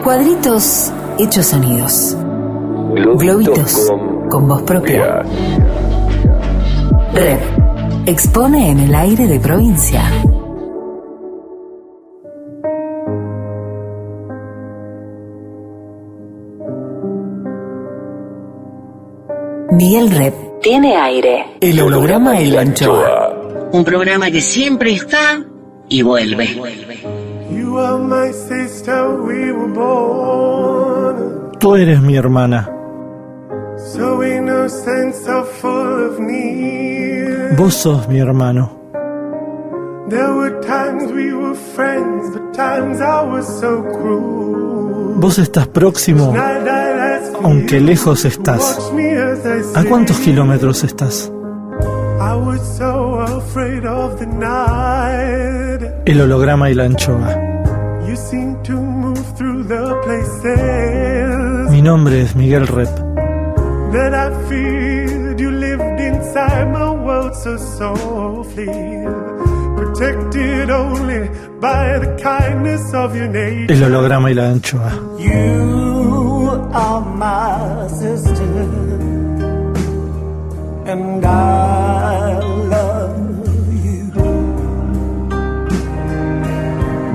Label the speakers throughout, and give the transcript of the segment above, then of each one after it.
Speaker 1: Cuadritos hechos sonidos. Globitos con voz propia. Rep expone en el aire de provincia. Miguel Rep tiene aire. El holograma y la anchoa.
Speaker 2: Un programa que siempre está y vuelve.
Speaker 3: Tú eres mi hermana. Vos sos mi hermano. Vos estás próximo, aunque lejos estás. ¿A cuántos kilómetros estás? El holograma y la anchoa. Mi nombre es Miguel Rep. El holograma y la anchoa.
Speaker 4: You are my sister, and I love you.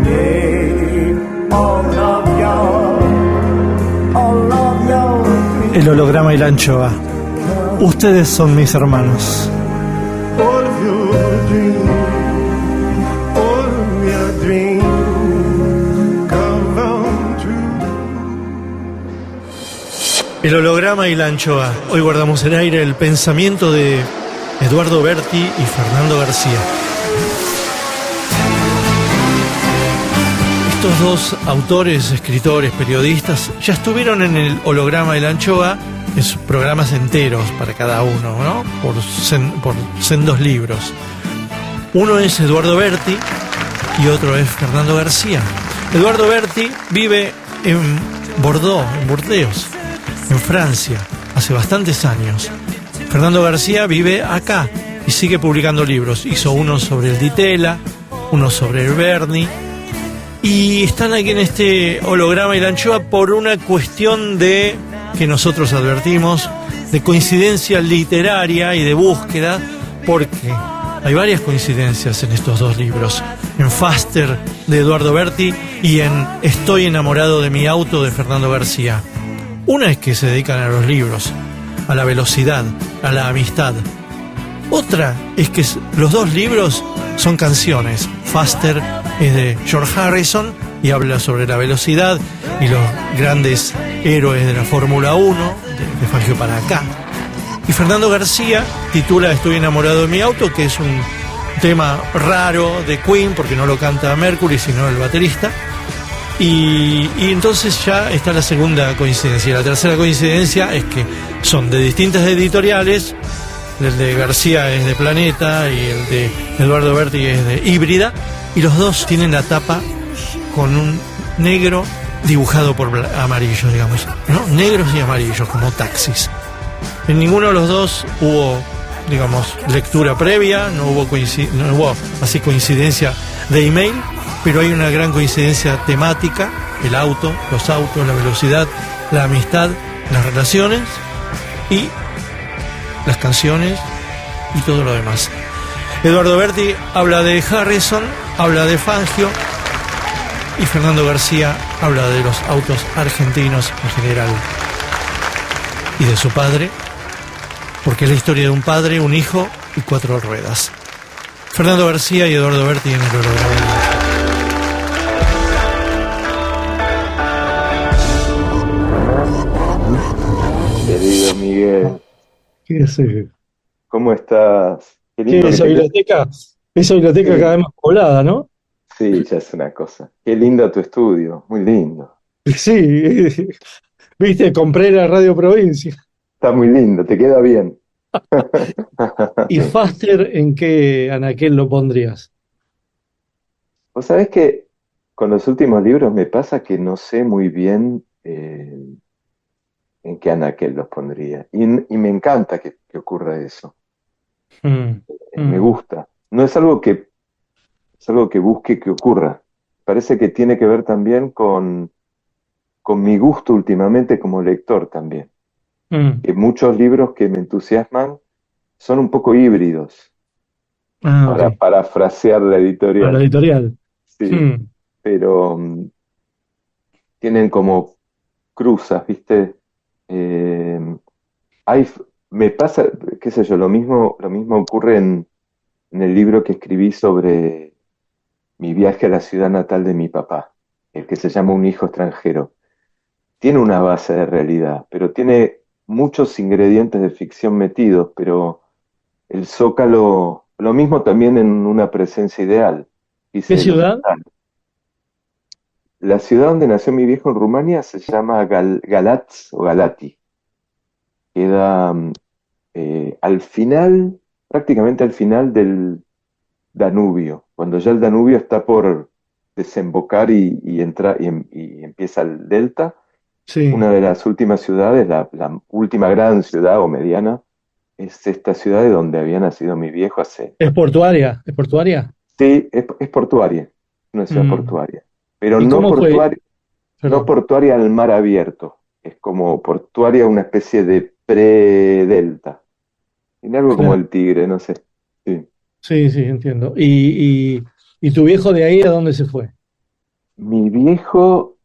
Speaker 4: May all of your
Speaker 3: El holograma y la anchoa. Ustedes son mis hermanos.
Speaker 4: all of your dreams, all of your dreams come true.
Speaker 3: El holograma y la anchoa. Hoy guardamos en aire el pensamiento de Eduardo Berti y Fernando García. Estos dos autores, escritores, periodistas, ya estuvieron en el holograma y la anchoa, en sus programas enteros para cada uno, ¿no? Por sendos libros. Uno es Eduardo Berti y otro es Fernando García. Eduardo Berti vive en Bordeaux, en Burdeos, en Francia, hace bastantes años. Fernando García vive acá y sigue publicando libros. Hizo uno sobre el Di Tella, uno sobre el Berni. Y están aquí en este holograma y la anchoa por una cuestión de, que nosotros advertimos, de coincidencia literaria y de búsqueda, porque hay varias coincidencias en estos dos libros. En Faster, de Eduardo Berti, y en Estoy enamorado de mi auto, de Fernando García. Una es que se dedican a los libros, a la velocidad, a la amistad. Otra es que los dos libros son canciones. Faster es de George Harrison y habla sobre la velocidad y los grandes héroes de la Fórmula 1, de Fangio para acá. Y Fernando García titula Estoy enamorado de mi auto, que es un tema raro de Queen, porque no lo canta Mercury, sino el baterista. Y entonces ya está la segunda coincidencia. Y la tercera coincidencia es que son de distintas editoriales. El de García es de Planeta y el de Eduardo Berti es de Híbrida. Y los dos tienen la tapa con un negro dibujado por amarillo, digamos, ¿no? Negros y amarillos, como taxis. En ninguno de los dos hubo, digamos, lectura previa, no hubo así coincidencia de email, pero hay una gran coincidencia temática: el auto, los autos, la velocidad, la amistad, las relaciones y las canciones y todo lo demás. Eduardo Berti habla de Harrison, habla de Fangio, y Fernando García habla de los autos argentinos en general y de su padre, porque es la historia de un padre, un hijo y 4 ruedas. Fernando García y Eduardo Berti en el holograma.
Speaker 5: Querido Miguel,
Speaker 3: ¿Qué es eso?
Speaker 5: ¿cómo estás? Qué
Speaker 3: ¿Qué
Speaker 5: lindo
Speaker 3: es esa
Speaker 5: que
Speaker 3: biblioteca? Esa biblioteca
Speaker 5: Sí.
Speaker 3: cada vez más poblada, ¿no?
Speaker 5: Sí, ya es una cosa. Qué lindo tu estudio, muy lindo.
Speaker 3: Sí, viste, compré la Radio Provincia.
Speaker 5: Está muy lindo, te queda bien.
Speaker 3: ¿Y Faster en qué anaquel lo pondrías?
Speaker 5: Vos sabés que con los últimos libros me pasa que no sé muy bien en qué anaquel los pondría. Y me encanta que ocurra eso. Me gusta. No es algo que, es algo que busque que ocurra. parece que tiene que ver también con mi gusto últimamente como lector también.
Speaker 6: Mm.
Speaker 5: Que muchos libros que me entusiasman son un poco híbridos,
Speaker 6: Ah,
Speaker 5: para
Speaker 6: ok.
Speaker 5: parafrasear la
Speaker 6: Para la
Speaker 5: editorial.
Speaker 6: editorial.
Speaker 5: Sí,
Speaker 6: Mm.
Speaker 5: pero tienen como cruzas, ¿viste? Eh, hay, me pasa, qué sé yo, lo mismo ocurre en el libro que escribí sobre mi viaje a la ciudad natal de mi papá, el que se llama Un hijo extranjero. Tiene una base de realidad, pero tiene muchos ingredientes de ficción metidos, pero el Zócalo, lo mismo también en una presencia ideal,
Speaker 6: ¿Qué
Speaker 5: dice el
Speaker 6: ciudad?
Speaker 5: hospital. La ciudad donde nació mi viejo en Rumania se llama Galatz o Galati. Queda al final, prácticamente al final del Danubio, cuando ya el Danubio está por desembocar y empieza el delta.
Speaker 6: Sí.
Speaker 5: Una de las últimas ciudades, la última gran ciudad o mediana, es esta ciudad de donde había nacido mi viejo hace...
Speaker 6: ¿Es portuaria? ¿Es portuaria?
Speaker 5: Sí, es portuaria, una ciudad
Speaker 6: Mm.
Speaker 5: portuaria, pero
Speaker 6: ¿Y
Speaker 5: no
Speaker 6: cómo fue?
Speaker 5: portuaria, no
Speaker 6: Perdón.
Speaker 5: portuaria al mar abierto, es como portuaria, una especie de pre-delta. Tiene algo como
Speaker 6: Claro.
Speaker 5: el Tigre, no sé. Sí.
Speaker 6: Sí, sí, entiendo. ¿Y tu viejo de ahí a dónde se fue?
Speaker 5: Mi viejo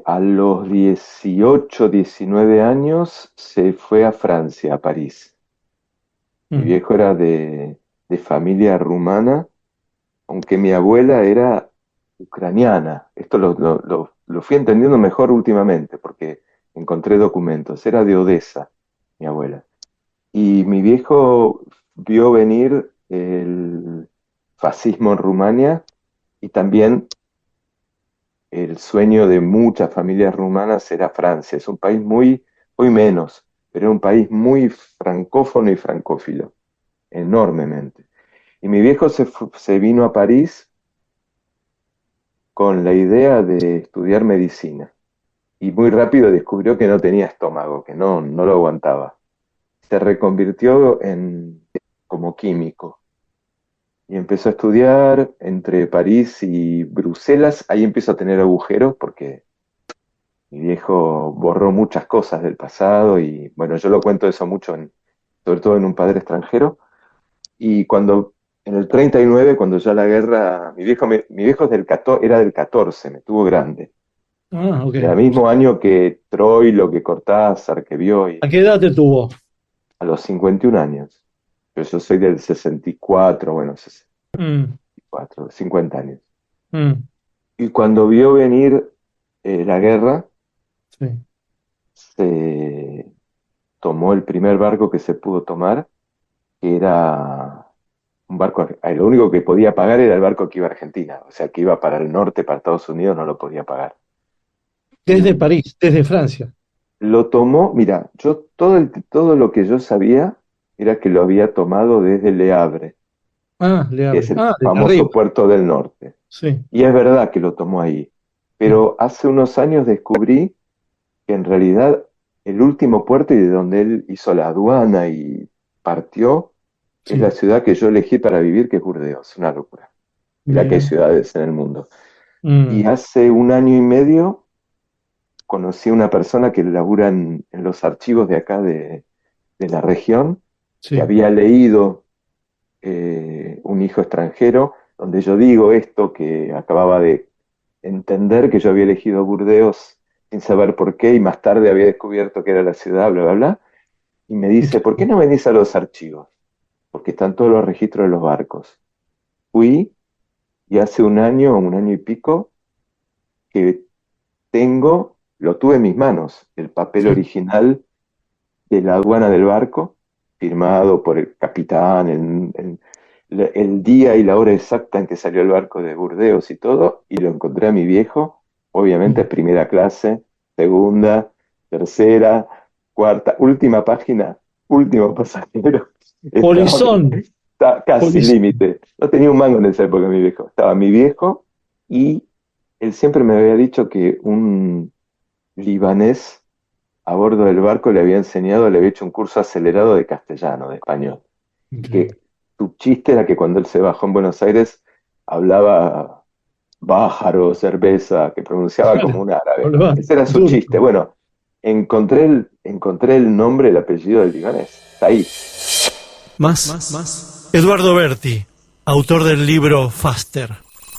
Speaker 5: a los 18, 19 años se fue a Francia, a París. Mi
Speaker 6: Mm.
Speaker 5: viejo era de familia rumana, aunque mi abuela era ucraniana. Esto lo fui entendiendo mejor últimamente porque encontré documentos. Era de Odessa, mi abuela. Y mi viejo vio venir el fascismo en Rumania y también el sueño de muchas familias rumanas era Francia. Es un país muy, muy menos, pero era un país muy francófono y francófilo, enormemente. Y mi viejo se vino a París con la idea de estudiar medicina y muy rápido descubrió que no tenía estómago, que no lo aguantaba. Se reconvirtió como químico y empezó a estudiar entre París y Bruselas. Ahí empezó a tener agujeros porque mi viejo borró muchas cosas del pasado y bueno, yo lo cuento eso mucho, sobre todo en Un padre extranjero. Y en el 39, cuando ya la guerra, mi viejo era del 14, me tuvo grande.
Speaker 6: Ah, ok.
Speaker 5: Era el mismo año que Troilo, que Cortázar, que
Speaker 6: ¿A
Speaker 5: Bioy,
Speaker 6: qué edad te tuvo?
Speaker 5: a los 51 años. Pero yo soy del 64, bueno,
Speaker 6: Mm.
Speaker 5: 64, 50 años.
Speaker 6: Mm.
Speaker 5: Y cuando vio venir la guerra,
Speaker 6: Sí.
Speaker 5: se tomó el primer barco que se pudo tomar, que era un barco, lo único que podía pagar era el barco que iba a Argentina, o sea, que iba para el norte, para Estados Unidos, no lo podía pagar.
Speaker 6: Desde
Speaker 5: Y
Speaker 6: París, desde Francia.
Speaker 5: lo tomó, mira, yo todo lo que yo sabía era que lo había tomado desde Le Havre,
Speaker 6: Ah, le
Speaker 5: que
Speaker 6: abre.
Speaker 5: es el
Speaker 6: Ah, desde
Speaker 5: famoso
Speaker 6: arriba.
Speaker 5: puerto del norte.
Speaker 6: Sí.
Speaker 5: Y es verdad que lo tomó ahí,
Speaker 6: Mm.
Speaker 5: pero hace unos años descubrí que en realidad el último puerto y de donde él hizo la aduana y partió es la
Speaker 6: Sí.
Speaker 5: ciudad que yo elegí para vivir, que es Burdeos, una locura. Mirá que hay
Speaker 6: Mira.
Speaker 5: ciudades en el mundo. Y
Speaker 6: Mm.
Speaker 5: hace un año y medio conocí a una persona que labura en los archivos de acá de la región, que
Speaker 6: Sí.
Speaker 5: había leído Un hijo extranjero, donde yo digo esto, que acababa de entender que yo había elegido Burdeos sin saber por qué, y más tarde había descubierto que era la ciudad, bla, bla, bla, y me
Speaker 6: ¿Y qué?
Speaker 5: dice, ¿por qué no venís a los archivos? Porque están todos los registros de los barcos. Fui y hace un año y pico, que lo tuve en mis manos, el papel
Speaker 6: Sí.
Speaker 5: original de la aduana del barco, firmado por el capitán, el día y la hora exacta en que salió el barco de Burdeos y todo, y lo encontré a mi viejo, obviamente
Speaker 6: Mm.
Speaker 5: primera clase, segunda, tercera, cuarta, última página, último pasajero. Estaba,
Speaker 6: Polizón.
Speaker 5: estaba casi
Speaker 6: Polizón.
Speaker 5: límite. No tenía un mango en esa época mi viejo. Estaba mi viejo y él siempre me había dicho que un libanés a bordo del barco le había enseñado, le había hecho un curso acelerado de castellano, de español. Y
Speaker 6: Increíble.
Speaker 5: que su chiste era que cuando él se bajó en Buenos Aires hablaba Bájaro, cerveza, que pronunciaba como un árabe.
Speaker 6: Boludo,
Speaker 5: Ese era su
Speaker 6: turco.
Speaker 5: chiste. Bueno, encontré el nombre, el apellido del libanés. Está ahí.
Speaker 3: Más. Eduardo Berti, autor del libro Faster.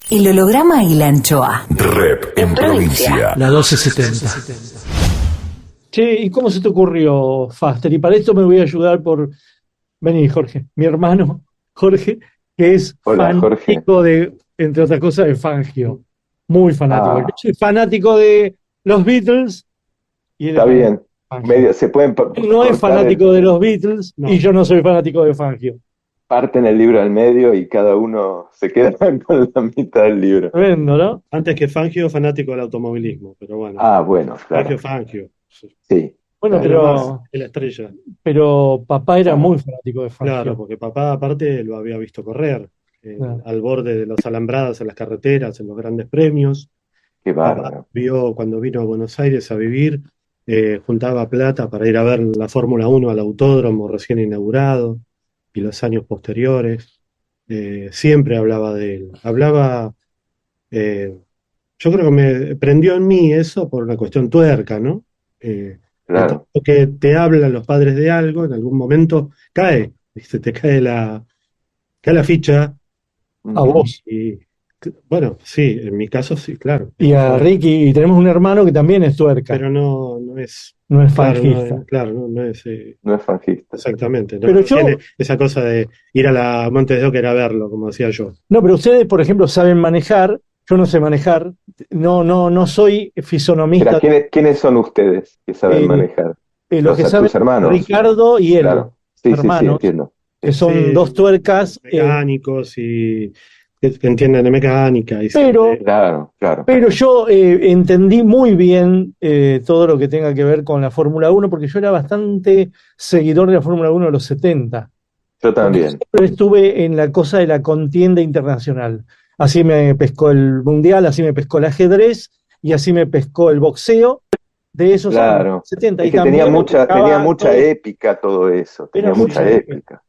Speaker 1: El holograma y la anchoa.
Speaker 7: Rep en provincia.
Speaker 3: La 1270.
Speaker 6: Che, ¿y cómo se te ocurrió Faster? Y para esto me voy a ayudar por... Vení, Jorge, mi hermano Jorge, que es
Speaker 5: Hola, Jorge.
Speaker 6: fanático de, entre otras cosas, de Fangio. Muy fanático.
Speaker 5: Ah.
Speaker 6: Yo soy fanático de los Beatles y él
Speaker 5: Está
Speaker 6: es
Speaker 5: bien.
Speaker 6: fanático de Fangio.
Speaker 5: Medio, se pueden
Speaker 6: Él no es
Speaker 5: cortar
Speaker 6: fanático de los Beatles y yo no soy fanático de Fangio.
Speaker 5: parten el libro al medio y cada uno se queda con la mitad del libro.
Speaker 6: Tremendo, ¿no?
Speaker 8: Antes que Fangio, fanático del automovilismo, pero bueno.
Speaker 5: Ah, bueno, claro.
Speaker 8: Fangio.
Speaker 5: Sí.
Speaker 6: Bueno,
Speaker 5: Claro.
Speaker 8: Es la estrella.
Speaker 6: pero papá era muy fanático de Fangio.
Speaker 8: Claro, porque papá aparte lo había visto correr
Speaker 6: Claro.
Speaker 8: al borde de los alambradas, en las carreteras, en los grandes premios.
Speaker 5: Qué
Speaker 8: Papá
Speaker 5: bárbaro.
Speaker 8: vio cuando vino a Buenos Aires a vivir, juntaba plata para ir a ver la Fórmula 1 al autódromo recién inaugurado y los años posteriores. Siempre hablaba de él. Yo creo que me prendió en mí eso por una cuestión tuerca, ¿no?
Speaker 5: Claro.
Speaker 8: Que te hablan los padres de algo, en algún momento cae, ¿viste? Te cae la ficha.
Speaker 6: A vos.
Speaker 8: Y bueno, sí, en mi caso sí, claro.
Speaker 6: Y a Ricky, y tenemos un hermano que también es tuerca.
Speaker 8: Pero no es.
Speaker 6: No es
Speaker 8: Claro,
Speaker 6: fangista.
Speaker 8: no es.
Speaker 5: No es fangista.
Speaker 8: Exactamente. No,
Speaker 6: Pero
Speaker 8: no
Speaker 6: yo-
Speaker 8: tiene esa cosa de ir a la Montes de Oca a verlo, como decía yo.
Speaker 6: No, pero ustedes, por ejemplo, saben manejar. Yo no sé manejar. No soy fisonomista.
Speaker 5: Espera, ¿quiénes son ustedes que saben
Speaker 6: Eh,
Speaker 5: manejar?
Speaker 6: Los que
Speaker 5: tus
Speaker 6: saben,
Speaker 5: hermanos.
Speaker 6: Ricardo y él,
Speaker 5: Claro. Sí,
Speaker 6: hermanos,
Speaker 5: entiendo.
Speaker 6: que son
Speaker 8: Sí.
Speaker 6: dos tuercas.
Speaker 8: Mecánicos y que entienden de mecánica. Y
Speaker 6: Pero-
Speaker 5: Claro.
Speaker 6: Pero yo entendí muy bien todo lo que tenga que ver con la Fórmula 1, porque yo era bastante seguidor de la Fórmula 1 de los 70.
Speaker 5: Yo también.
Speaker 6: Siempre estuve en la cosa de la contienda internacional. Así me pescó el mundial, así me pescó el ajedrez y así me pescó el boxeo de esos
Speaker 5: Claro.
Speaker 6: años 70.
Speaker 5: Es
Speaker 6: Y
Speaker 5: que
Speaker 6: también
Speaker 5: tenía
Speaker 6: me
Speaker 5: mucha
Speaker 6: pescaba todo,
Speaker 5: épica todo eso. Tenía
Speaker 6: Era
Speaker 5: mucha
Speaker 6: mucha
Speaker 5: épica.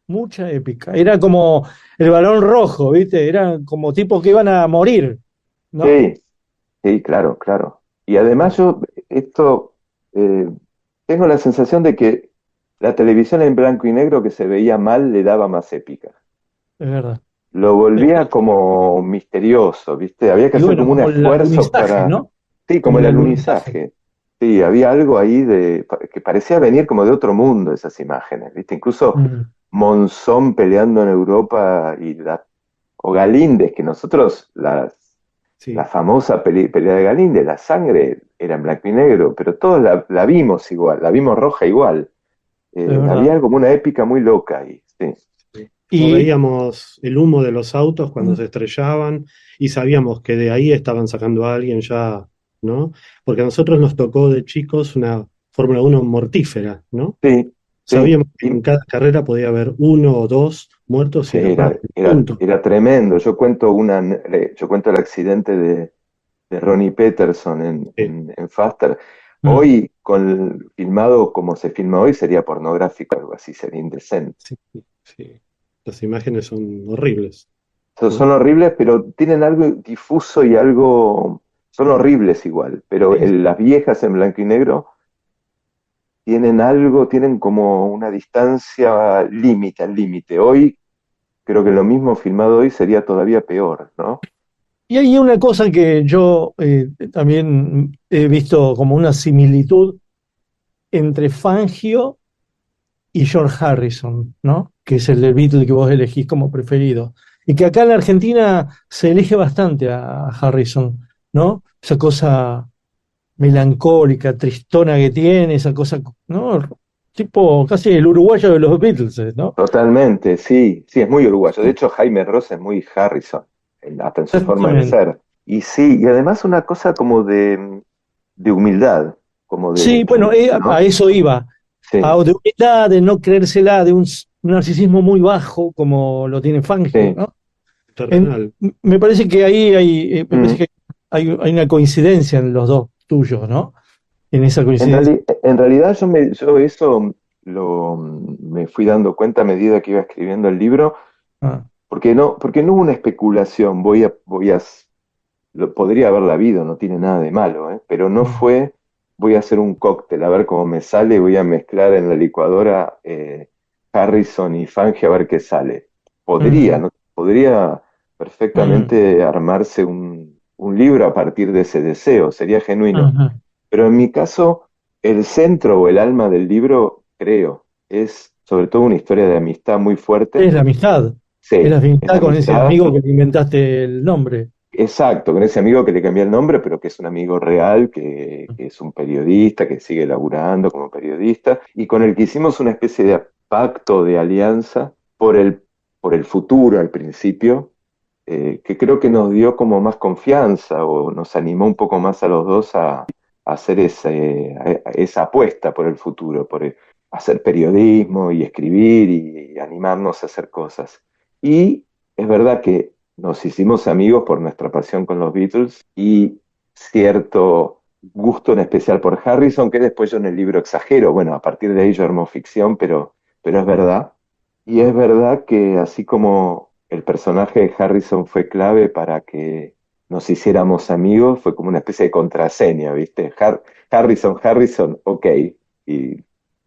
Speaker 6: mucha épica. Era como el balón rojo, ¿viste? Era como tipos que iban a morir, ¿no?
Speaker 5: Sí, claro. Y además tengo la sensación de que la televisión en blanco y negro que se veía mal le daba más épica.
Speaker 6: Es verdad.
Speaker 5: Lo volvía como misterioso, ¿viste? Había que
Speaker 6: Y
Speaker 5: hacer
Speaker 6: bueno,
Speaker 5: como un
Speaker 6: como el
Speaker 5: esfuerzo
Speaker 6: alunizaje,
Speaker 5: para...
Speaker 6: ¿no?
Speaker 5: Sí, como
Speaker 6: Como
Speaker 5: el
Speaker 6: el
Speaker 5: alunizaje. Sí, había algo ahí que parecía venir como de otro mundo esas imágenes, ¿viste? Incluso
Speaker 6: Mm.
Speaker 5: Monzón peleando en Europa o Galíndez, que nosotros
Speaker 8: Sí.
Speaker 5: la famosa pelea de Galíndez, la sangre era en blanco y negro, pero todos la vimos igual, la vimos roja igual.
Speaker 6: verdad.
Speaker 5: Había como una épica muy loca ahí, sí.
Speaker 6: Y-
Speaker 8: O veíamos el humo de los autos cuando se estrellaban y sabíamos que de ahí estaban sacando a alguien ya, ¿no? Porque a nosotros nos tocó de chicos una Fórmula 1 mortífera, ¿no?
Speaker 5: Sí,
Speaker 8: Sabíamos que en cada carrera podía haber uno o dos muertos y punto.
Speaker 5: era tremendo. Yo cuento el accidente de Ronnie Peterson en Faster.
Speaker 6: Mm.
Speaker 5: Hoy, filmado como se filma hoy, sería pornográfico, algo así, sería indecente.
Speaker 8: Sí. Las imágenes son horribles.
Speaker 5: Son horribles, pero tienen algo difuso y algo... Son horribles igual, pero las viejas en blanco y negro tienen como una distancia al límite. Hoy, creo que lo mismo filmado hoy sería todavía peor, ¿no?
Speaker 6: Y hay una cosa que yo también he visto como una similitud entre Fangio y George Harrison, ¿no? Que es el del Beatle que vos elegís como preferido. Y que acá en la Argentina se elige bastante a Harrison, ¿no? Esa cosa melancólica, tristona que tiene, esa cosa, ¿no? Tipo casi el uruguayo de los Beatles, ¿no?
Speaker 5: Totalmente, sí, es muy uruguayo. De hecho, Jaime Ross es muy Harrison, hasta en su forma de ser. Y sí, y además una cosa como de humildad, como de...
Speaker 6: Sí, bueno,
Speaker 5: ¿no?
Speaker 6: a eso iba.
Speaker 5: Sí,
Speaker 6: De humildad, de no creérsela, de un narcisismo muy bajo, como lo tiene Fangio,
Speaker 5: Sí.
Speaker 6: ¿no?
Speaker 8: Terrenal.
Speaker 6: Me parece que ahí me parece que hay una coincidencia en los dos tuyos, ¿no? En esa coincidencia.
Speaker 5: En realidad yo eso me fui dando cuenta a medida que iba escribiendo el libro,
Speaker 6: Ah,
Speaker 5: porque no hubo una especulación, voy a podría haberla habido, no tiene nada de malo, ¿eh? Pero no fue, voy a hacer un cóctel, a ver cómo me sale, voy a mezclar en la licuadora Harrison y Fangio a ver qué sale. Podría, ¿no? Podría perfectamente armarse un libro a partir de ese deseo, sería genuino. Pero en mi caso, el centro o el alma del libro, creo, es sobre todo una historia de amistad muy fuerte.
Speaker 6: Es la amistad.
Speaker 5: Sí,
Speaker 6: Es la
Speaker 5: es
Speaker 6: amistad con ese
Speaker 5: amistad.
Speaker 6: amigo que le inventaste el nombre.
Speaker 5: Exacto, con ese amigo que le cambié el nombre, pero que es un amigo real, que es un periodista, que sigue laburando como periodista, y con el que hicimos una especie de pacto, de alianza por el futuro al principio, que creo que nos dio como más confianza o nos animó un poco más a los dos a hacer esa apuesta por el futuro, hacer periodismo y escribir y animarnos a hacer cosas. Y es verdad que nos hicimos amigos por nuestra pasión con los Beatles y cierto gusto en especial por Harrison, que después yo en el libro exagero. Bueno, a partir de ahí yo armo ficción, pero es verdad. Y es verdad que así como el personaje de Harrison fue clave para que nos hiciéramos amigos, fue como una especie de contraseña, ¿viste? Harrison, ok, y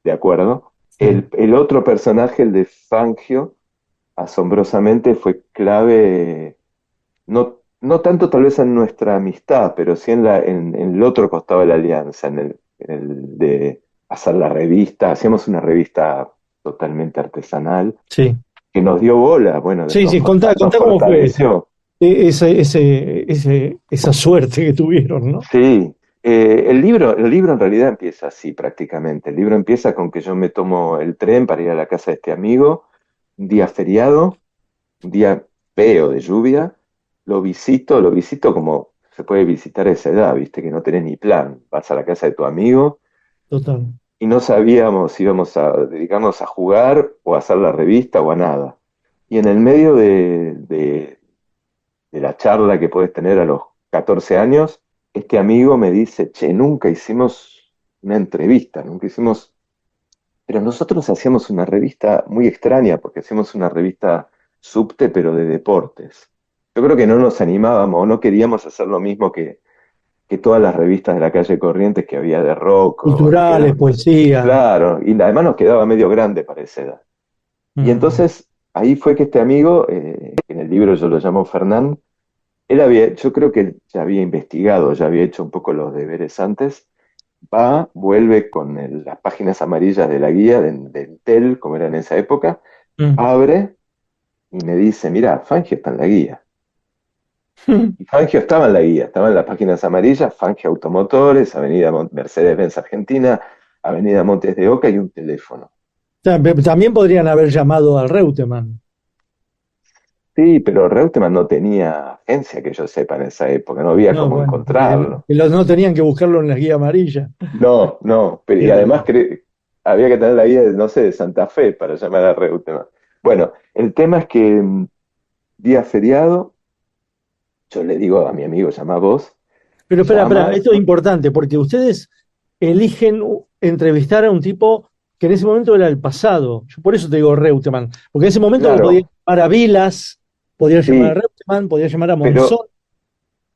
Speaker 5: de acuerdo. El otro personaje, el de Fangio, asombrosamente fue clave, no tanto tal vez en nuestra amistad, pero sí en el otro costado de la alianza, en el de hacer la revista. Hacíamos una revista totalmente artesanal
Speaker 6: Sí,
Speaker 5: que nos dio bola, bueno,
Speaker 6: sí,
Speaker 5: nos,
Speaker 6: sí, contá
Speaker 5: nos
Speaker 6: cómo fue
Speaker 5: fortaleció.
Speaker 6: esa suerte que tuvieron, ¿no?
Speaker 5: Sí, el libro en realidad empieza así prácticamente. El libro empieza con que yo me tomo el tren para ir a la casa de este amigo, un día feriado, un día feo de lluvia, lo visito como se puede visitar a esa edad, viste, que no tenés ni plan. Vas a la casa de tu amigo
Speaker 6: Total.
Speaker 5: y no sabíamos si íbamos a dedicarnos a jugar o a hacer la revista o a nada. Y en el medio de la charla que puedes tener a los 14 años, este amigo me dice, che, nunca hicimos una entrevista, nunca hicimos... Pero nosotros hacíamos una revista muy extraña, porque hacíamos una revista subte, pero de deportes. Yo creo que no nos animábamos, o no queríamos hacer lo mismo que todas las revistas de la calle Corrientes que había de rock.
Speaker 6: Culturales, poesía.
Speaker 5: Claro, y además nos quedaba medio grande para esa edad. Y entonces ahí fue que este amigo, en el libro yo lo llamo Fernán, yo creo que él ya había investigado, ya había hecho un poco los deberes antes, vuelve con las páginas amarillas de la guía de Entel, como era en esa época, abre y me dice, mira, Fangio está en la guía. Y Fangio estaba en la guía, estaba en las páginas amarillas, Fangio Automotores, Avenida Mercedes-Benz Argentina, Avenida Montes de Oca y un teléfono.
Speaker 6: También podrían haber llamado al Reutemann.
Speaker 5: Sí, pero Reutemann no tenía agencia que yo sepa en esa época, no había cómo encontrarlo.
Speaker 6: No tenían que buscarlo en la guía amarilla.
Speaker 5: No, pero y además había que tener la guía, no sé, de Santa Fe para llamar a Reutemann. Bueno, el tema es que día feriado, yo le digo a mi amigo, llama vos.
Speaker 6: Pero espera, esto es importante porque ustedes eligen entrevistar a un tipo que en ese momento era el pasado. Yo por eso te digo Reutemann, porque en ese momento
Speaker 5: Claro.
Speaker 6: podía llamar a Vilas, podía
Speaker 5: Sí.
Speaker 6: llamar a Reutemann, podía llamar a Monzón.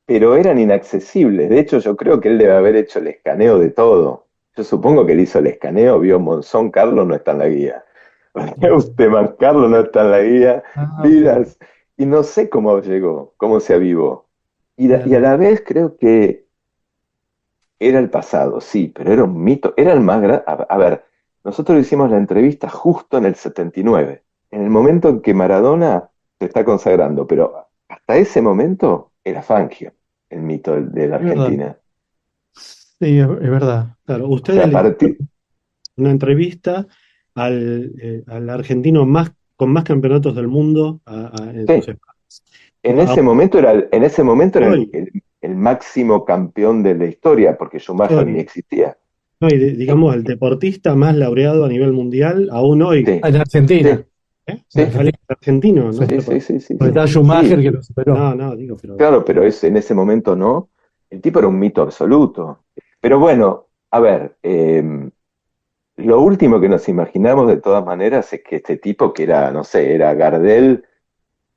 Speaker 5: Pero eran inaccesibles. De hecho, yo creo que él debe haber hecho el escaneo de todo. Yo supongo que él hizo el escaneo, vio Monzón, Carlos no está en la guía. Reutemann, Carlos no está en la guía. Vilas. Y no sé cómo llegó, cómo se avivó. Y a la vez creo que era el pasado, sí, pero era un mito. Era el más grande. A ver, nosotros hicimos la entrevista justo en el 79, en el momento en que Maradona se está consagrando, pero hasta ese momento era Fangio, el mito de la Argentina.
Speaker 6: Sí, es verdad.
Speaker 8: Claro,
Speaker 5: O
Speaker 8: ustedes
Speaker 5: sea,
Speaker 8: le hicieron una entrevista al argentino con más campeonatos del mundo en sus
Speaker 5: Sí.
Speaker 8: espacios.
Speaker 5: En ese momento era el máximo campeón de la historia, porque Schumacher ni existía.
Speaker 8: No, y digamos, el deportista más laureado a nivel mundial, aún hoy.
Speaker 5: Sí.
Speaker 6: En Argentina.
Speaker 5: Sí.
Speaker 8: El argentino, ¿no?
Speaker 5: Sí.
Speaker 6: Porque está Schumacher que lo superó.
Speaker 8: No, digo, pero.
Speaker 5: Claro, pero en ese momento no. El tipo era un mito absoluto. Pero bueno, a ver, lo último que nos imaginamos de todas maneras es que este tipo que era, no sé, era Gardel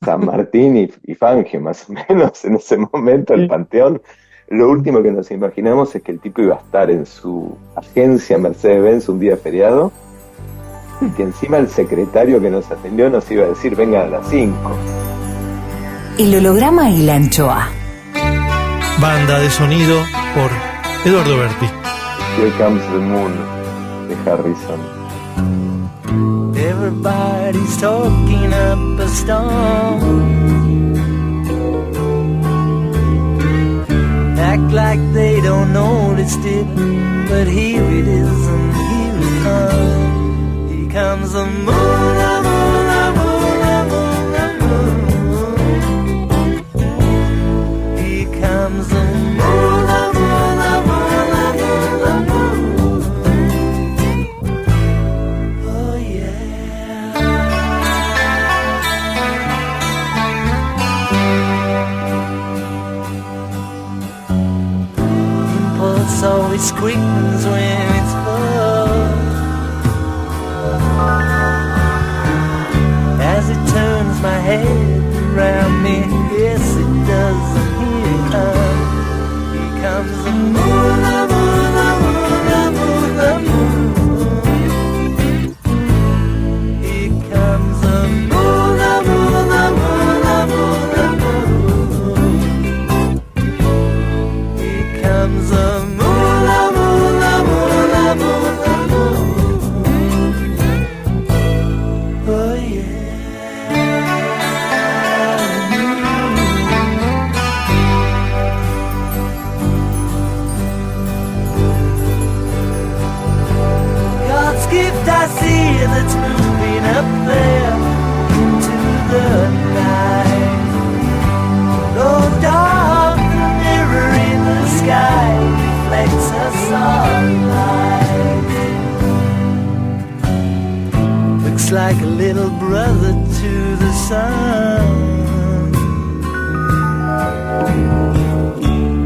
Speaker 5: San Martín y Fangio, más o menos, en ese momento, el Panteón. Lo último que nos imaginamos es que el tipo iba a estar en su agencia Mercedes-Benz un día feriado y que encima el secretario que nos atendió nos iba a decir venga a las 5.
Speaker 1: El holograma y la anchoa.
Speaker 3: Banda de sonido por Eduardo Berti.
Speaker 5: Here Comes the Moon, de Harrison.
Speaker 9: Everybody's talking up a storm. Act like they don't notice it, but here it is and here it comes. Here comes the moon, the moon, the moon, the moon, the moon. Here comes the moon, the moon, the moon, the moon, the moon. Oh yeah. Impulse always quickens when it's full. As it turns my head around me, yes it does, and here it comes. Here comes the moon, the moon, the moon, the moon, the moon. Here comes the moon, the moon, the moon, the moon, the moon. Here comes the moon, the moon, the moon, the moon, the moon. Oh yeah. God's gift, I see that's moving up there into the night. Though dark, the mirror in the sky reflects a soft light. Looks like a little brother to the sun.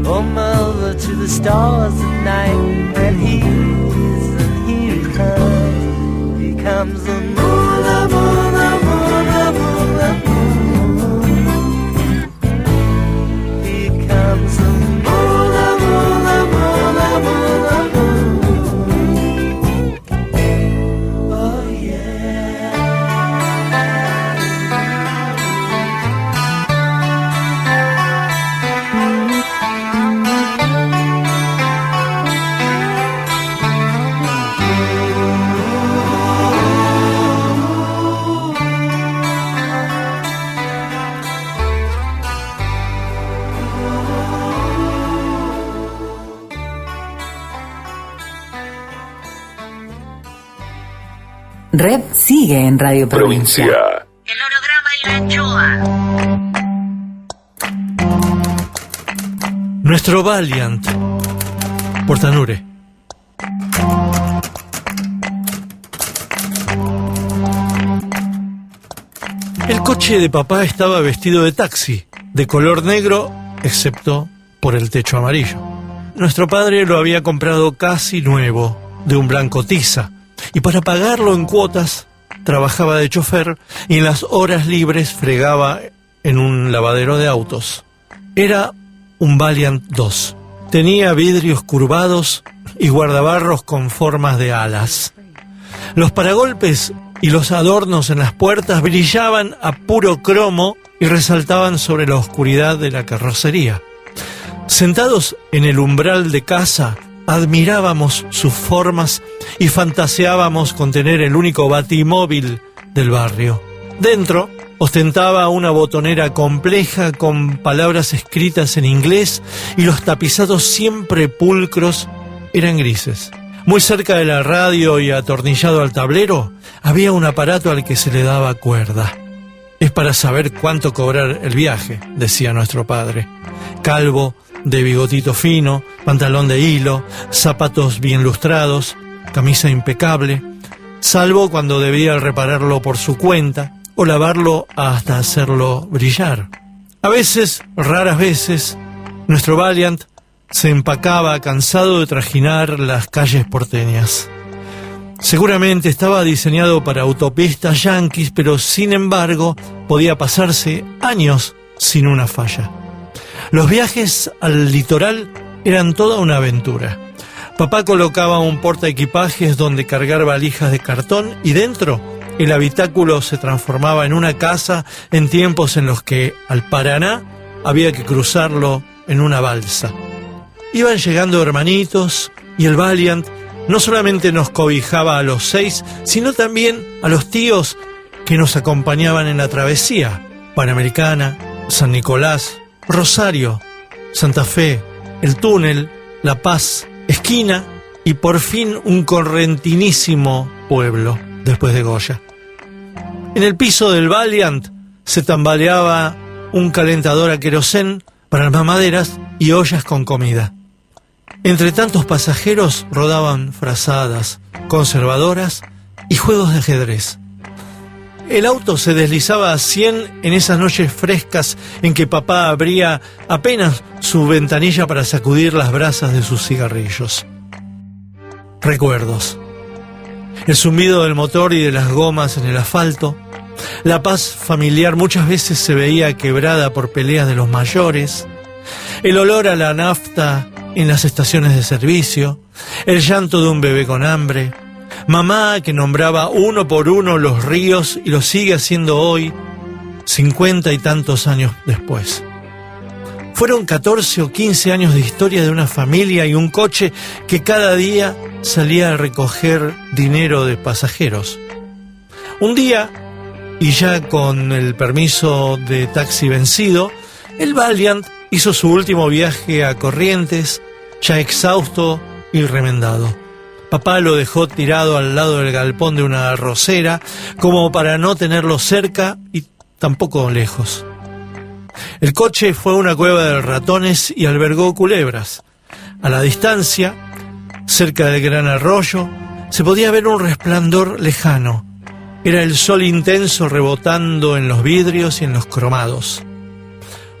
Speaker 9: Oh, mother to the stars at night. And here it comes. Here comes the moon, the moon, the moon, the moon, the moon. Here comes the moon, the moon, the moon, the moon, the moon. Oh yeah.
Speaker 1: Red sigue en Radio Provincia.
Speaker 2: El holograma y la anchoa.
Speaker 3: Nuestro Valiant. Portanure. El coche de papá estaba vestido de taxi, de color negro, excepto por el techo amarillo. Nuestro padre lo había comprado casi nuevo, de un blanco tiza, y para pagarlo en cuotas trabajaba de chofer y en las horas libres fregaba en un lavadero de autos. Era un Valiant 2. Tenía vidrios curvados y guardabarros con formas de alas. Los paragolpes y los adornos en las puertas brillaban a puro cromo y resaltaban sobre la oscuridad de la carrocería. Sentados en el umbral de casa, admirábamos sus formas y fantaseábamos con tener el único batimóvil del barrio. Dentro ostentaba una botonera compleja con palabras escritas en inglés y los tapizados siempre pulcros eran grises. Muy cerca de la radio y atornillado al tablero había un aparato al que se le daba cuerda. Es para saber cuánto cobrar el viaje, decía nuestro padre. Calvo, de bigotito fino, pantalón de hilo, zapatos bien lustrados, camisa impecable, salvo cuando debía repararlo por su cuenta o lavarlo hasta hacerlo brillar. A veces, raras veces, nuestro Valiant se empacaba cansado de trajinar las calles porteñas. Seguramente estaba diseñado para autopistas yanquis, pero sin embargo podía pasarse años sin una falla. Los viajes al litoral eran toda una aventura. Papá colocaba un portaequipajes donde cargar valijas de cartón y dentro el habitáculo se transformaba en una casa en tiempos en los que al Paraná había que cruzarlo en una balsa. Iban llegando hermanitos y el Valiant no solamente nos cobijaba a los 6, sino también a los tíos que nos acompañaban en la travesía: Panamericana, San Nicolás, Rosario, Santa Fe, El Túnel, La Paz, Esquina y por fin un correntinísimo pueblo después de Goya. En el piso del Valiant se tambaleaba un calentador a querosén para las mamaderas y ollas con comida. Entre tantos pasajeros rodaban frazadas, conservadoras y juegos de ajedrez. El auto se deslizaba a 100 en esas noches frescas en que papá abría apenas su ventanilla para sacudir las brasas de sus cigarrillos. Recuerdos. El zumbido del motor y de las gomas en el asfalto. La paz familiar muchas veces se veía quebrada por peleas de los mayores. El olor a la nafta en las estaciones de servicio. El llanto de un bebé con hambre. Mamá que nombraba uno por uno los ríos y lo sigue haciendo hoy, 50 y tantos años después. Fueron 14 o 15 años de historia de una familia y un coche que cada día salía a recoger dinero de pasajeros. Un día, y ya con el permiso de taxi vencido, el Valiant hizo su último viaje a Corrientes, ya exhausto y remendado. Papá lo dejó tirado al lado del galpón de una arrocera, como para no tenerlo cerca y tampoco lejos. El coche fue a una cueva de ratones y albergó culebras. A la distancia, cerca del gran arroyo, se podía ver un resplandor lejano. Era el sol intenso rebotando en los vidrios y en los cromados.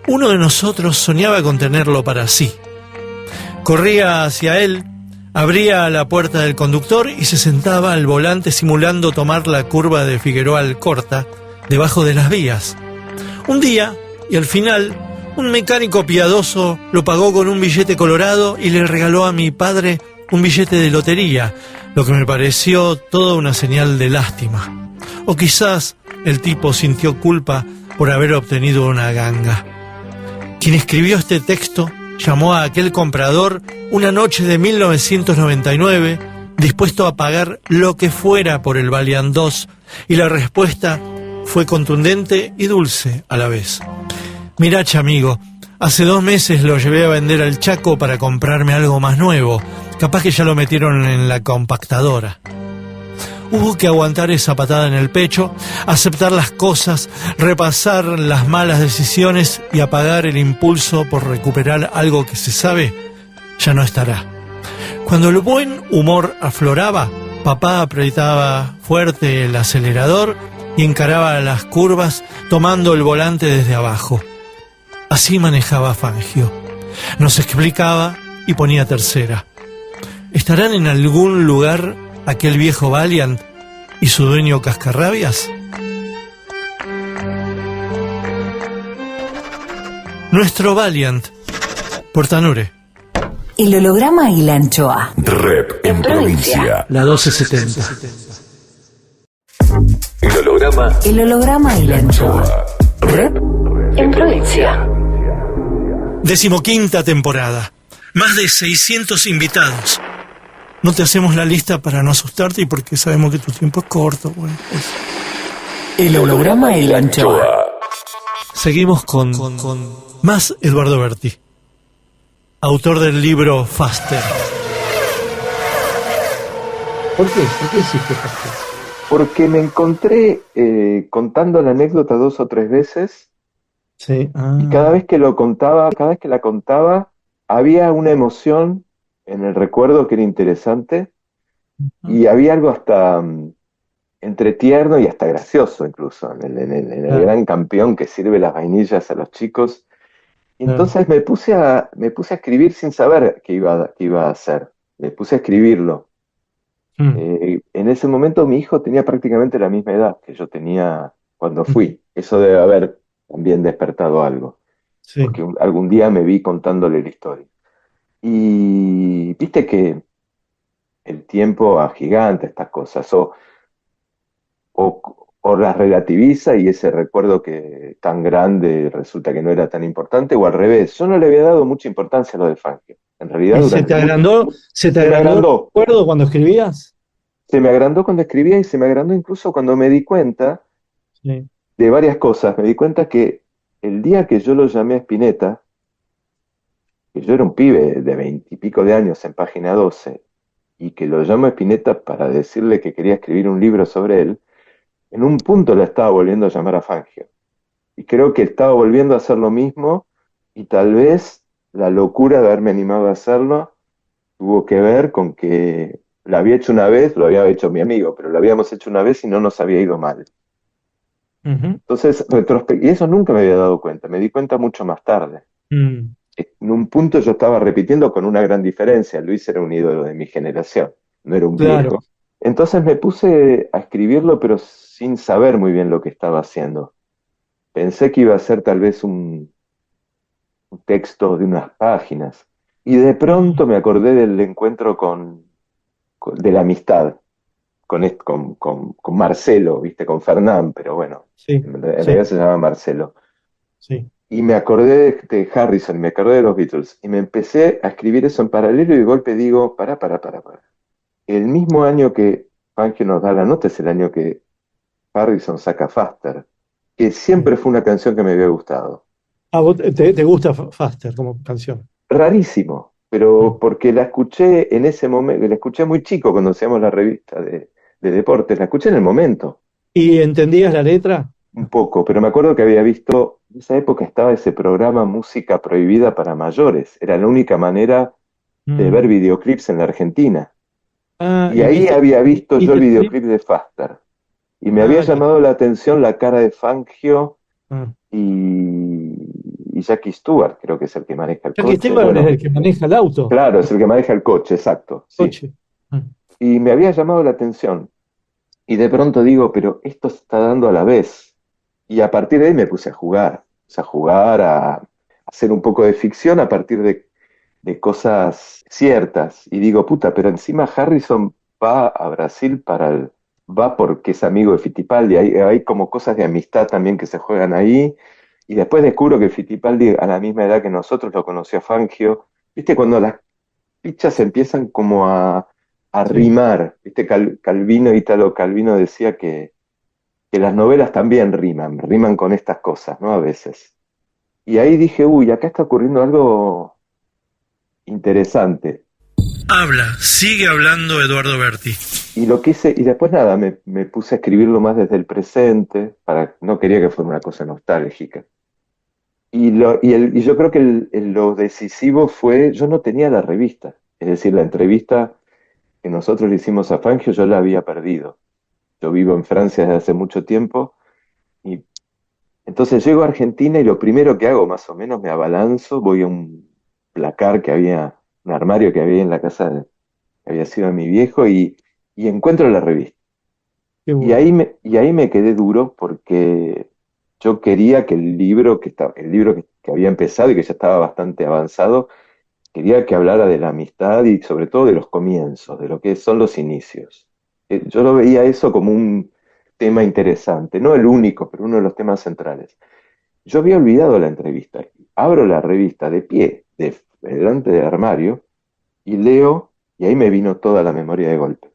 Speaker 3: Uno de nosotros soñaba con tenerlo para sí. Corría hacia él, abría la puerta del conductor y se sentaba al volante simulando tomar la curva de Figueroa Alcorta, debajo de las vías. Un día, y al final, un mecánico piadoso lo pagó con un billete colorado y le regaló a mi padre un billete de lotería, lo que me pareció toda una señal de lástima. O quizás el tipo sintió culpa por haber obtenido una ganga. Quien escribió este texto llamó a aquel comprador una noche de 1999, dispuesto a pagar lo que fuera por el Valiant 2, y la respuesta fue contundente y dulce a la vez. Mirá, amigo, hace 2 meses lo llevé a vender al Chaco para comprarme algo más nuevo. Capaz que ya lo metieron en la compactadora. Hubo que aguantar esa patada en el pecho, aceptar las cosas, repasar las malas decisiones y apagar el impulso por recuperar algo que se sabe ya no estará. Cuando el buen humor afloraba, papá apretaba fuerte el acelerador y encaraba las curvas tomando el volante desde abajo. Así manejaba Fangio. Nos explicaba y ponía tercera. ¿Estarán en algún lugar aquel viejo Valiant y su dueño Cascarrabias? Nuestro Valiant, Portanure.
Speaker 1: El holograma y la anchoa.
Speaker 7: Rep en provincia.
Speaker 3: La 1270.
Speaker 7: El holograma
Speaker 1: y la anchoa. Rep en provincia.
Speaker 3: 15ª temporada. Más de 600 invitados. No te hacemos la lista para no asustarte y porque sabemos que tu tiempo es corto. Bueno, pues.
Speaker 1: El holograma y la anchoa.
Speaker 3: Seguimos con más Eduardo Berti, autor del libro Faster.
Speaker 6: ¿Por qué? ¿Por qué hiciste Faster?
Speaker 5: Porque me encontré contando la anécdota 2 o 3 veces.
Speaker 6: Sí.
Speaker 5: Y cada vez que la contaba, había una emoción en el recuerdo que era interesante, y había algo hasta entre tierno y hasta gracioso incluso, en el gran campeón que sirve las vainillas a los chicos. Y entonces me puse a escribir sin saber qué iba a hacer. Me puse a escribirlo. En ese momento mi hijo tenía prácticamente la misma edad que yo tenía cuando fui. Eso debe haber también despertado algo,
Speaker 6: Sí.
Speaker 5: porque algún día me vi contándole la historia. Y viste que el tiempo agiganta estas cosas, o las relativiza y ese recuerdo que tan grande resulta que no era tan importante, o al revés. Yo no le había dado mucha importancia a lo de Fangio. En realidad,
Speaker 6: ¿Y se te agrandó, se te agrandó el recuerdo cuando escribías?
Speaker 5: Se me agrandó cuando escribía y se me agrandó incluso cuando me di cuenta
Speaker 6: Sí.
Speaker 5: de varias cosas. Me di cuenta que el día que yo lo llamé a Spinetta, que yo era un pibe de 20 y pico de años en Página 12, y que lo llamo a Spinetta para decirle que quería escribir un libro sobre él, en un punto la estaba volviendo a llamar a Fangio. Y creo que estaba volviendo a hacer lo mismo, y tal vez la locura de haberme animado a hacerlo tuvo que ver con que lo había hecho una vez, lo había hecho mi amigo, pero lo habíamos hecho una vez y no nos había ido mal.
Speaker 6: Ujú.
Speaker 5: Entonces, y eso nunca me había dado cuenta, me di cuenta mucho más tarde.
Speaker 6: Mm.
Speaker 5: En un punto yo estaba repitiendo con una gran diferencia. Luis era un ídolo de mi generación, no era un
Speaker 6: Claro.
Speaker 5: viejo. Entonces me puse a escribirlo, pero sin saber muy bien lo que estaba haciendo. Pensé que iba a ser tal vez un texto de unas páginas. Y de pronto me acordé del encuentro de la amistad con Marcelo, ¿viste? Con Fernán, pero bueno,
Speaker 6: Sí,
Speaker 5: en realidad se llama Marcelo.
Speaker 6: sí.
Speaker 5: Y me acordé de Harrison, me acordé de los Beatles, y me empecé a escribir eso en paralelo y de golpe digo, para. El mismo año que Fangio nos da la nota es el año que Harrison saca Faster, que siempre fue una canción que me había gustado.
Speaker 6: ¿A vos te gusta Faster como canción?
Speaker 5: Rarísimo, pero porque la escuché en ese momento, la escuché muy chico cuando hacíamos la revista de deportes, la escuché en el momento.
Speaker 6: ¿Y entendías la letra?
Speaker 5: Un poco, pero me acuerdo que había visto, en esa época estaba ese programa Música Prohibida para Mayores, era la única manera de ver videoclips en la Argentina.
Speaker 6: Ah,
Speaker 5: Y ahí había visto yo el
Speaker 6: viste-
Speaker 5: videoclip de Faster. Y me había llamado la atención la cara de Fangio
Speaker 6: Ah.
Speaker 5: y Jackie Stewart, creo que es el que maneja el
Speaker 6: Jackie
Speaker 5: coche.
Speaker 6: Stewart
Speaker 5: Bueno,
Speaker 6: es el que maneja el auto.
Speaker 5: claro, es el que maneja el coche, exacto. Sí.
Speaker 6: Coche. Ah.
Speaker 5: Y me había llamado la atención. Y de pronto digo, pero esto se está dando a la vez. Y a partir de ahí me puse a jugar, a hacer un poco de ficción a partir de cosas ciertas. Y digo, puta, pero encima Harrison va a Brasil va porque es amigo de Fittipaldi. Hay como cosas de amistad también que se juegan ahí. Y después descubro que Fittipaldi, a la misma edad que nosotros, lo conoció a Fangio. ¿Viste? Cuando las fichas empiezan como a
Speaker 6: Sí.
Speaker 5: rimar. ¿Viste? Italo Calvino decía que las novelas también riman con estas cosas, ¿no? A veces. Y ahí dije, uy, acá está ocurriendo algo interesante.
Speaker 3: Sigue hablando Eduardo Berti.
Speaker 5: Y lo quise, y después nada, me puse a escribirlo más desde el presente, no quería que fuera una cosa nostálgica. Y yo creo que lo decisivo fue, yo no tenía la revista, es decir, la entrevista que nosotros le hicimos a Fangio, yo la había perdido. Yo vivo en Francia desde hace mucho tiempo, y entonces llego a Argentina y lo primero que hago, más o menos, me abalanzo, voy a un placar un armario que había en la casa que había sido de mi viejo y encuentro la revista.
Speaker 6: Qué
Speaker 5: Y
Speaker 6: bueno.
Speaker 5: ahí me quedé duro porque yo quería que el libro que había empezado y que ya estaba bastante avanzado, quería que hablara de la amistad y sobre todo de los comienzos, de lo que son los inicios. Yo lo veía eso como un tema interesante, no el único, pero uno de los temas centrales. Yo había olvidado la entrevista. Abro la revista de pie, delante del armario, y leo, y ahí me vino toda la memoria de golpe.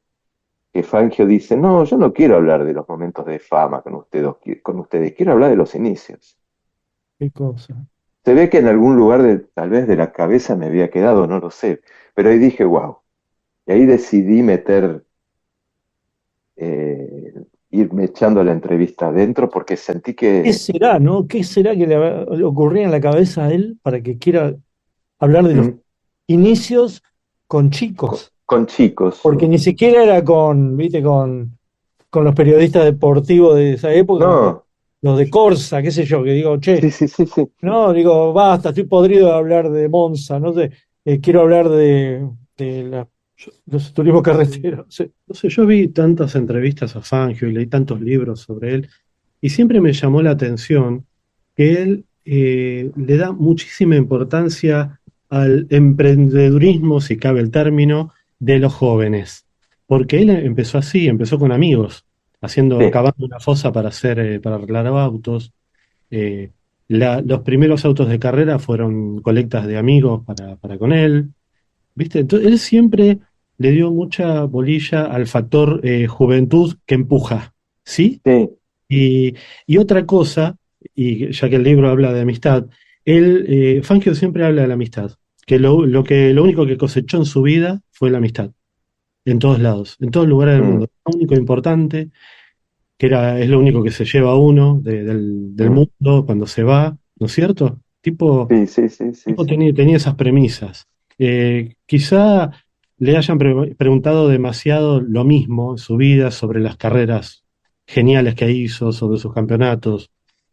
Speaker 5: Que Fangio dice, no, yo no quiero hablar de los momentos de fama con ustedes, quiero hablar de los inicios.
Speaker 6: Qué cosa.
Speaker 5: Se ve que en algún lugar tal vez de la cabeza me había quedado, no lo sé, pero ahí dije, wow. Y ahí decidí irme echando la entrevista adentro porque sentí
Speaker 6: ¿Qué
Speaker 5: que...
Speaker 6: será, no? ¿Qué será que le ocurría en la cabeza a él para que quiera hablar de los
Speaker 5: Mm,
Speaker 6: inicios con
Speaker 5: con,
Speaker 6: chicos?
Speaker 5: con chicos.
Speaker 6: Porque ni siquiera era viste, con los periodistas deportivos de esa época,
Speaker 5: No,
Speaker 6: los de Corsa, qué sé yo, que digo, che,
Speaker 5: sí.
Speaker 6: no, digo, basta, estoy podrido de hablar de Monza, no sé, quiero hablar de los turismos carreteros. Sí.
Speaker 8: No sé, yo vi tantas entrevistas a Fangio y leí tantos libros sobre él Y siempre me llamó la atención que él le da muchísima importancia al emprendedurismo, si cabe el término, de los jóvenes. Porque él empezó así, empezó con amigos,
Speaker 5: Sí,
Speaker 8: cavando una fosa para arreglar autos. Eh, los primeros autos de carrera fueron colectas de amigos para con él. ¿Viste? Entonces, él siempre le dio mucha bolilla al factor juventud que empuja, ¿sí?
Speaker 5: sí.
Speaker 8: Y, y otra cosa, y ya que el libro habla de amistad, Fangio siempre habla de la amistad, que lo único que cosechó en su vida fue la amistad, en todos lados, en todos lugares del
Speaker 5: Mm,
Speaker 8: mundo. Lo único importante, es lo único que se lleva uno del
Speaker 5: mm.
Speaker 8: mundo cuando se va, ¿no es cierto?
Speaker 5: Sí, sí, sí, sí,
Speaker 8: Tipo
Speaker 5: sí.
Speaker 8: tenía esas premisas. Quizá le hayan preguntado demasiado lo mismo en su vida sobre las carreras geniales que hizo, sobre sus campeonatos,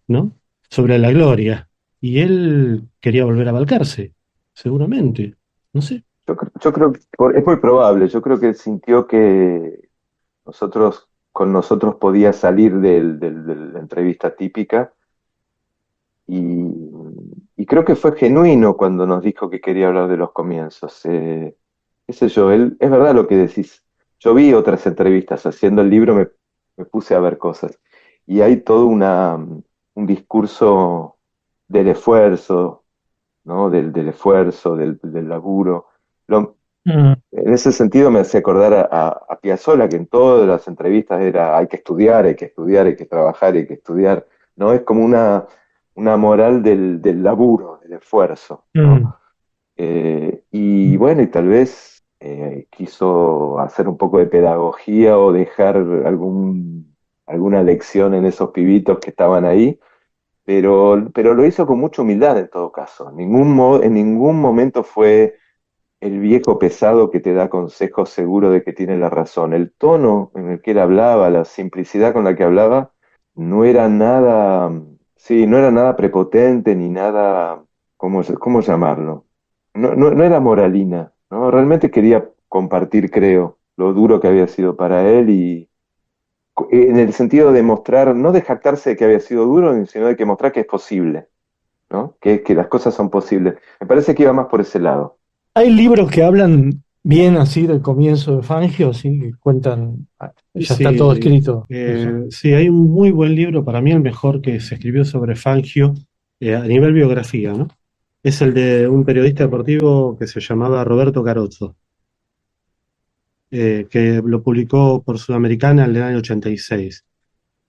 Speaker 8: ¿no? Sobre la gloria. Y él quería volver a Balcarce, seguramente. No sé.
Speaker 5: Yo creo que es muy probable. Yo creo que él sintió que con nosotros podía salir de la entrevista típica y, y creo que fue genuino cuando nos dijo que quería hablar de los comienzos. Qué sé yo, es verdad lo que decís. Yo vi otras entrevistas haciendo el libro, me puse a ver cosas y hay todo un discurso del esfuerzo, ¿no? Del esfuerzo, del laburo. Lo,
Speaker 6: Mm.
Speaker 5: en ese sentido me hace acordar a Piazzolla, que en todas las entrevistas era hay que estudiar, hay que estudiar, hay que trabajar, hay que estudiar, ¿no? Es como una moral del laburo, del esfuerzo, ¿no?
Speaker 6: Mm.
Speaker 5: Y bueno, y tal vez quiso hacer un poco de pedagogía o dejar alguna lección en esos pibitos que estaban ahí, pero lo hizo con mucha humildad en todo caso. En ningún momento fue el viejo pesado que te da consejos seguro de que tiene la razón. El tono en el que él hablaba, la simplicidad con la que hablaba, no era nada, sí, no era nada prepotente ni nada, ¿cómo llamarlo? No era moralina, ¿no? Realmente quería compartir, creo, lo duro que había sido para él y en el sentido de mostrar, no de jactarse de que había sido duro, sino de que mostrar que es posible, ¿no? Que las cosas son posibles. Me parece que iba más por ese lado.
Speaker 6: Hay libros que hablan bien así del comienzo de Fangio, sí, que cuentan, ya está todo
Speaker 8: Sí,
Speaker 6: escrito. Eso.
Speaker 8: sí, hay un muy buen libro, para mí el mejor que se escribió sobre Fangio, a nivel biografía, ¿no? Es el de un periodista deportivo que se llamaba Roberto Carozzo, que lo publicó por Sudamericana en el año 86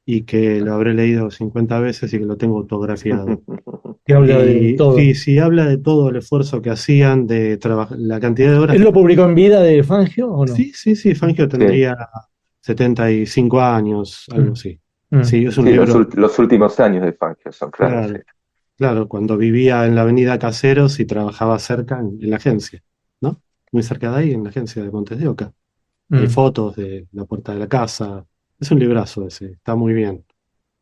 Speaker 8: y que lo habré leído 50 veces y que lo tengo autografiado.
Speaker 6: Que habla de
Speaker 8: Y
Speaker 6: todo.
Speaker 8: sí, sí, habla de todo el esfuerzo que hacían, de la cantidad de horas
Speaker 6: ¿Él
Speaker 8: que...
Speaker 6: lo publicó en vida de Fangio o no?
Speaker 8: Sí, sí, sí, Fangio
Speaker 5: Sí.
Speaker 8: tendría 75 años, algo
Speaker 6: Mm.
Speaker 8: así.
Speaker 6: Mm.
Speaker 8: Sí, es un
Speaker 5: Sí,
Speaker 8: libro,
Speaker 5: los últimos años de Fangio son claros, sí.
Speaker 8: claro, claro, cuando vivía en la avenida Caseros y trabajaba cerca en la agencia, ¿no? Muy cerca de ahí, en la agencia de Montes de Oca. Hay
Speaker 6: Mm.
Speaker 8: fotos de la puerta de la casa. Es un librazo ese, está muy bien.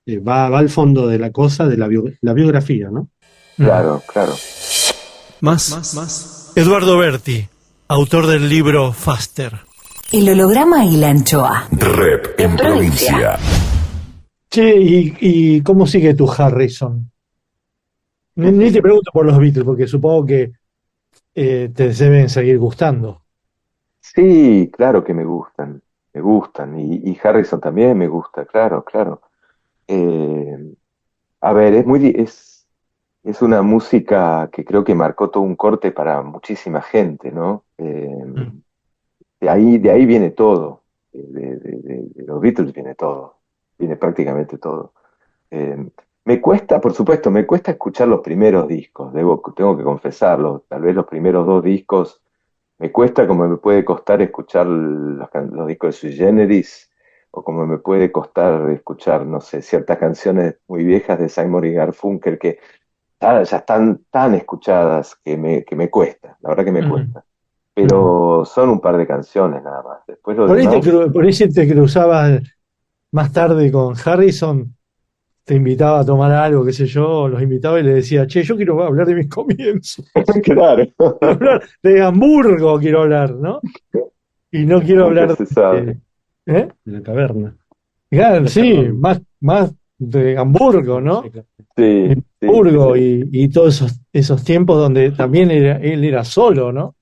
Speaker 8: Va al fondo de la cosa, de la biografía, ¿no?
Speaker 6: Mm.
Speaker 5: Claro, claro.
Speaker 3: Más. Eduardo Berti, autor del libro Faster.
Speaker 1: El holograma y la anchoa.
Speaker 7: Rep en provincia.
Speaker 6: Che, ¿y cómo sigue tu Harrison? Ni te pregunto por los Beatles, porque supongo que te deben seguir gustando.
Speaker 5: Sí, claro que me gustan, y Harrison también me gusta, claro, claro. Eh, a ver, es una música que creo que marcó todo un corte para muchísima gente, ¿no?
Speaker 6: Mm.
Speaker 5: De ahí viene todo, de los Beatles viene todo, viene prácticamente todo. Eh, Me cuesta, por supuesto, me cuesta escuchar los primeros discos, tengo que confesarlo, tal vez los primeros dos discos me cuesta como me puede costar escuchar los discos de Sui Generis, o como me puede costar escuchar, no sé, ciertas canciones muy viejas de Simon y Garfunkel que ya están tan escuchadas que me cuesta, la verdad que me
Speaker 6: Mm.
Speaker 5: cuesta.
Speaker 6: Mm.
Speaker 5: Pero son un par de canciones nada más. Después lo
Speaker 6: Por ahí
Speaker 5: demás,
Speaker 6: por ahí si te cruzabas más tarde con Harrison, te invitaba a tomar algo, qué sé yo, los invitaba y le decía, che, yo quiero hablar de mis comienzos.
Speaker 5: claro,
Speaker 6: Quiero hablar de Hamburgo, quiero hablar, ¿no? Y no quiero
Speaker 5: nunca
Speaker 6: hablar
Speaker 5: se sabe.
Speaker 6: ¿eh?
Speaker 8: De la caverna.
Speaker 6: Claro,
Speaker 8: La
Speaker 6: sí,
Speaker 8: caverna.
Speaker 6: más de Hamburgo, ¿no?
Speaker 8: Sí, claro.
Speaker 5: Sí, sí,
Speaker 6: Hamburgo
Speaker 5: sí.
Speaker 6: y todos esos tiempos donde también él era solo, ¿no?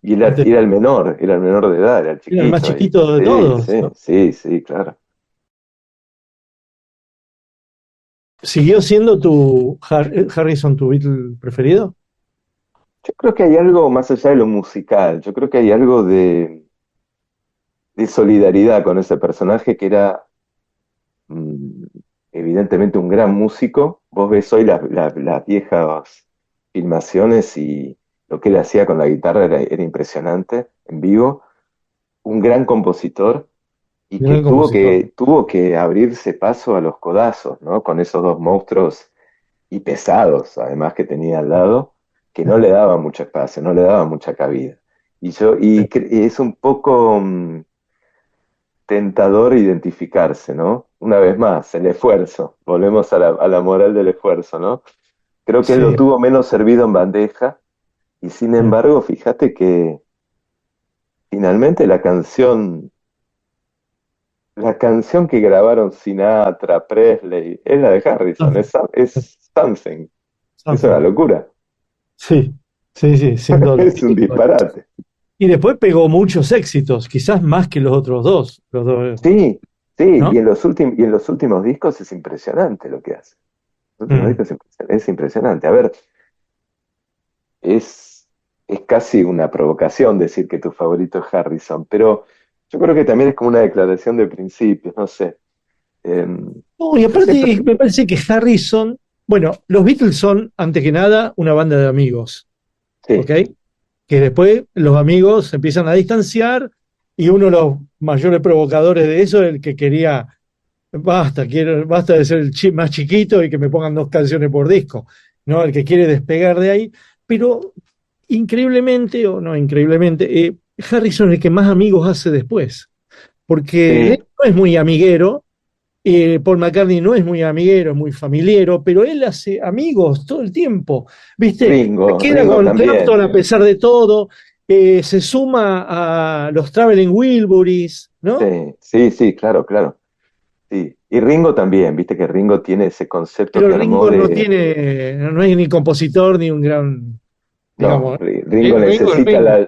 Speaker 5: Y
Speaker 6: Antes
Speaker 5: era el menor de edad, era el
Speaker 6: era el más
Speaker 5: chiquito ahí.
Speaker 6: chiquito de
Speaker 5: Sí,
Speaker 6: todos,
Speaker 5: sí,
Speaker 6: ¿no?
Speaker 5: sí, sí, claro.
Speaker 6: ¿Siguió siendo Harrison tu Beatle preferido?
Speaker 5: Yo creo que hay algo más allá de lo musical, yo creo que hay algo de solidaridad con ese personaje que era mm, evidentemente un gran músico. Vos ves hoy las viejas filmaciones y lo que él hacía con la guitarra era impresionante en vivo. Un gran compositor y que
Speaker 6: Gran compositor.
Speaker 5: tuvo que abrirse paso a los codazos, ¿no? Con esos dos monstruos y pesados, además que tenía al lado, que no le daban mucho espacio, no le daban mucha cabida. Y es un poco tentador identificarse, ¿no? Una vez más, el esfuerzo. Volvemos a la moral del esfuerzo, ¿no? Creo que él lo
Speaker 6: Sí.
Speaker 5: tuvo menos servido en bandeja y sin embargo, fíjate que finalmente la canción que grabaron Sinatra, Presley, es la de Harrison, es Something. Es una
Speaker 6: Something.
Speaker 5: locura.
Speaker 6: Sí, sí, sí, siendo lo
Speaker 5: Es un
Speaker 6: típico.
Speaker 5: disparate.
Speaker 6: Y después pegó muchos éxitos, quizás más que los dos,
Speaker 5: Sí, sí,
Speaker 6: ¿no?
Speaker 5: y en los últimos discos es impresionante lo que hace. Los últimos
Speaker 6: Mm.
Speaker 5: discos es impresionante. A ver, es, es casi una provocación decir que tu favorito es Harrison, pero yo creo que también es como una declaración de principios, no sé.
Speaker 6: No, y
Speaker 5: Yo siempre,
Speaker 6: aparte me parece que Harrison, bueno, los Beatles son, antes que nada, una banda de amigos, ¿ok?
Speaker 5: sí,
Speaker 6: Que después los amigos se empiezan a distanciar y uno de los mayores provocadores de eso es el que quería, basta de ser el más chiquito y que me pongan 2 canciones por disco, ¿no? El que quiere despegar de ahí, pero increíblemente, o no increíblemente, Harrison es el que más amigos hace después, porque
Speaker 5: sí,
Speaker 6: Lennon no es muy amiguero, Paul McCartney no es muy amiguero, es muy familiero, pero él hace amigos todo el tiempo, ¿viste? Se queda
Speaker 5: Ringo
Speaker 6: con Clapton
Speaker 5: también.
Speaker 6: a pesar de todo, se suma a los Traveling Wilburys, ¿no?
Speaker 5: Sí, sí, sí, claro, claro. Sí. Y Ringo también, viste que Ringo tiene ese concepto
Speaker 6: Pero
Speaker 5: que armó
Speaker 6: Ringo no
Speaker 5: de...
Speaker 6: tiene, no es ni compositor ni un gran,
Speaker 5: No,
Speaker 6: digamos, Ringo es Ringo,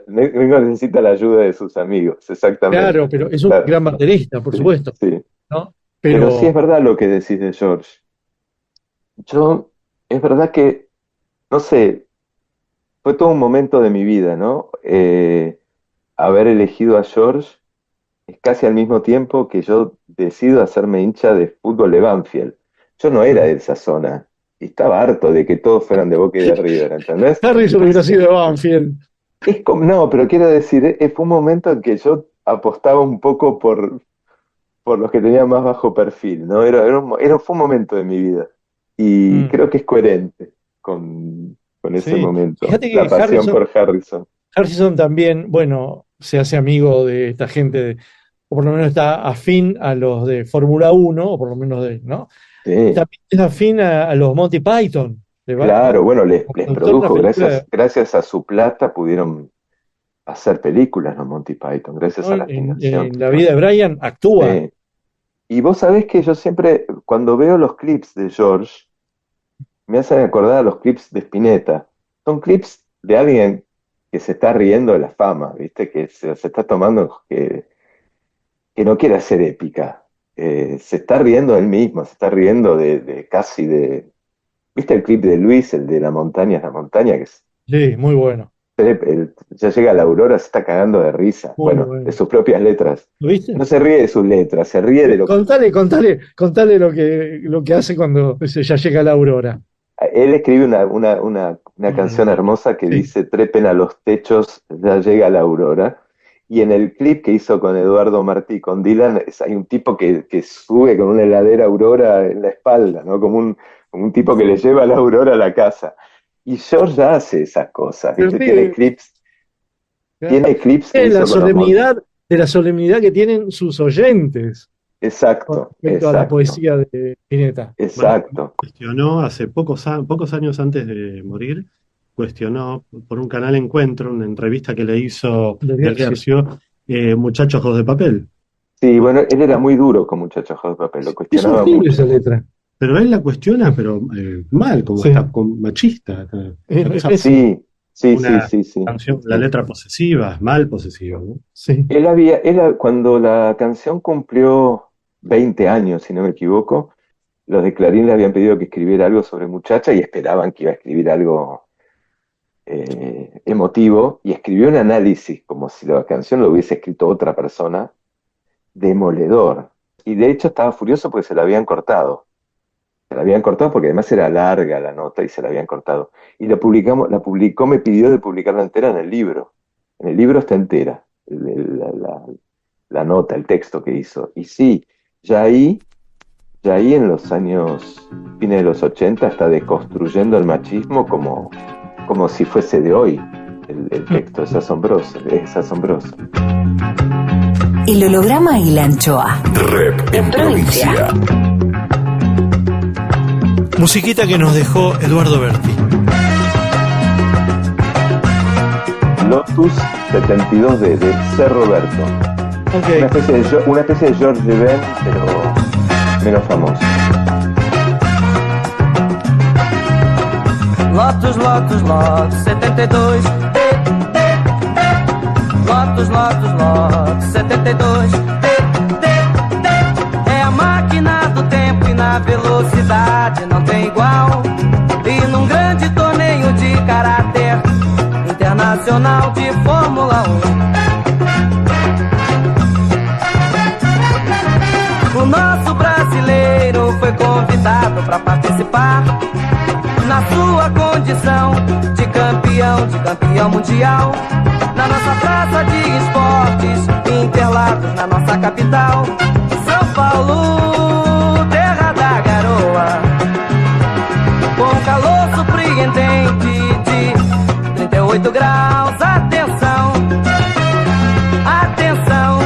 Speaker 5: Ringo necesita la ayuda de sus amigos,
Speaker 6: claro,
Speaker 5: exactamente.
Speaker 6: pero es un
Speaker 5: Claro,
Speaker 6: gran baterista, por
Speaker 5: sí,
Speaker 6: supuesto,
Speaker 5: sí.
Speaker 6: ¿no?
Speaker 5: Pero sí es
Speaker 6: Pero
Speaker 5: verdad lo que decís de George. Yo, es verdad que, no sé, fue todo un momento de mi vida, ¿no? Haber elegido a George es casi al mismo tiempo que yo decido hacerme hincha de fútbol de Banfield. Yo no era de esa zona y estaba harto de que todos fueran de Boca y de River, ¿entendés?
Speaker 6: Harrison hubiera sido de Banfield.
Speaker 5: No, pero quiero decir, fue un momento en que yo apostaba un poco por los que tenían más bajo perfil, ¿no? Fue un momento de mi vida y
Speaker 6: Mm.
Speaker 5: creo que es coherente con ese
Speaker 6: Sí,
Speaker 5: momento,
Speaker 6: fíjate
Speaker 5: la
Speaker 6: que
Speaker 5: pasión por Harrison.
Speaker 6: Harrison también, bueno, se hace amigo de esta gente, o por lo menos está afín a los de Fórmula Uno o por lo menos ¿no?
Speaker 5: Sí,
Speaker 6: También es afín a los Monty Python.
Speaker 5: claro, bueno,
Speaker 6: Como
Speaker 5: les
Speaker 6: productor de una
Speaker 5: produjo,
Speaker 6: película,
Speaker 5: gracias a su plata pudieron hacer películas los Monty Python, gracias
Speaker 6: ¿no?
Speaker 5: a la filmación.
Speaker 6: En la vida de Brian actúa.
Speaker 5: Sí. Y vos sabés que yo siempre, cuando veo los clips de George, me hacen acordar a los clips de Spinetta. Son clips de alguien que se está riendo de la fama, ¿viste? Que se está tomando, que no quiere hacer épica. Se está riendo él mismo, se está riendo de casi de... ¿Viste el clip de Luis, el de la montaña, que
Speaker 6: Sí, muy bueno,
Speaker 5: ya llega a la aurora, se está cagando de risa?
Speaker 6: muy
Speaker 5: Bueno, de
Speaker 6: bueno.
Speaker 5: sus propias letras.
Speaker 6: ¿Lo viste?
Speaker 5: No se ríe de sus letras, se ríe de lo que...
Speaker 6: Contale lo que hace cuando ya llega la aurora.
Speaker 5: Él escribe una canción hermosa que
Speaker 6: Sí,
Speaker 5: dice trepen a los techos, ya llega la aurora. Y en el clip que hizo con Eduardo Martí, con Dylan, hay un tipo que sube con una heladera Aurora en la espalda, ¿no? Como un tipo que le lleva la Aurora a la casa. Y George hace esas cosas,
Speaker 6: el
Speaker 5: ¿viste?
Speaker 6: pibe,
Speaker 5: Tiene clips que
Speaker 6: es
Speaker 5: hizo con los
Speaker 6: de la solemnidad que tienen sus oyentes con
Speaker 5: Exacto,
Speaker 6: respecto a la
Speaker 5: exacto,
Speaker 6: poesía de Spinetta.
Speaker 5: exacto.
Speaker 8: Cuestionó hace pocos años antes de morir, cuestionó por un canal Encuentro, una entrevista que le hizo
Speaker 6: De
Speaker 8: Del
Speaker 6: Guercio.
Speaker 8: Guercio, Muchachos Ojos de Papel.
Speaker 5: Sí, bueno, él era muy duro con Muchachos Ojos de Papel, lo
Speaker 6: Es
Speaker 5: cuestionaba
Speaker 6: horrible
Speaker 5: mucho.
Speaker 6: esa letra.
Speaker 8: Pero él la cuestiona, pero mal, como
Speaker 6: Sí.
Speaker 8: está machista. Una cosa-
Speaker 5: Sí, sí,
Speaker 8: una
Speaker 5: sí, sí, sí.
Speaker 8: canción, la letra posesiva, es mal posesiva, ¿no?
Speaker 6: Sí.
Speaker 5: Cuando la canción cumplió 20 años, si no me equivoco, los de Clarín le habían pedido que escribiera algo sobre muchacha y esperaban que iba a escribir algo emotivo, y escribió un análisis como si la canción lo hubiese escrito otra persona, demoledor. Y de hecho estaba furioso porque se la habían cortado. Se la habían cortado porque además era larga la nota y se la habían cortado. Y la publicó, me pidió de publicarla entera en el libro. En el libro está entera, la nota, el texto que hizo. Y sí, ya ahí en los años, fines de los 80, está deconstruyendo el machismo como si fuese de hoy. El texto es asombroso, es asombroso.
Speaker 1: El holograma y la anchoa.
Speaker 7: Rep en provincia.
Speaker 3: Musiquita que nos dejó Eduardo Berti.
Speaker 5: Lotus 72 de Cerro Roberto.
Speaker 6: Ok.
Speaker 5: Una especie de George Ben, pero menos famoso.
Speaker 9: Lotus, Lotus, Lotus 72. Lotus, Lotus, Lotus 72. É a máquina do tempo e na velocidade não tem igual. E num grande torneio de caráter internacional de Fórmula 1. O nosso brasileiro foi convidado para participar na sua condição de campeão mundial. Na nossa praça de esportes, Interlagos, na nossa capital, São Paulo, terra da garoa, com calor surpreendente de 38 graus. Atenção, atenção,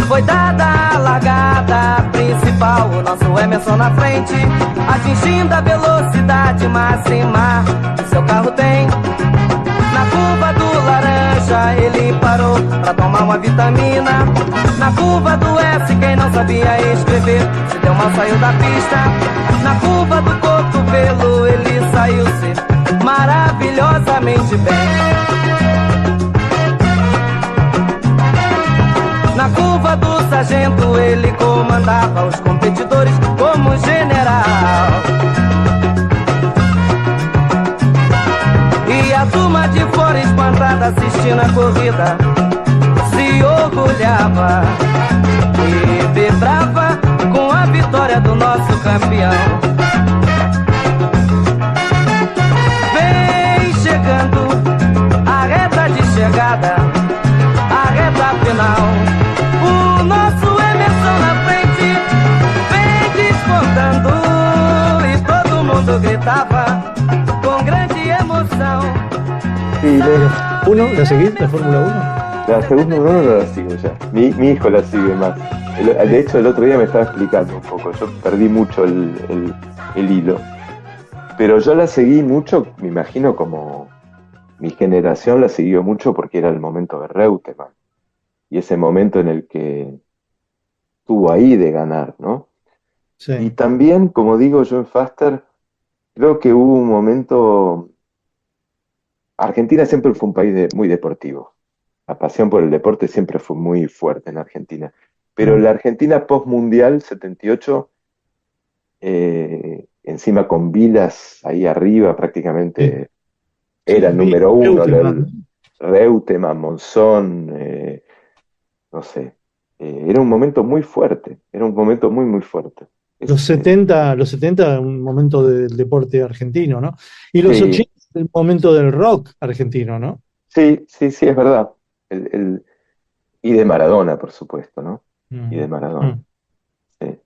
Speaker 9: foi dada a largada principal, o nosso Emerson na frente, atingindo a velocidade máxima que seu carro tem. Na curva do laranja ele parou pra tomar uma vitamina. Na curva do S quem não sabia escrever se deu mal, saiu da pista. Na curva do cotovelo ele saiu-se maravilhosamente bem. Na curva do sargento ele comandava os competidores como general. E a turma de fora espantada assistindo a corrida se orgulhava e vibrava com a vitória do nosso campeão. Vem chegando a reta de chegada, a reta final. O nosso Emerson na frente vem descontando e todo mundo gritava com grande emoção.
Speaker 5: Sí,
Speaker 6: ¿Uno? ¿La seguís, la Fórmula
Speaker 5: la segunda no la sigo ya. Mi hijo la sigue más. De hecho, el otro día me estaba explicando un poco. Yo perdí mucho el hilo. Pero yo la seguí mucho, me imagino como mi generación la siguió mucho porque era el momento de Reutemann. Y ese momento en el que estuvo ahí de ganar, ¿no?
Speaker 6: 1? Sí.
Speaker 5: Y también, como digo yo en Faster, creo que hubo un momento... Argentina siempre fue un país muy deportivo. La pasión por el deporte siempre fue muy fuerte en Argentina. Pero la Argentina post-mundial 78, encima con Vilas ahí arriba prácticamente, era el número uno. Reutemann, Monzón, no sé. Era un momento muy fuerte. Era un momento muy, muy fuerte.
Speaker 6: Los 70, un momento del deporte argentino, ¿no? Y los
Speaker 5: Sí.
Speaker 6: 80, el momento del rock argentino, ¿no?
Speaker 5: Sí, sí, sí, es verdad. Y de Maradona, por supuesto, ¿no? Y de Maradona. Sí.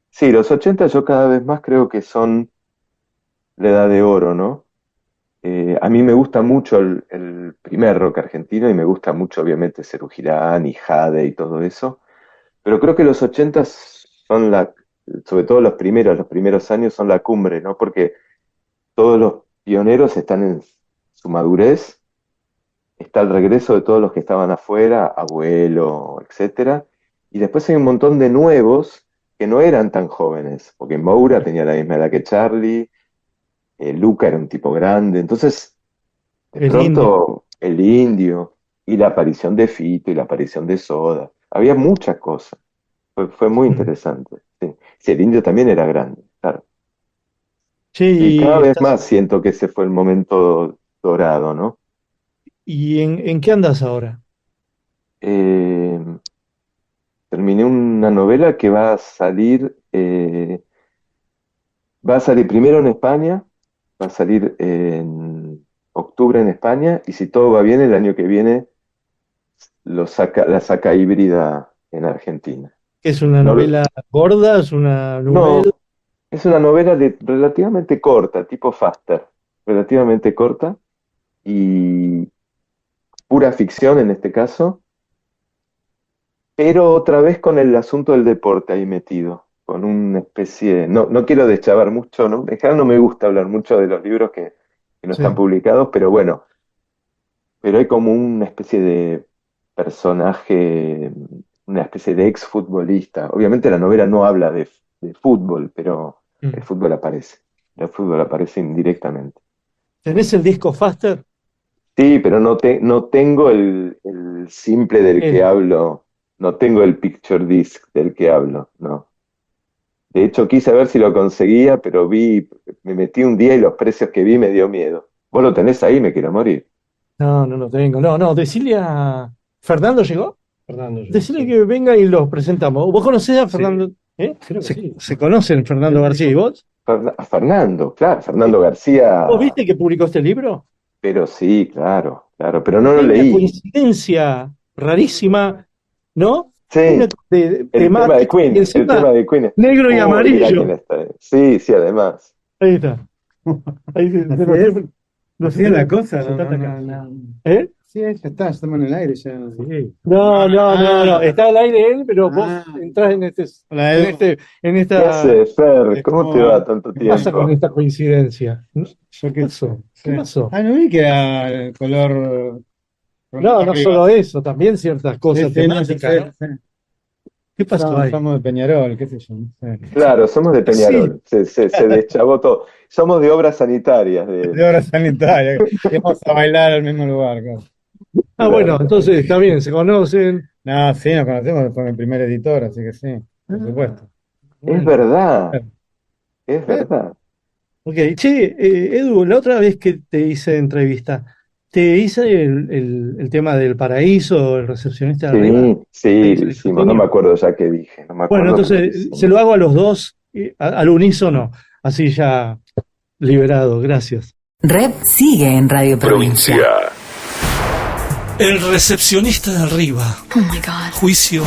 Speaker 5: Sí, los 80 yo cada vez más creo que son la edad de oro, ¿no? A mí me gusta mucho el primer rock argentino y me gusta mucho, obviamente, Serú Girán y Jade y todo eso. Pero creo que los 80 son sobre todo los primeros años son la cumbre, ¿no? Porque todos los pioneros están en su madurez, está el regreso de todos los que estaban afuera, Abuelo, etcétera, y después hay un montón de nuevos que no eran tan jóvenes, porque Moura tenía la misma edad que Charlie, Luca era un tipo grande, entonces de
Speaker 6: El
Speaker 5: pronto
Speaker 6: indio.
Speaker 5: el indio y la aparición de Fito y la aparición de Soda, había muchas cosas, fue muy interesante. Sí. Sí, el indio también era grande, claro.
Speaker 6: Che,
Speaker 5: Y cada vez más siento que ese fue el momento dorado, ¿no?
Speaker 6: ¿y en qué andas ahora?
Speaker 5: Eh, Terminé una novela que va a salir primero en España, va a salir en octubre en España, y si todo va bien, el año que viene la saca híbrida en Argentina.
Speaker 6: ¿Es una
Speaker 5: No,
Speaker 6: novela gorda? ¿Es una
Speaker 5: no,
Speaker 6: novela?
Speaker 5: es una novela relativamente corta, tipo Faster, relativamente corta, y pura ficción en este caso, pero otra vez con el asunto del deporte ahí metido, con una especie, no quiero deschavar mucho, ¿no? En general no me gusta hablar mucho de los libros que no
Speaker 6: Sí.
Speaker 5: están publicados, pero bueno, pero hay como una especie de personaje, una especie de exfutbolista. Obviamente la novela no habla de fútbol, pero el fútbol aparece indirectamente.
Speaker 6: ¿Tenés el disco Faster?
Speaker 5: Sí, pero no tengo el simple del que hablo, no tengo el picture disc del que hablo, no. De hecho, quise ver si lo conseguía, pero me metí un día y los precios que vi me dio miedo. Vos lo tenés ahí, me quiero morir.
Speaker 6: No, no lo tengo. No, decile a... ¿Fernando llegó?
Speaker 8: Fernando, yo,
Speaker 6: Decile
Speaker 8: sí.
Speaker 6: que venga y los presentamos. ¿Vos conocés a
Speaker 8: Sí.
Speaker 6: Fernando? ¿Eh?
Speaker 8: Creo que sí.
Speaker 6: ¿Se conocen Fernando García y vos?
Speaker 5: Fernando, claro, Fernando García,
Speaker 6: ¿Vos viste que publicó este libro?
Speaker 5: pero sí, claro, pero no lo
Speaker 6: Hay una
Speaker 5: leí.
Speaker 6: coincidencia rarísima, ¿no?
Speaker 5: Sí,
Speaker 6: Una
Speaker 5: el tema de
Speaker 6: temática, y
Speaker 5: Queen,
Speaker 6: encima
Speaker 5: el tema de Queen.
Speaker 6: negro y
Speaker 5: Mirá
Speaker 6: amarillo.
Speaker 5: quién está ahí. Sí, sí, además.
Speaker 6: Ahí está. Ahí
Speaker 10: No sé la cosa,
Speaker 6: se está
Speaker 10: no,
Speaker 6: atacando. ¿Eh?
Speaker 10: Sí, ya está, estamos en el aire ya.
Speaker 6: No. Está al aire él, pero vos entrás en
Speaker 10: Hola, Edu.
Speaker 6: en
Speaker 5: ¿Qué
Speaker 6: esta.
Speaker 5: haces, Fer? ¿Cómo te va tanto
Speaker 6: ¿Qué pasa con
Speaker 5: tiempo?
Speaker 6: esta coincidencia?
Speaker 10: Yo
Speaker 6: ¿Qué pasó? ¿Qué pasó?
Speaker 10: Ah, no vi que era el color.
Speaker 6: No solo eso, también ciertas cosas
Speaker 10: Sí, no,
Speaker 6: temáticas, ¿no? ¿Qué pasó ahí?
Speaker 10: Somos de Peñarol, qué sé yo. No sé.
Speaker 5: Claro, somos de Peñarol. Se deschavó todo. Somos de obras sanitarias.
Speaker 10: De obra sanitaria. Vamos a bailar al mismo lugar. Claro.
Speaker 6: Bueno, entonces está bien, se conocen.
Speaker 10: No, sí, nos conocemos, fue mi primer editor, así que sí, por supuesto.
Speaker 5: Es verdad. Es verdad.
Speaker 6: Ok, che, Edu, la otra vez que te hice entrevista, te hice el tema del paraíso, el recepcionista de arriba.
Speaker 5: Sí, lo hicimos. No me acuerdo ya qué dije. No me acuerdo.
Speaker 6: Bueno, entonces se lo hago a los dos, al unísono, así ya liberado, gracias.
Speaker 11: Red sigue en Radio Provincia.
Speaker 3: El recepcionista de arriba.
Speaker 11: Oh my God.
Speaker 3: Juicio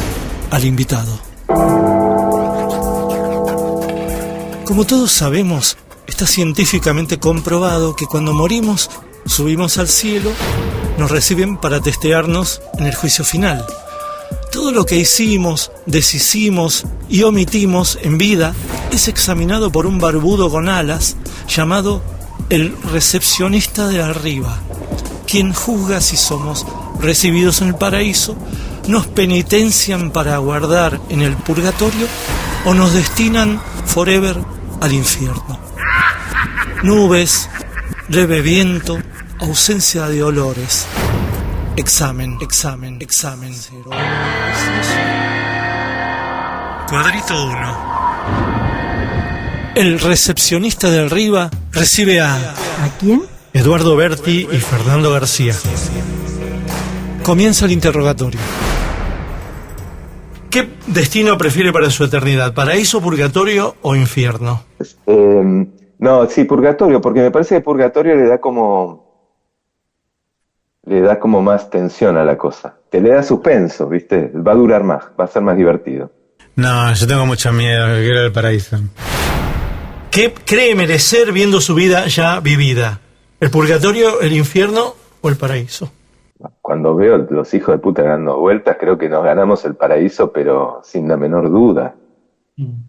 Speaker 3: al invitado. Como todos sabemos, está científicamente comprobado que cuando morimos, subimos al cielo, nos reciben para testearnos en el juicio final. Todo lo que hicimos, deshicimos y omitimos en vida es examinado por un barbudo con alas llamado el recepcionista de arriba, quien juzga si somos recibidos en el paraíso, nos penitencian para aguardar en el purgatorio o nos destinan forever al infierno. Nubes, leve viento, ausencia de olores. Examen. Cero. Cuadrito 1. El recepcionista de arriba recibe a
Speaker 11: quién?
Speaker 3: Eduardo Berti y Fernando García. Comienza el interrogatorio. ¿Qué destino prefiere para su eternidad? ¿Paraíso, purgatorio o infierno?
Speaker 5: No, sí, purgatorio, porque me parece que purgatorio le da como más tensión a la cosa. Te le da suspenso, ¿viste? Va a durar más, va a ser más divertido.
Speaker 10: No, yo tengo mucho miedo, que quiero el paraíso.
Speaker 3: ¿Qué cree merecer viendo su vida ya vivida? ¿El purgatorio, el infierno o el paraíso?
Speaker 5: Cuando veo los hijos de puta dando vueltas, creo que nos ganamos el paraíso, pero sin la menor duda.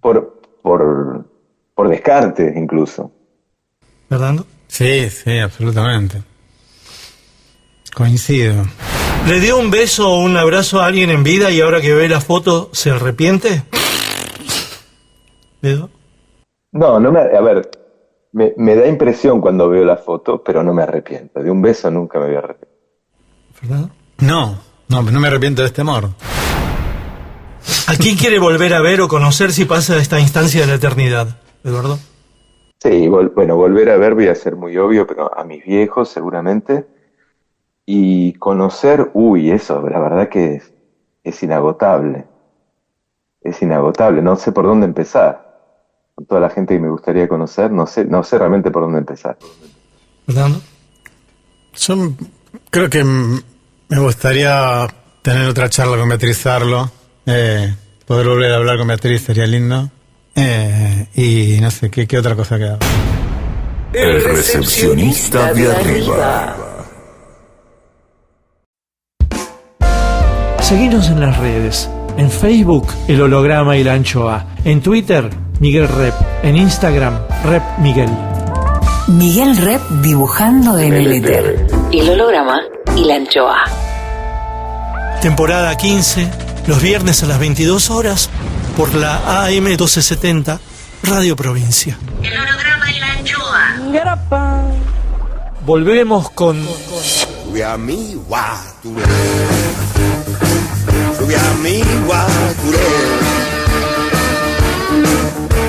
Speaker 5: Por descarte, incluso.
Speaker 3: ¿Fernando?
Speaker 10: Sí, absolutamente. Coincido.
Speaker 3: ¿Le dio un beso o un abrazo a alguien en vida y ahora que ve la foto se arrepiente? ¿Edo?
Speaker 5: No, a ver, me da impresión cuando veo la foto, pero no me arrepiento. De un beso nunca me voy a arrepentir.
Speaker 3: ¿Verdad?
Speaker 12: No me arrepiento de este amor.
Speaker 3: ¿A quién quiere volver a ver o conocer si pasa esta instancia de la eternidad, Eduardo?
Speaker 5: Sí, bueno, volver a ver voy a ser muy obvio, pero a mis viejos seguramente. Y conocer, eso, la verdad que es inagotable. Es inagotable, no sé por dónde empezar. Con toda la gente que me gustaría conocer, no sé realmente por dónde empezar.
Speaker 3: ¿Fernando?
Speaker 12: Yo creo que me gustaría tener otra charla con Beatriz Arlo, poder volver a hablar con Beatriz sería lindo, y no sé, ¿qué otra cosa queda?
Speaker 7: El recepcionista de arriba.
Speaker 3: Seguinos en las redes. En Facebook, El Holograma y la Anchoa. En Twitter, Miguel Rep. En Instagram, Rep Miguel.
Speaker 11: Miguel Rep dibujando en el éter.
Speaker 1: El Holograma y la Anchoa.
Speaker 3: Temporada 15, los viernes a las 22 horas, por la AM 1270, Radio Provincia.
Speaker 2: El Holograma y la Anchoa.
Speaker 3: Volvemos con...
Speaker 13: Sube a mi guaturé. Sube a mi guaturé.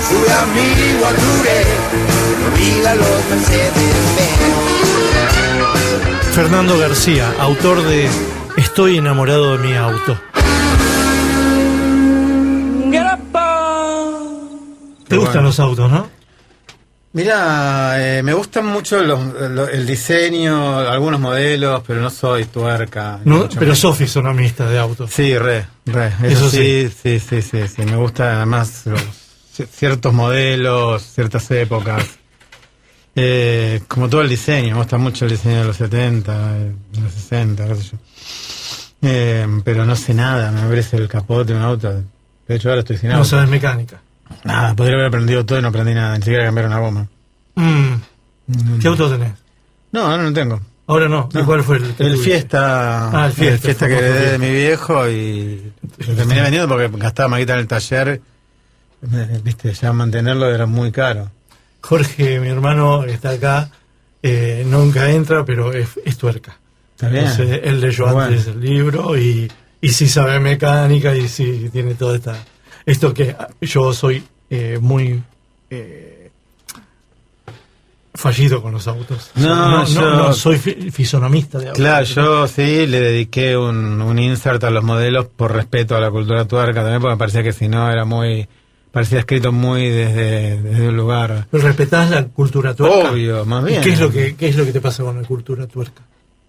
Speaker 13: Sube a mi guaturé. Olvida los Mercedes-Benz.
Speaker 3: Fernando García, autor de Estoy enamorado de mi auto. ¿Te gustan los autos, no?
Speaker 12: Mira, me gustan mucho el diseño, algunos modelos, pero no soy tuerca.
Speaker 3: No, pero sos fisonomista de autos.
Speaker 12: Sí, re. Eso sí. Me gustan además ciertos modelos, ciertas épocas. Como todo el diseño, me gusta mucho el diseño de los 70, de los 60, qué sé yo. Pero no sé nada, me abrece el capote de un auto. De hecho, ahora estoy sin auto.
Speaker 3: No sabes mecánica.
Speaker 12: Nada, podría haber aprendido todo y no aprendí nada, ni siquiera cambiar una goma.
Speaker 3: ¿Qué auto tenés?
Speaker 12: No, ahora no tengo.
Speaker 3: Ahora no. ¿Y cuál fue el que
Speaker 12: el
Speaker 3: tuviste?
Speaker 12: Fiesta?
Speaker 3: El
Speaker 12: Fiesta que heredé de mi viejo y lo terminé vendiendo porque gastaba maquita en el taller. Viste, ya mantenerlo era muy caro.
Speaker 3: Jorge, mi hermano, está acá, nunca entra, pero es tuerca.
Speaker 12: Está bien.
Speaker 3: Entonces, él leyó antes el libro y sí sabe mecánica y sí tiene toda esto que yo soy muy fallido con los autos. No soy fisonomista de autos.
Speaker 12: Claro, yo sí le dediqué un insert a los modelos por respeto a la cultura tuerca también, porque me parecía que si no era parecía escrito muy desde un lugar.
Speaker 3: ¿Pero respetás la cultura tuerca?
Speaker 12: Obvio, más bien.
Speaker 3: ¿Y qué es lo que te pasa con la cultura tuerca?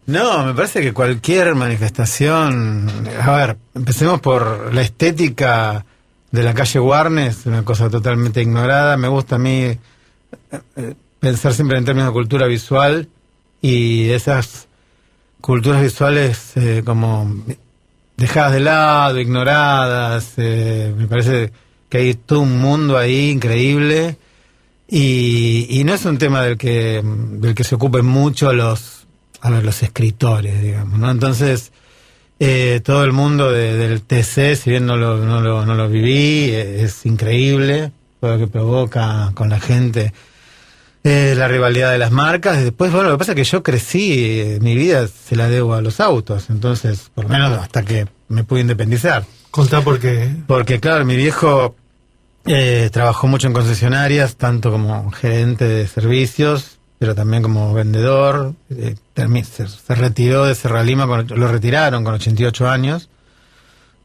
Speaker 12: No, me parece que cualquier manifestación... A ver, empecemos por la estética de la calle Warnes, una cosa totalmente ignorada. Me gusta a mí pensar siempre en términos de cultura visual y esas culturas visuales como dejadas de lado, ignoradas. Me parece que hay todo un mundo ahí increíble y no es un tema del que se ocupen mucho los escritores, digamos, ¿no? Entonces todo el mundo del TC, si bien no lo viví, es increíble todo lo que provoca con la gente, la rivalidad de las marcas. Y después, bueno, lo que pasa es que yo crecí, mi vida se la debo a los autos, entonces, por lo menos hasta que me pude independizar.
Speaker 3: Contá por qué.
Speaker 12: Porque, claro, mi viejo trabajó mucho en concesionarias, tanto como gerente de servicios, pero también como vendedor. Se retiró de Serralima, lo retiraron con 88 años.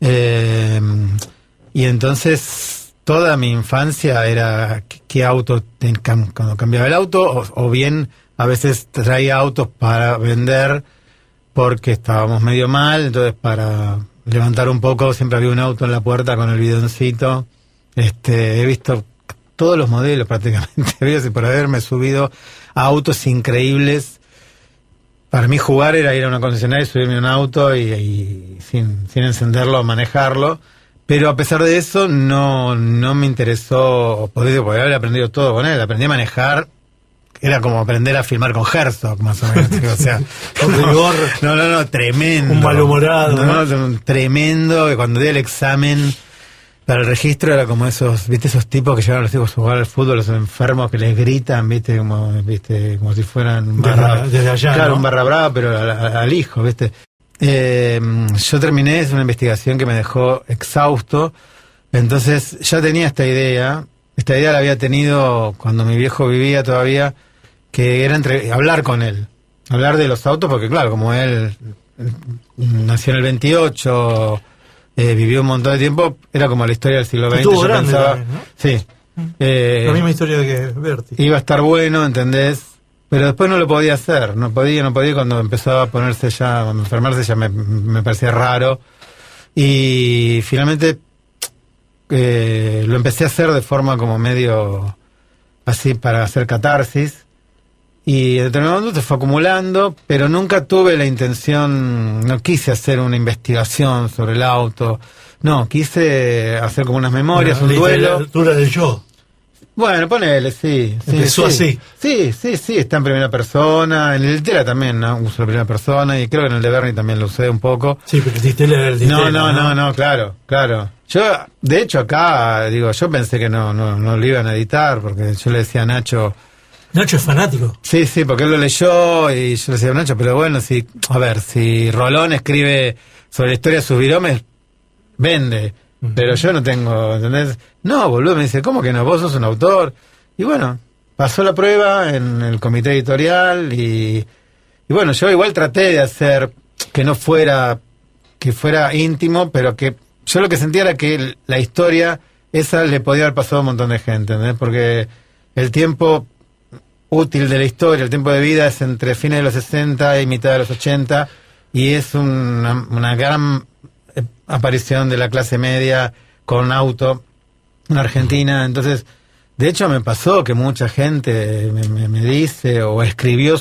Speaker 12: Y entonces toda mi infancia era qué auto, cuando cambiaba el auto, o bien a veces traía autos para vender porque estábamos medio mal, entonces para levantar un poco siempre había un auto en la puerta con el bidoncito. He visto todos los modelos prácticamente, por haberme subido a autos increíbles. Para mí jugar era ir a una concesionaria y subirme a un auto y sin encenderlo, manejarlo. Pero a pesar de eso no me interesó, podría haber aprendido todo con él. Aprendí a manejar, era como aprender a filmar con Herzog, más o menos. O sea, no, tremendo.
Speaker 3: Un malhumorado.
Speaker 12: No, tremendo, que cuando di el examen Para el registro era como esos, ¿viste? Esos tipos que llevan a los hijos a jugar al fútbol, los enfermos que les gritan, ¿viste? Como si fueran
Speaker 3: desde allá,
Speaker 12: claro,
Speaker 3: ¿no?
Speaker 12: un barra brava, pero al hijo, ¿viste? Yo terminé, es una investigación que me dejó exhausto, entonces ya tenía esta idea la había tenido cuando mi viejo vivía todavía, que era hablar con él, hablar de los autos, porque claro, como él nació en el 28, vivió un montón de tiempo, era como la historia del siglo XX.
Speaker 3: Estuvo
Speaker 12: yo
Speaker 3: grande
Speaker 12: pensaba,
Speaker 3: también, ¿no?
Speaker 12: sí.
Speaker 3: La misma historia que Berti.
Speaker 12: Iba a estar bueno, ¿entendés? Pero después no lo podía hacer, no podía, cuando empezaba a ponerse ya, a enfermarse ya me parecía raro. Y finalmente lo empecé a hacer de forma como medio así para hacer catarsis. Y en determinado momento se fue acumulando, pero nunca tuve la intención, no quise hacer una investigación sobre el auto, no, quise hacer como unas memorias, un duelo.
Speaker 3: La altura del yo.
Speaker 12: Bueno, ponele, sí.
Speaker 3: Empezó así.
Speaker 12: Sí, está en primera persona, en el Tela también, ¿no? Uso la primera persona, y creo que en el de Bernie también lo usé un poco.
Speaker 3: Sí, pero el Titela era el Titela.
Speaker 12: No, claro. Yo, de hecho, acá, digo, yo pensé que no lo iban a editar, porque yo le decía a Nacho...
Speaker 3: Nacho es fanático.
Speaker 12: Sí, porque él lo leyó y yo le decía a Nacho, pero bueno, si Rolón escribe sobre la historia de sus viromes, vende. Pero yo no tengo, ¿entendés? No, boludo, me dice, ¿cómo que no? Vos sos un autor. Y bueno, pasó la prueba en el comité editorial y bueno, yo igual traté de hacer que fuera íntimo, pero que yo lo que sentía era que la historia esa le podía haber pasado a un montón de gente, ¿entendés? Porque el tiempo útil de la historia, el tiempo de vida es entre fines de los 60 y mitad de los 80 y es una gran aparición de la clase media con auto en Argentina. Entonces, de hecho me pasó que mucha gente me dice o escribió,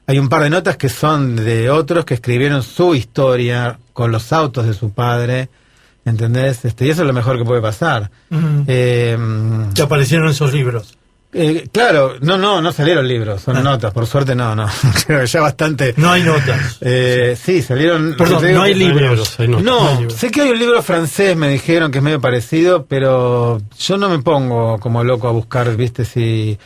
Speaker 12: hay un par de notas que son de otros que escribieron su historia con los autos de su padre, ¿entendés? Y eso es lo mejor que puede pasar.
Speaker 3: ¿Te aparecieron esos libros?
Speaker 12: Claro, no salieron libros, son notas, por suerte no, creo que ya bastante.
Speaker 3: No hay notas.
Speaker 12: Sí, salieron.
Speaker 3: Perdón, no hay libros.
Speaker 12: No, sé que hay un libro francés, me dijeron que es medio parecido, pero yo no me pongo como loco a buscar, viste, sí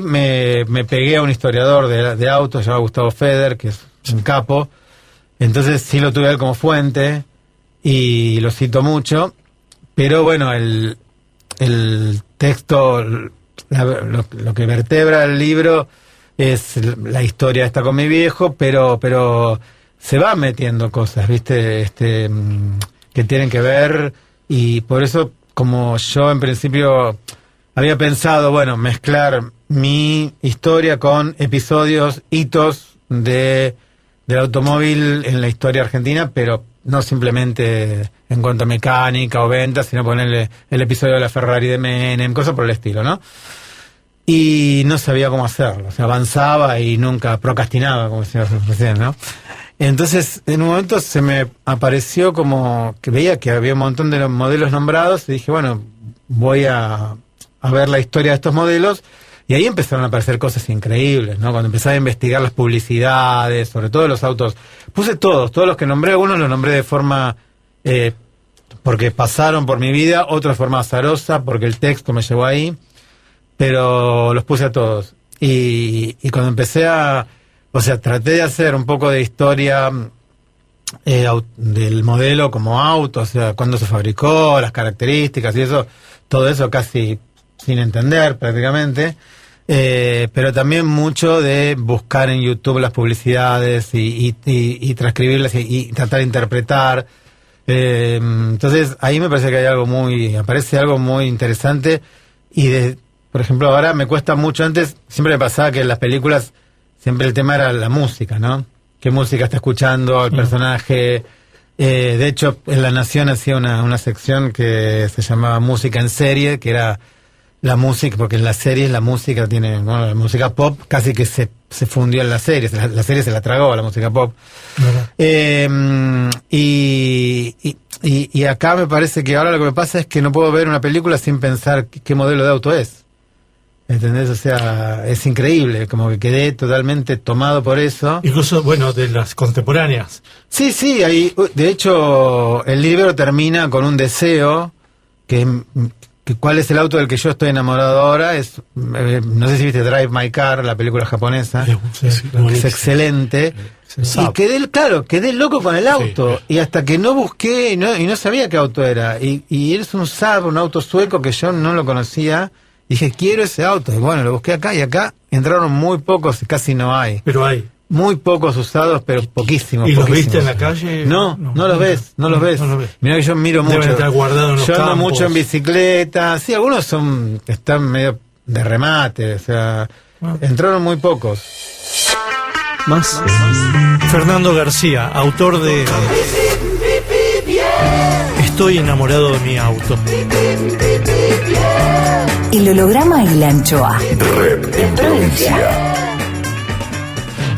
Speaker 12: me pegué a un historiador de autos, llamado Gustavo Feder, que es un capo, entonces sí lo tuve a él como fuente y lo cito mucho, pero bueno, el texto... Lo que vertebra el libro es la historia esta con mi viejo, pero se van metiendo cosas, ¿viste? Que tienen que ver, y por eso, como yo en principio había pensado, bueno, mezclar mi historia con episodios, hitos del automóvil en la historia argentina, pero no simplemente en cuanto a mecánica o ventas, sino ponerle el episodio de la Ferrari de Menem, cosas por el estilo, ¿no? Y no sabía cómo hacerlo, o sea, avanzaba y nunca procrastinaba, como decía recién, ¿no? Entonces, en un momento se me apareció como que veía que había un montón de modelos nombrados y dije, bueno, voy a ver la historia de estos modelos, y ahí empezaron a aparecer cosas increíbles, ¿no? Cuando empecé a investigar las publicidades, sobre todo los autos, puse todos los que nombré, algunos los nombré de forma, porque pasaron por mi vida, otros de forma azarosa, porque el texto me llevó ahí, pero los puse a todos. Y cuando empecé traté de hacer un poco de historia del modelo como auto, o sea, cuándo se fabricó, las características y eso, todo eso casi sin entender prácticamente, pero también mucho de buscar en YouTube las publicidades y transcribirlas y tratar de interpretar. Entonces ahí me parece que aparece algo muy interesante, y por ejemplo, ahora me cuesta mucho. Antes siempre me pasaba que en las películas siempre el tema era la música, ¿no? ¿Qué música está escuchando el personaje? De hecho, en La Nación hacía una sección que se llamaba Música en Serie, que era la música, porque en las series la música tiene, bueno, la música pop casi que se fundió en las series, la serie se la tragó a la música pop. Y acá me parece que ahora lo que me pasa es que no puedo ver una película sin pensar qué modelo de auto es. ¿Entendés? O sea, es increíble, como que quedé totalmente tomado por eso.
Speaker 3: Incluso, bueno, de las contemporáneas.
Speaker 12: Sí, de hecho, el libro termina con un deseo ¿cuál es el auto del que yo estoy enamorado ahora? Es, no sé si viste Drive My Car, la película japonesa, es excelente. Y quedé loco con el auto, y hasta que no busqué y no sabía qué auto era, y es un Saab, un auto sueco que yo no lo conocía. Dije, quiero ese auto, y bueno, lo busqué acá, y acá entraron muy pocos, casi no hay.
Speaker 6: Pero hay.
Speaker 12: Muy pocos usados, pero poquísimos.
Speaker 6: ¿Y los
Speaker 12: poquísimos.
Speaker 6: viste en la calle?
Speaker 12: No los ves. Mirá que yo miro mucho.
Speaker 6: Deben estar guardados en los
Speaker 12: yo ando
Speaker 6: campos.
Speaker 12: mucho en bicicleta. Sí, algunos están medio de remate, o sea, entraron muy pocos.
Speaker 6: Más. Fernando García, autor de Estoy enamorado de mi auto.
Speaker 11: El holograma y la anchoa.
Speaker 7: Rep en provincia.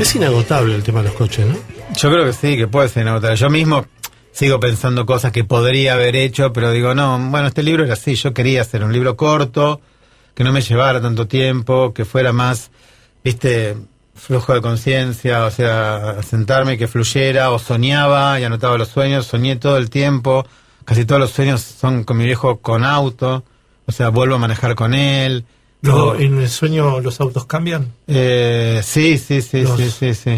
Speaker 8: Es inagotable el tema de los coches, ¿no?
Speaker 12: Yo creo que sí, que puede ser inagotable. Yo mismo sigo pensando cosas que podría haber hecho, pero digo, no, bueno, este libro era así. Yo quería hacer un libro corto, que no me llevara tanto tiempo, que fuera más, flujo de conciencia, o sea, sentarme y que fluyera, o soñaba y anotaba los sueños. Soñé todo el tiempo, casi todos los sueños son con mi viejo con auto, o sea, vuelvo a manejar con él.
Speaker 6: ¿En el sueño los autos cambian?
Speaker 12: Sí.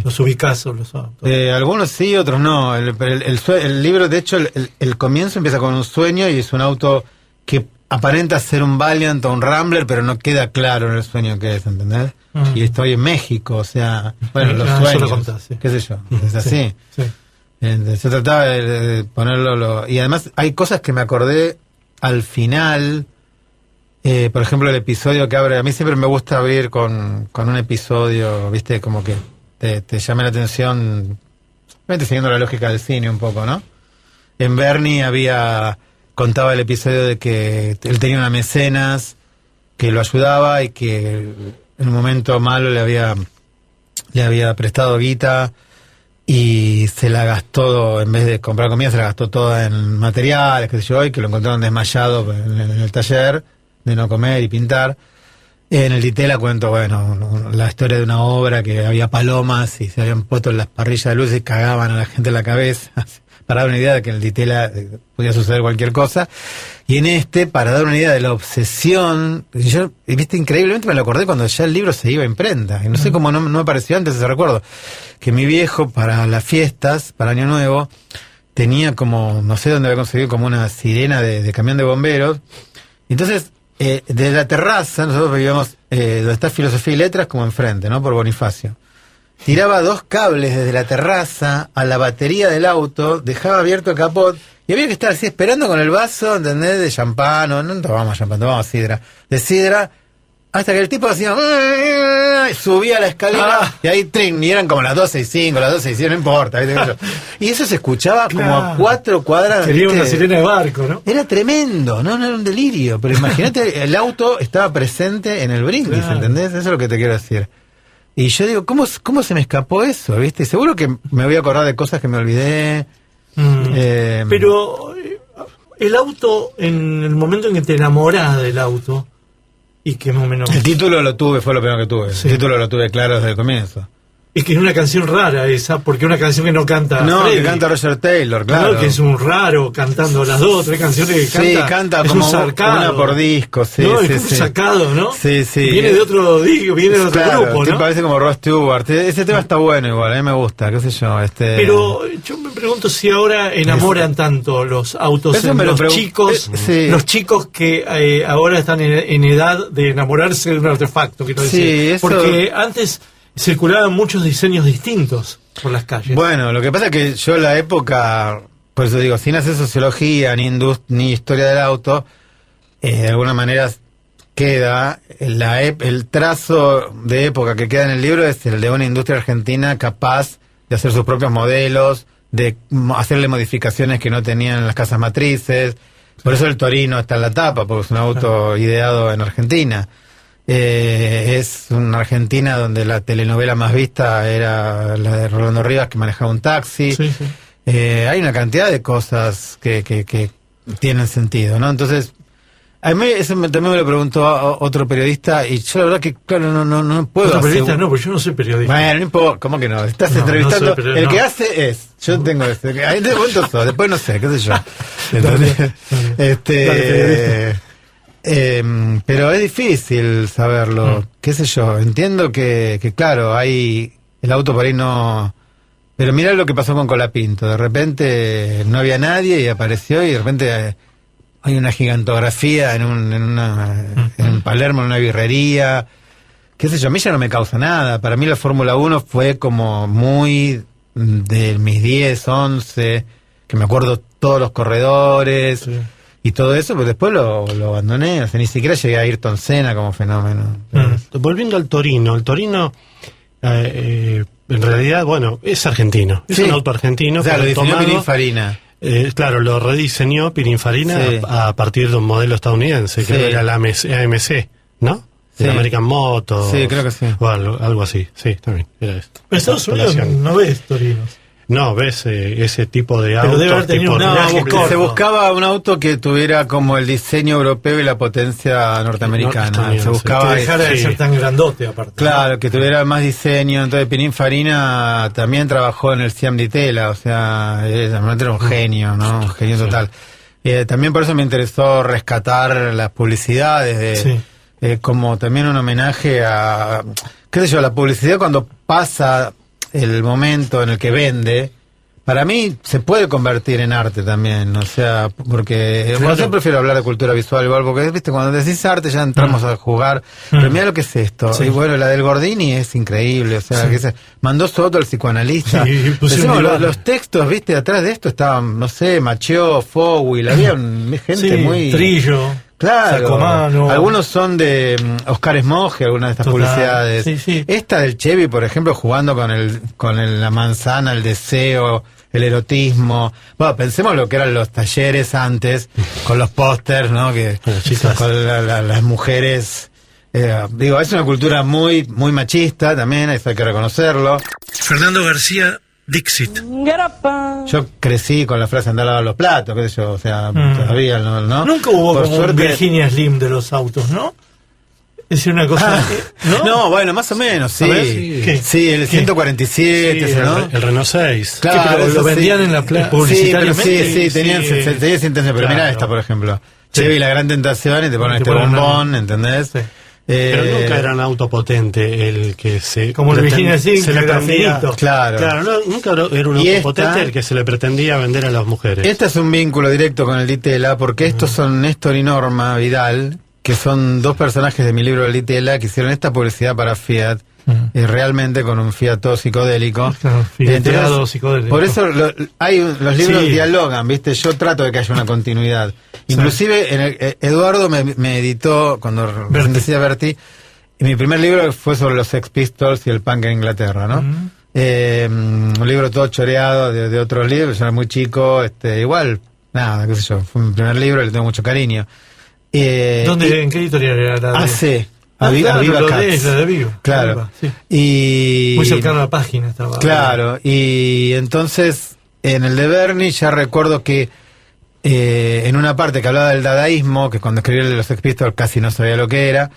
Speaker 6: ¿Los ubicás o los autos?
Speaker 12: Algunos sí, otros no. El libro, de hecho, el comienzo empieza con un sueño y es un auto que aparenta ser un Valiant o un Rambler, pero no queda claro en el sueño qué es, ¿entendés? Y estoy en México, o sea, bueno, los sueños,
Speaker 6: eso lo contás, sí.
Speaker 12: qué sé yo, es así.
Speaker 6: Sí.
Speaker 12: Se trataba de ponerlo... Y además hay cosas que me acordé al final... por ejemplo, el episodio que abre, a mí siempre me gusta abrir con un episodio, viste, como que te llame la atención, siguiendo la lógica del cine un poco, ¿no? En Bernie contaba el episodio de que él tenía una mecenas que lo ayudaba y que en un momento malo le había prestado guita y se la gastó, en vez de comprar comida, se la gastó toda en materiales, qué sé yo, y que lo encontraron desmayado en el taller de no comer y pintar. En el Ditela cuento, bueno, la historia de una obra que había palomas y se habían puesto en las parrillas de luz y cagaban a la gente en la cabeza, para dar una idea de que en el Ditela podía suceder cualquier cosa. Y en para dar una idea de la obsesión, yo, increíblemente me lo acordé cuando ya el libro se iba a imprenta, y no sé cómo no me apareció antes ese recuerdo, que mi viejo para las fiestas, para Año Nuevo, tenía como, no sé dónde había conseguido, como una sirena de camión de bomberos. Entonces, desde la terraza, nosotros vivíamos donde está Filosofía y Letras, como enfrente, ¿no? Por Bonifacio. Tiraba 2 cables desde la terraza a la batería del auto, dejaba abierto el capot, y había que estar así esperando con el vaso, ¿entendés? De champán, no tomamos champán, tomamos sidra. De sidra, hasta que el tipo hacía... subía la escalera, y ahí trin, y eran como las 12:05, las 12:05, no importa. Y eso se escuchaba como a 4 cuadras.
Speaker 6: Sería una sirena de barco, ¿no?
Speaker 12: Era tremendo, no era un delirio. Pero imagínate, el auto estaba presente en el brindis, ¿entendés? Eso es lo que te quiero decir. Y yo digo, ¿cómo se me escapó eso? ¿Viste? Seguro que me voy a acordar de cosas que me olvidé.
Speaker 6: Pero el auto, en el momento en que te enamorás del auto, y que más o menos...
Speaker 12: El título lo tuve, fue lo primero que tuve. Sí. El título lo tuve claro desde el comienzo.
Speaker 6: Es que es una canción rara esa, porque es una canción que no canta Freddy.
Speaker 12: Que canta Roger Taylor, claro.
Speaker 6: Que es un raro cantando las 2 o 3 canciones que canta.
Speaker 12: Sí, canta como una por disco, sí.
Speaker 6: No, es un sacado, ¿no?
Speaker 12: Sí.
Speaker 6: Viene de otro disco, viene de otro grupo, ¿no?
Speaker 12: Parece como Rod Stewart. Ese tema está bueno igual, a mí me gusta, qué sé yo.
Speaker 6: Pero yo me pregunto si ahora enamoran tanto los autos los chicos, los chicos que ahora están en edad de enamorarse de un artefacto, quiero decir. Porque antes... circulaban muchos diseños distintos por las calles.
Speaker 12: Bueno, lo que pasa es que yo en la época, por eso digo, sin hacer sociología ni historia del auto, de alguna manera queda el trazo de época que queda en el libro es el de una industria argentina capaz de hacer sus propios modelos, de hacerle modificaciones que no tenían en las casas matrices. Por eso el Torino está en la tapa, porque es un auto ideado en Argentina. Es una Argentina donde la telenovela más vista era la de Rolando Rivas, que manejaba un taxi. Sí. Hay una cantidad de cosas que tienen sentido, ¿no? Entonces, A mí eso también me lo preguntó otro periodista y yo la verdad que, claro, no puedo.
Speaker 3: ¿Otro periodista? No, porque yo no soy periodista.
Speaker 12: Bueno, no importa, ¿cómo que no? Estás entrevistando. El que hace es. Yo tengo este. Ahí te cuento todo, después no sé, qué sé yo. Entonces, pero es difícil saberlo, qué sé yo. Entiendo que claro, hay. El auto por ahí no. Pero mirá lo que pasó con Colapinto. De repente no había nadie y apareció y de repente. Hay una gigantografía en Palermo, en una birrería. Qué sé yo, a mí ya no me causa nada. Para mí la Fórmula 1 fue como muy de mis 10, 11, que me acuerdo todos los corredores y todo eso, pero después lo abandoné. O sea, ni siquiera llegué a Ayrton Senna como fenómeno.
Speaker 8: Volviendo al Torino, en realidad, bueno, es argentino. Es un auto argentino.
Speaker 12: O sea, lo diseñó Pininfarina.
Speaker 8: Claro, lo rediseñó Pininfarina a partir de un modelo estadounidense, creo que era la AMC, ¿no?
Speaker 12: Sí.
Speaker 8: El American Motor.
Speaker 12: Sí, creo que sí.
Speaker 8: O algo así, sí, también, era esto.
Speaker 6: En Estados Unidos no ves torinos.
Speaker 8: No, ves ese tipo de auto.
Speaker 6: Pero debe haber tenido
Speaker 12: se buscaba un auto que tuviera como el diseño europeo y la potencia norteamericana. Se buscaba
Speaker 6: que dejara de ser tan grandote, aparte.
Speaker 12: Claro, que tuviera más diseño. Entonces Pininfarina también trabajó en el Siam di Tela, o sea, realmente era un genio, ¿no? Un genio total. También por eso me interesó rescatar las publicidades como también un homenaje a, qué sé yo, la publicidad cuando pasa el momento en el que vende, para mí se puede convertir en arte también, o sea, porque yo prefiero hablar de cultura visual igual, porque viste, cuando decís arte ya entramos a jugar, pero mira lo que es esto, y bueno, la del Gordini es increíble, o sea, que se mandó su auto al psicoanalista. Decimos, los textos, viste, atrás de esto estaban, no sé, Macheo, Fowell, había gente muy...
Speaker 6: Trillo.
Speaker 12: Claro,
Speaker 6: Sacomano.
Speaker 12: Algunos son de Oscar Esmoge, algunas de estas publicidades. Esta del Chevy, por ejemplo, jugando con la manzana, el deseo, el erotismo. Bueno, pensemos lo que eran los talleres antes, con los pósters, ¿no? Que con las mujeres. Es una cultura muy machista también, eso hay que reconocerlo.
Speaker 3: Fernando García, Dixit.
Speaker 12: Yo crecí con la frase andar a lavar los platos, qué sé yo, o sea, todavía no.
Speaker 6: Nunca hubo como un Virginia Slim de los autos, ¿no? Es decir, una cosa...
Speaker 12: No, bueno, más o menos, sí. Sí, el 147, ¿no?
Speaker 8: El Renault 6.
Speaker 12: Claro,
Speaker 6: pero lo vendían en la publicitariamente.
Speaker 12: Sí, tenían esa intención, pero mirá esta, por ejemplo. Chevy, la gran tentación, y te ponen este bombón, ¿entendés?
Speaker 8: Pero nunca era un auto potente el que se...
Speaker 6: Como el Virginia Slim,
Speaker 8: se le pretendía...
Speaker 12: Claro,
Speaker 8: nunca era un auto potente el que se le pretendía vender a las mujeres.
Speaker 12: Este es un vínculo directo con el Di Tella, porque estos son Néstor y Norma Vidal, que son dos personajes de mi libro El Di Tella, que hicieron esta publicidad para Fiat, realmente con un Fiat todo psicodélico.
Speaker 6: Entonces, psicodélico.
Speaker 12: Por eso los libros dialogan, ¿viste? Yo trato de que haya una continuidad. Inclusive Eduardo me editó, cuando decía Berti, mi primer libro fue sobre los Sex Pistols y el punk en Inglaterra, ¿no? Un libro todo choreado de otros libros, yo era muy chico, igual, nada, qué sé yo, fue mi primer libro, le tengo mucho cariño.
Speaker 6: ¿En qué editorial era la de?
Speaker 12: AC.
Speaker 6: Viva
Speaker 12: Cats.
Speaker 6: La de Viva.
Speaker 12: Claro.
Speaker 6: Sí.
Speaker 12: Y
Speaker 6: muy cercano a la página estaba.
Speaker 12: Claro, y entonces en el de Bernie ya recuerdo que en una parte que hablaba del dadaísmo, que cuando escribí los Sex Pistols casi no sabía lo que era,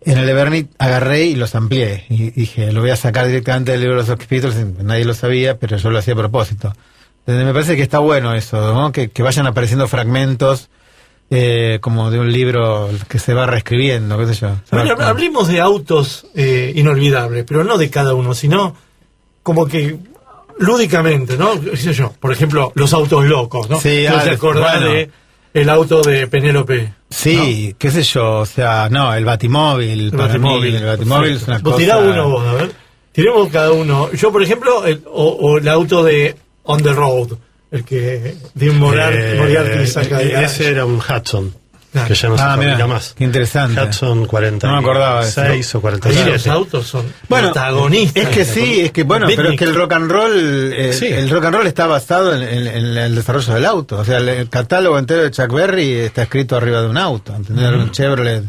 Speaker 12: en el de Bernie agarré y los amplié y dije, lo voy a sacar directamente del libro de los Sex Pistols, nadie lo sabía, pero yo lo hacía a propósito. Entonces, me parece que está bueno eso, ¿no? Que vayan apareciendo fragmentos como de un libro que se va reescribiendo, qué sé yo.
Speaker 6: Bueno, hablemos de autos inolvidables, pero no de cada uno, sino como que lúdicamente, ¿no? ¿Qué sé yo? Por ejemplo, los autos locos, ¿no?
Speaker 12: Sí,
Speaker 6: ¿No te acordás de el auto de Penélope?
Speaker 12: Sí, ¿no? Qué sé yo, o sea, no, el Batimóvil. El Batimóvil es una cosa...
Speaker 6: Tirá uno vos, a ver. Tiremos cada uno. Yo, por ejemplo, el auto de On the Road, el que de Moriarty saca de
Speaker 8: ese era un Hudson, que ya no se fabrica más.
Speaker 12: Qué interesante.
Speaker 8: Hudson 46
Speaker 12: no me acordaba de eso.
Speaker 8: O 47.
Speaker 6: Los autos son
Speaker 12: protagonistas. Es que sí, es que bueno, pero es que el rock and roll está basado en el desarrollo del auto. O sea, el catálogo entero de Chuck Berry está escrito arriba de un auto, ¿entendés? Un Chevrolet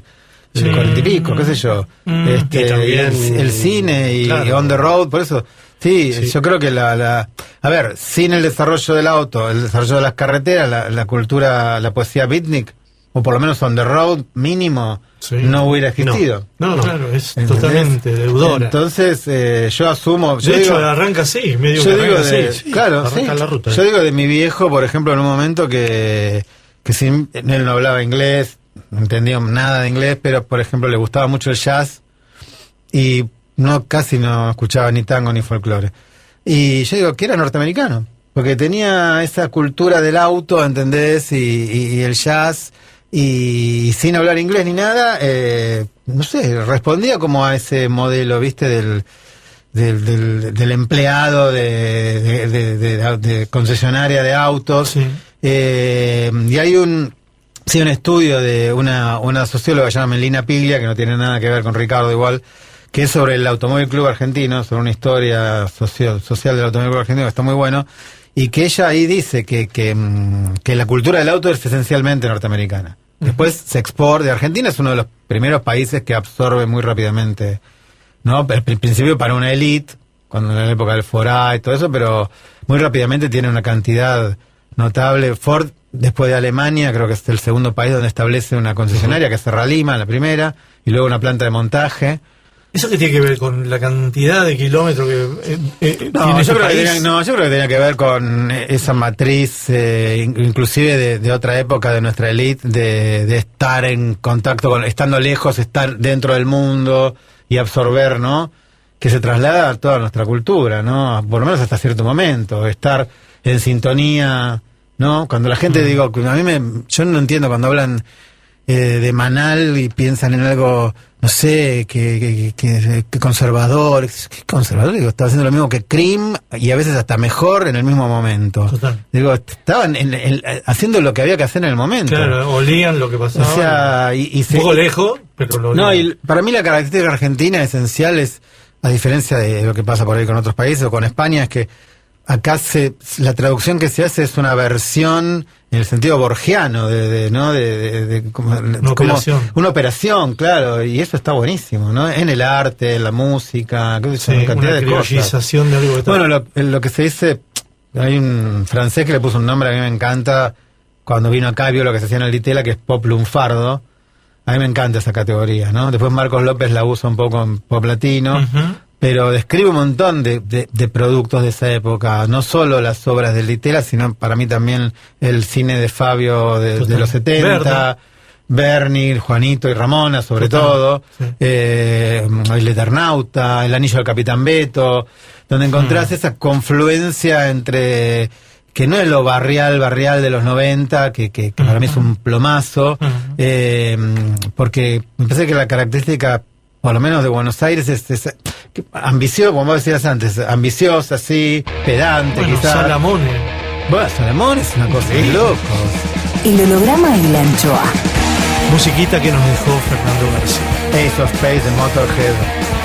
Speaker 12: del 40 y pico, qué sé yo. El cine y On the Road, por eso... Sí, yo creo que a ver, sin el desarrollo del auto, el desarrollo de las carreteras, la cultura, la poesía beatnik o por lo menos on the road mínimo, no hubiera existido.
Speaker 3: No, claro, es
Speaker 12: ¿entendés?
Speaker 3: totalmente deudora.
Speaker 12: Entonces, yo asumo...
Speaker 3: De hecho, arranca así, medio
Speaker 12: yo
Speaker 3: que
Speaker 12: digo
Speaker 3: arranca
Speaker 12: de,
Speaker 3: así.
Speaker 12: claro,
Speaker 3: arranca
Speaker 12: sí.
Speaker 3: la ruta.
Speaker 12: Yo digo de mi viejo, por ejemplo, en un momento que él no hablaba inglés, no entendía nada de inglés, pero por ejemplo le gustaba mucho el jazz y casi no escuchaba ni tango ni folclore. Y yo digo que era norteamericano, porque tenía esa cultura del auto, ¿entendés? Y el jazz, y sin hablar inglés ni nada, no sé, respondía como a ese modelo, ¿viste? Del empleado de concesionaria de autos.
Speaker 3: Sí.
Speaker 12: Y hay un estudio de una socióloga llamada Melina Piglia, que no tiene nada que ver con Ricardo igual, que es sobre el Automóvil Club Argentino, sobre una historia social del Automóvil Club Argentino, que está muy bueno, y que ella ahí dice que la cultura del auto es esencialmente norteamericana. Después se exporta. Argentina es uno de los primeros países que absorbe muy rápidamente, ¿no? Al principio para una élite, cuando en la época del Forá y todo eso, pero muy rápidamente tiene una cantidad notable. Ford, después de Alemania, creo que es el segundo país donde establece una concesionaria, que es Serra Lima, la primera, y luego una planta de montaje.
Speaker 3: ¿Eso qué tiene que ver con la cantidad de kilómetros que
Speaker 12: No,
Speaker 3: tiene
Speaker 12: yo creo
Speaker 3: país?
Speaker 12: que tenía que ver con esa matriz, inclusive de otra época de nuestra élite, de estar en contacto estando lejos, estar dentro del mundo y absorber, ¿no? Que se traslada a toda nuestra cultura, ¿no? Por lo menos hasta cierto momento, estar en sintonía, ¿no? Cuando la gente, digo, yo no entiendo cuando hablan de Manal y piensan en algo, no sé, que conservador. ¿Qué conservador? Digo, estaba haciendo lo mismo que Cream y a veces hasta mejor en el mismo momento.
Speaker 3: Total.
Speaker 12: Digo, estaban haciendo lo que había que hacer en el momento.
Speaker 3: Claro, olían lo que pasaba.
Speaker 12: O sea,
Speaker 3: un poco lejos, pero lo olían.
Speaker 12: No, y para mí la característica argentina esencial es, a diferencia de lo que pasa por ahí con otros países o con España, es que acá la traducción que se hace es una versión en el sentido borgiano
Speaker 3: una operación.
Speaker 12: Una operación, claro, y eso está buenísimo, ¿no? En el arte, en la música, una cantidad
Speaker 3: una
Speaker 12: de cosas.
Speaker 3: criollización de algo que está...
Speaker 12: Bueno, lo que se dice, hay un francés que le puso un nombre, a mí me encanta, cuando vino acá vio lo que se hacía en el Ditela, que es pop lunfardo. A mí me encanta esa categoría, ¿no? Después Marcos López la usa un poco en pop latino, pero describe un montón de productos de esa época, no solo las obras del Ditela, sino para mí también el cine de Fabio de los 70, Berni, Juanito y Ramona sobre todo, El Eternauta, El Anillo del Capitán Beto, donde encontrás esa confluencia entre... que no es lo barrial de los 90, que para mí es un plomazo, porque me parece que la característica, por lo menos de Buenos Aires, es ambicioso, como vos decías antes, ambiciosa, así, pedante,
Speaker 3: bueno,
Speaker 12: quizás.
Speaker 3: Salamone.
Speaker 12: Bueno, Salamone es una cosa de locos.
Speaker 11: El holograma y la anchoa.
Speaker 3: Musiquita que nos dejó Fernando García.
Speaker 12: Ace of Space de Motorhead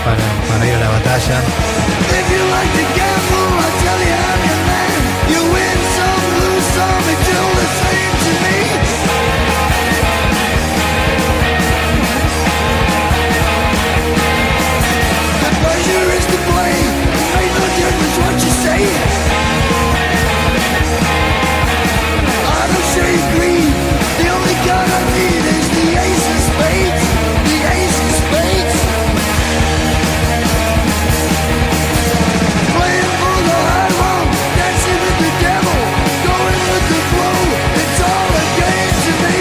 Speaker 12: para ir a la batalla.
Speaker 13: If you like to gamble, I'll tell you I'm your man. You win some, lose some, it's still the same to me. The pleasure is to blame. It makes no difference what you say. I don't shade green. The only card I need is the ace of spades. The ace of spades. Playing for the high road, dancing with the devil, going with the flow. It's all a game to me.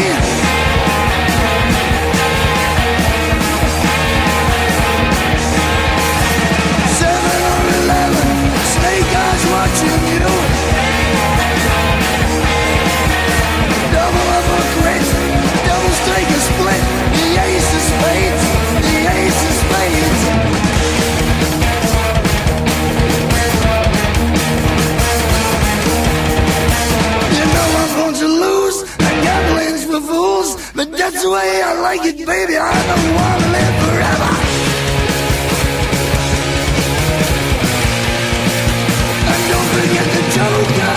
Speaker 13: Seven or 11, snake eyes watching you. Double up a quit, double strike a split. The ace of spades, the ace of spades. You know I'm going to lose, and gambling's for fools. But that's the way I like it, baby. I don't want to live forever. And don't forget the Joker.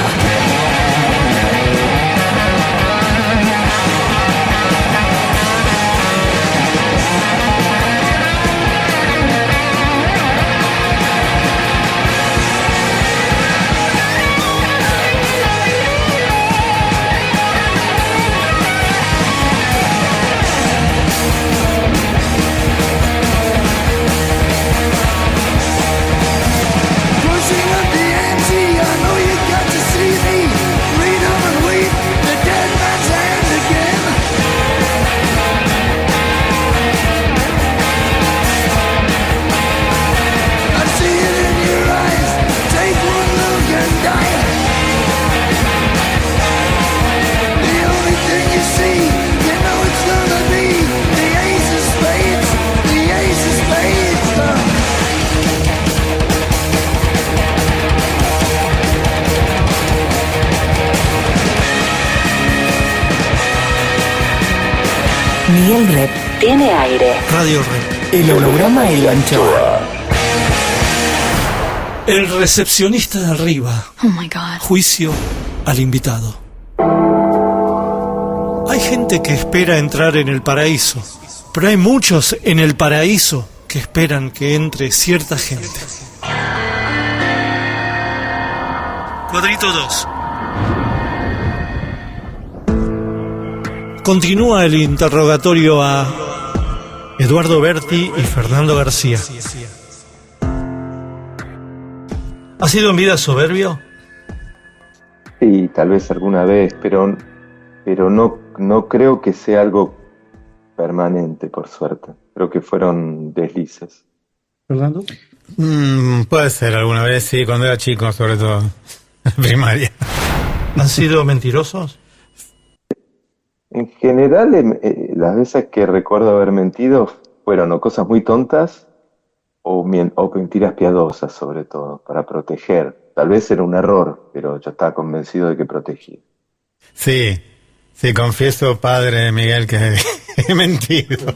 Speaker 11: Miguel Rep
Speaker 1: Tiene aire.
Speaker 3: Radio Rep.
Speaker 1: El holograma de la anchoa.
Speaker 3: El recepcionista de arriba.
Speaker 14: Oh my God.
Speaker 3: Juicio al invitado. Hay gente que espera entrar en el paraíso, pero hay muchos en el paraíso que esperan que entre cierta gente. Cuadrito 2. Continúa el interrogatorio a Eduardo Berti y Fernando García. ¿Ha sido en vida soberbio?
Speaker 5: Sí, tal vez alguna vez, pero no creo que sea algo permanente, por suerte. Creo que fueron deslices.
Speaker 6: ¿Fernando?
Speaker 12: Puede ser alguna vez, sí, cuando era chico, sobre todo. Primaria.
Speaker 3: ¿Han sido mentirosos?
Speaker 5: En general, las veces que recuerdo haber mentido fueron o cosas muy tontas o mentiras piadosas, sobre todo, para proteger. Tal vez era un error, pero yo estaba convencido de que protegía.
Speaker 12: Sí, confieso, padre Miguel, que he mentido.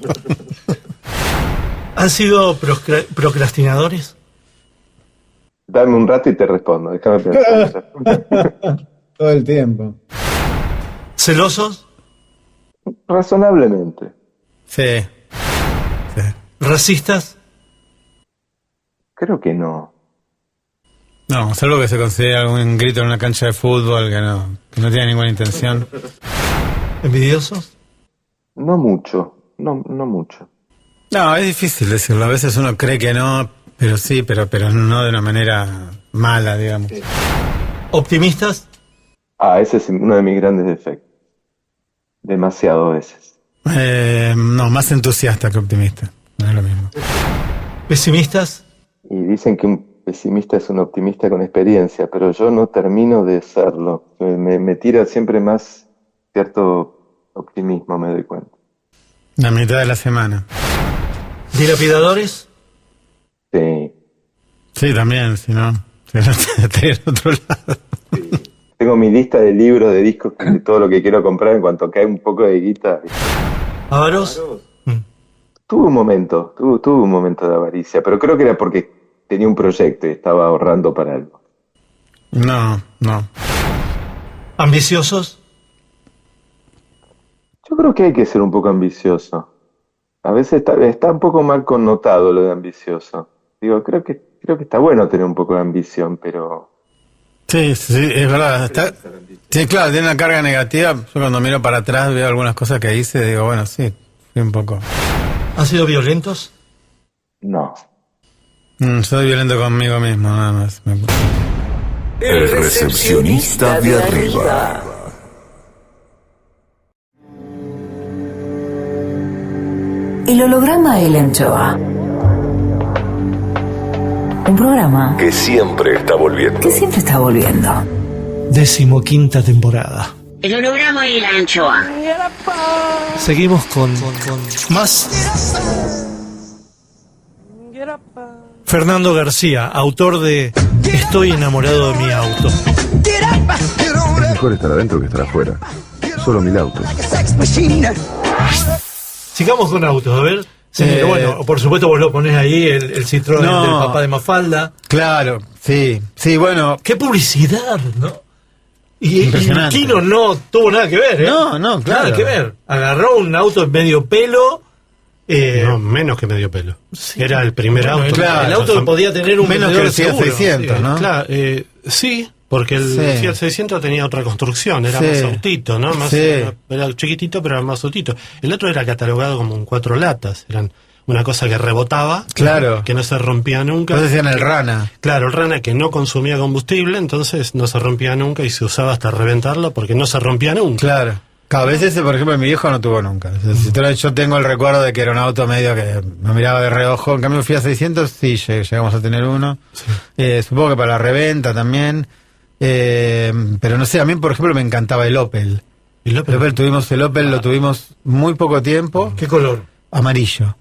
Speaker 3: ¿Han sido procrastinadores?
Speaker 5: Dame un rato y te respondo, déjame pensar.
Speaker 10: Todo el tiempo.
Speaker 3: ¿Celosos?
Speaker 5: Razonablemente.
Speaker 12: Sí.
Speaker 3: ¿Racistas?
Speaker 5: Creo que no.
Speaker 12: No, salvo que se considere algún grito en una cancha de fútbol que no tiene ninguna intención.
Speaker 3: ¿Envidiosos?
Speaker 5: No mucho, no mucho.
Speaker 12: No, es difícil decirlo. A veces uno cree que no, pero sí, pero no de una manera mala, digamos.
Speaker 3: ¿Optimistas?
Speaker 5: Ese es uno de mis grandes defectos. Demasiado veces.
Speaker 12: No, más entusiasta que optimista. No es lo mismo.
Speaker 3: ¿Pesimistas?
Speaker 5: Y dicen que un pesimista es un optimista con experiencia, pero yo no termino de serlo. Me tira siempre más cierto optimismo, me doy cuenta.
Speaker 12: La mitad de la semana.
Speaker 3: ¿Dilapidadores?
Speaker 5: Sí.
Speaker 12: Sí, también, si no, estaría en otro lado.
Speaker 5: Tengo mi lista de libros, de discos, de todo lo que quiero comprar en cuanto cae un poco de guita.
Speaker 3: ¿Avaros?
Speaker 5: Tuve un momento de avaricia, pero creo que era porque tenía un proyecto y estaba ahorrando para algo.
Speaker 12: No.
Speaker 3: ¿Ambiciosos?
Speaker 5: Yo creo que hay que ser un poco ambicioso. A veces está un poco mal connotado lo de ambicioso. Digo, creo que está bueno tener un poco de ambición, pero...
Speaker 12: Sí, es verdad. Sí, claro, tiene una carga negativa. Yo cuando miro para atrás veo algunas cosas que hice y digo, bueno, sí, fui un poco...
Speaker 3: ¿Han sido violentos?
Speaker 5: No.
Speaker 12: Soy violento conmigo mismo, nada más.
Speaker 7: El recepcionista de arriba.
Speaker 11: El holograma de la anchoa. Un programa
Speaker 7: Que siempre está volviendo.
Speaker 11: que siempre está volviendo.
Speaker 3: 15ª temporada.
Speaker 2: El holograma y la anchoa.
Speaker 3: Seguimos con más. Fernando García, autor de Estoy enamorado de mi auto.
Speaker 15: Mejor estar adentro que estar afuera. Solo 1000 autos.
Speaker 3: Sigamos con autos, a ver. Bueno, por supuesto vos lo ponés ahí, el Citroën del papá de Mafalda.
Speaker 12: Claro, sí, bueno.
Speaker 3: ¡Qué publicidad!, ¿no? Y Kino no tuvo nada que ver, ¿eh?
Speaker 12: No, claro.
Speaker 3: Nada que ver. Agarró un auto en medio pelo.
Speaker 8: No, menos que medio pelo. Sí. Era el primer auto.
Speaker 3: Claro, el auto que podía tener un
Speaker 12: menos que el Fiat 600, ¿no?
Speaker 8: Claro, sí, porque el Fiat 600 tenía otra construcción, era más autito, ¿no? Más, era chiquitito, pero era más autito. El otro era catalogado como un 4 latas, eran una cosa que rebotaba,
Speaker 12: claro,
Speaker 8: que no se rompía nunca.
Speaker 12: Entonces decían el Rana.
Speaker 8: Claro, el Rana que no consumía combustible, entonces no se rompía nunca y se usaba hasta reventarlo porque no se rompía nunca.
Speaker 12: Claro. A veces, por ejemplo, mi viejo no tuvo nunca. Yo tengo el recuerdo de que era un auto medio que me miraba de reojo. En cambio, Fiat 600 sí, llegamos a tener uno. Sí. Supongo que para la reventa también. Pero no sé, a mí, por ejemplo, me encantaba el Opel. El Opel lo tuvimos muy poco tiempo.
Speaker 3: ¿Qué color?
Speaker 12: Amarillo.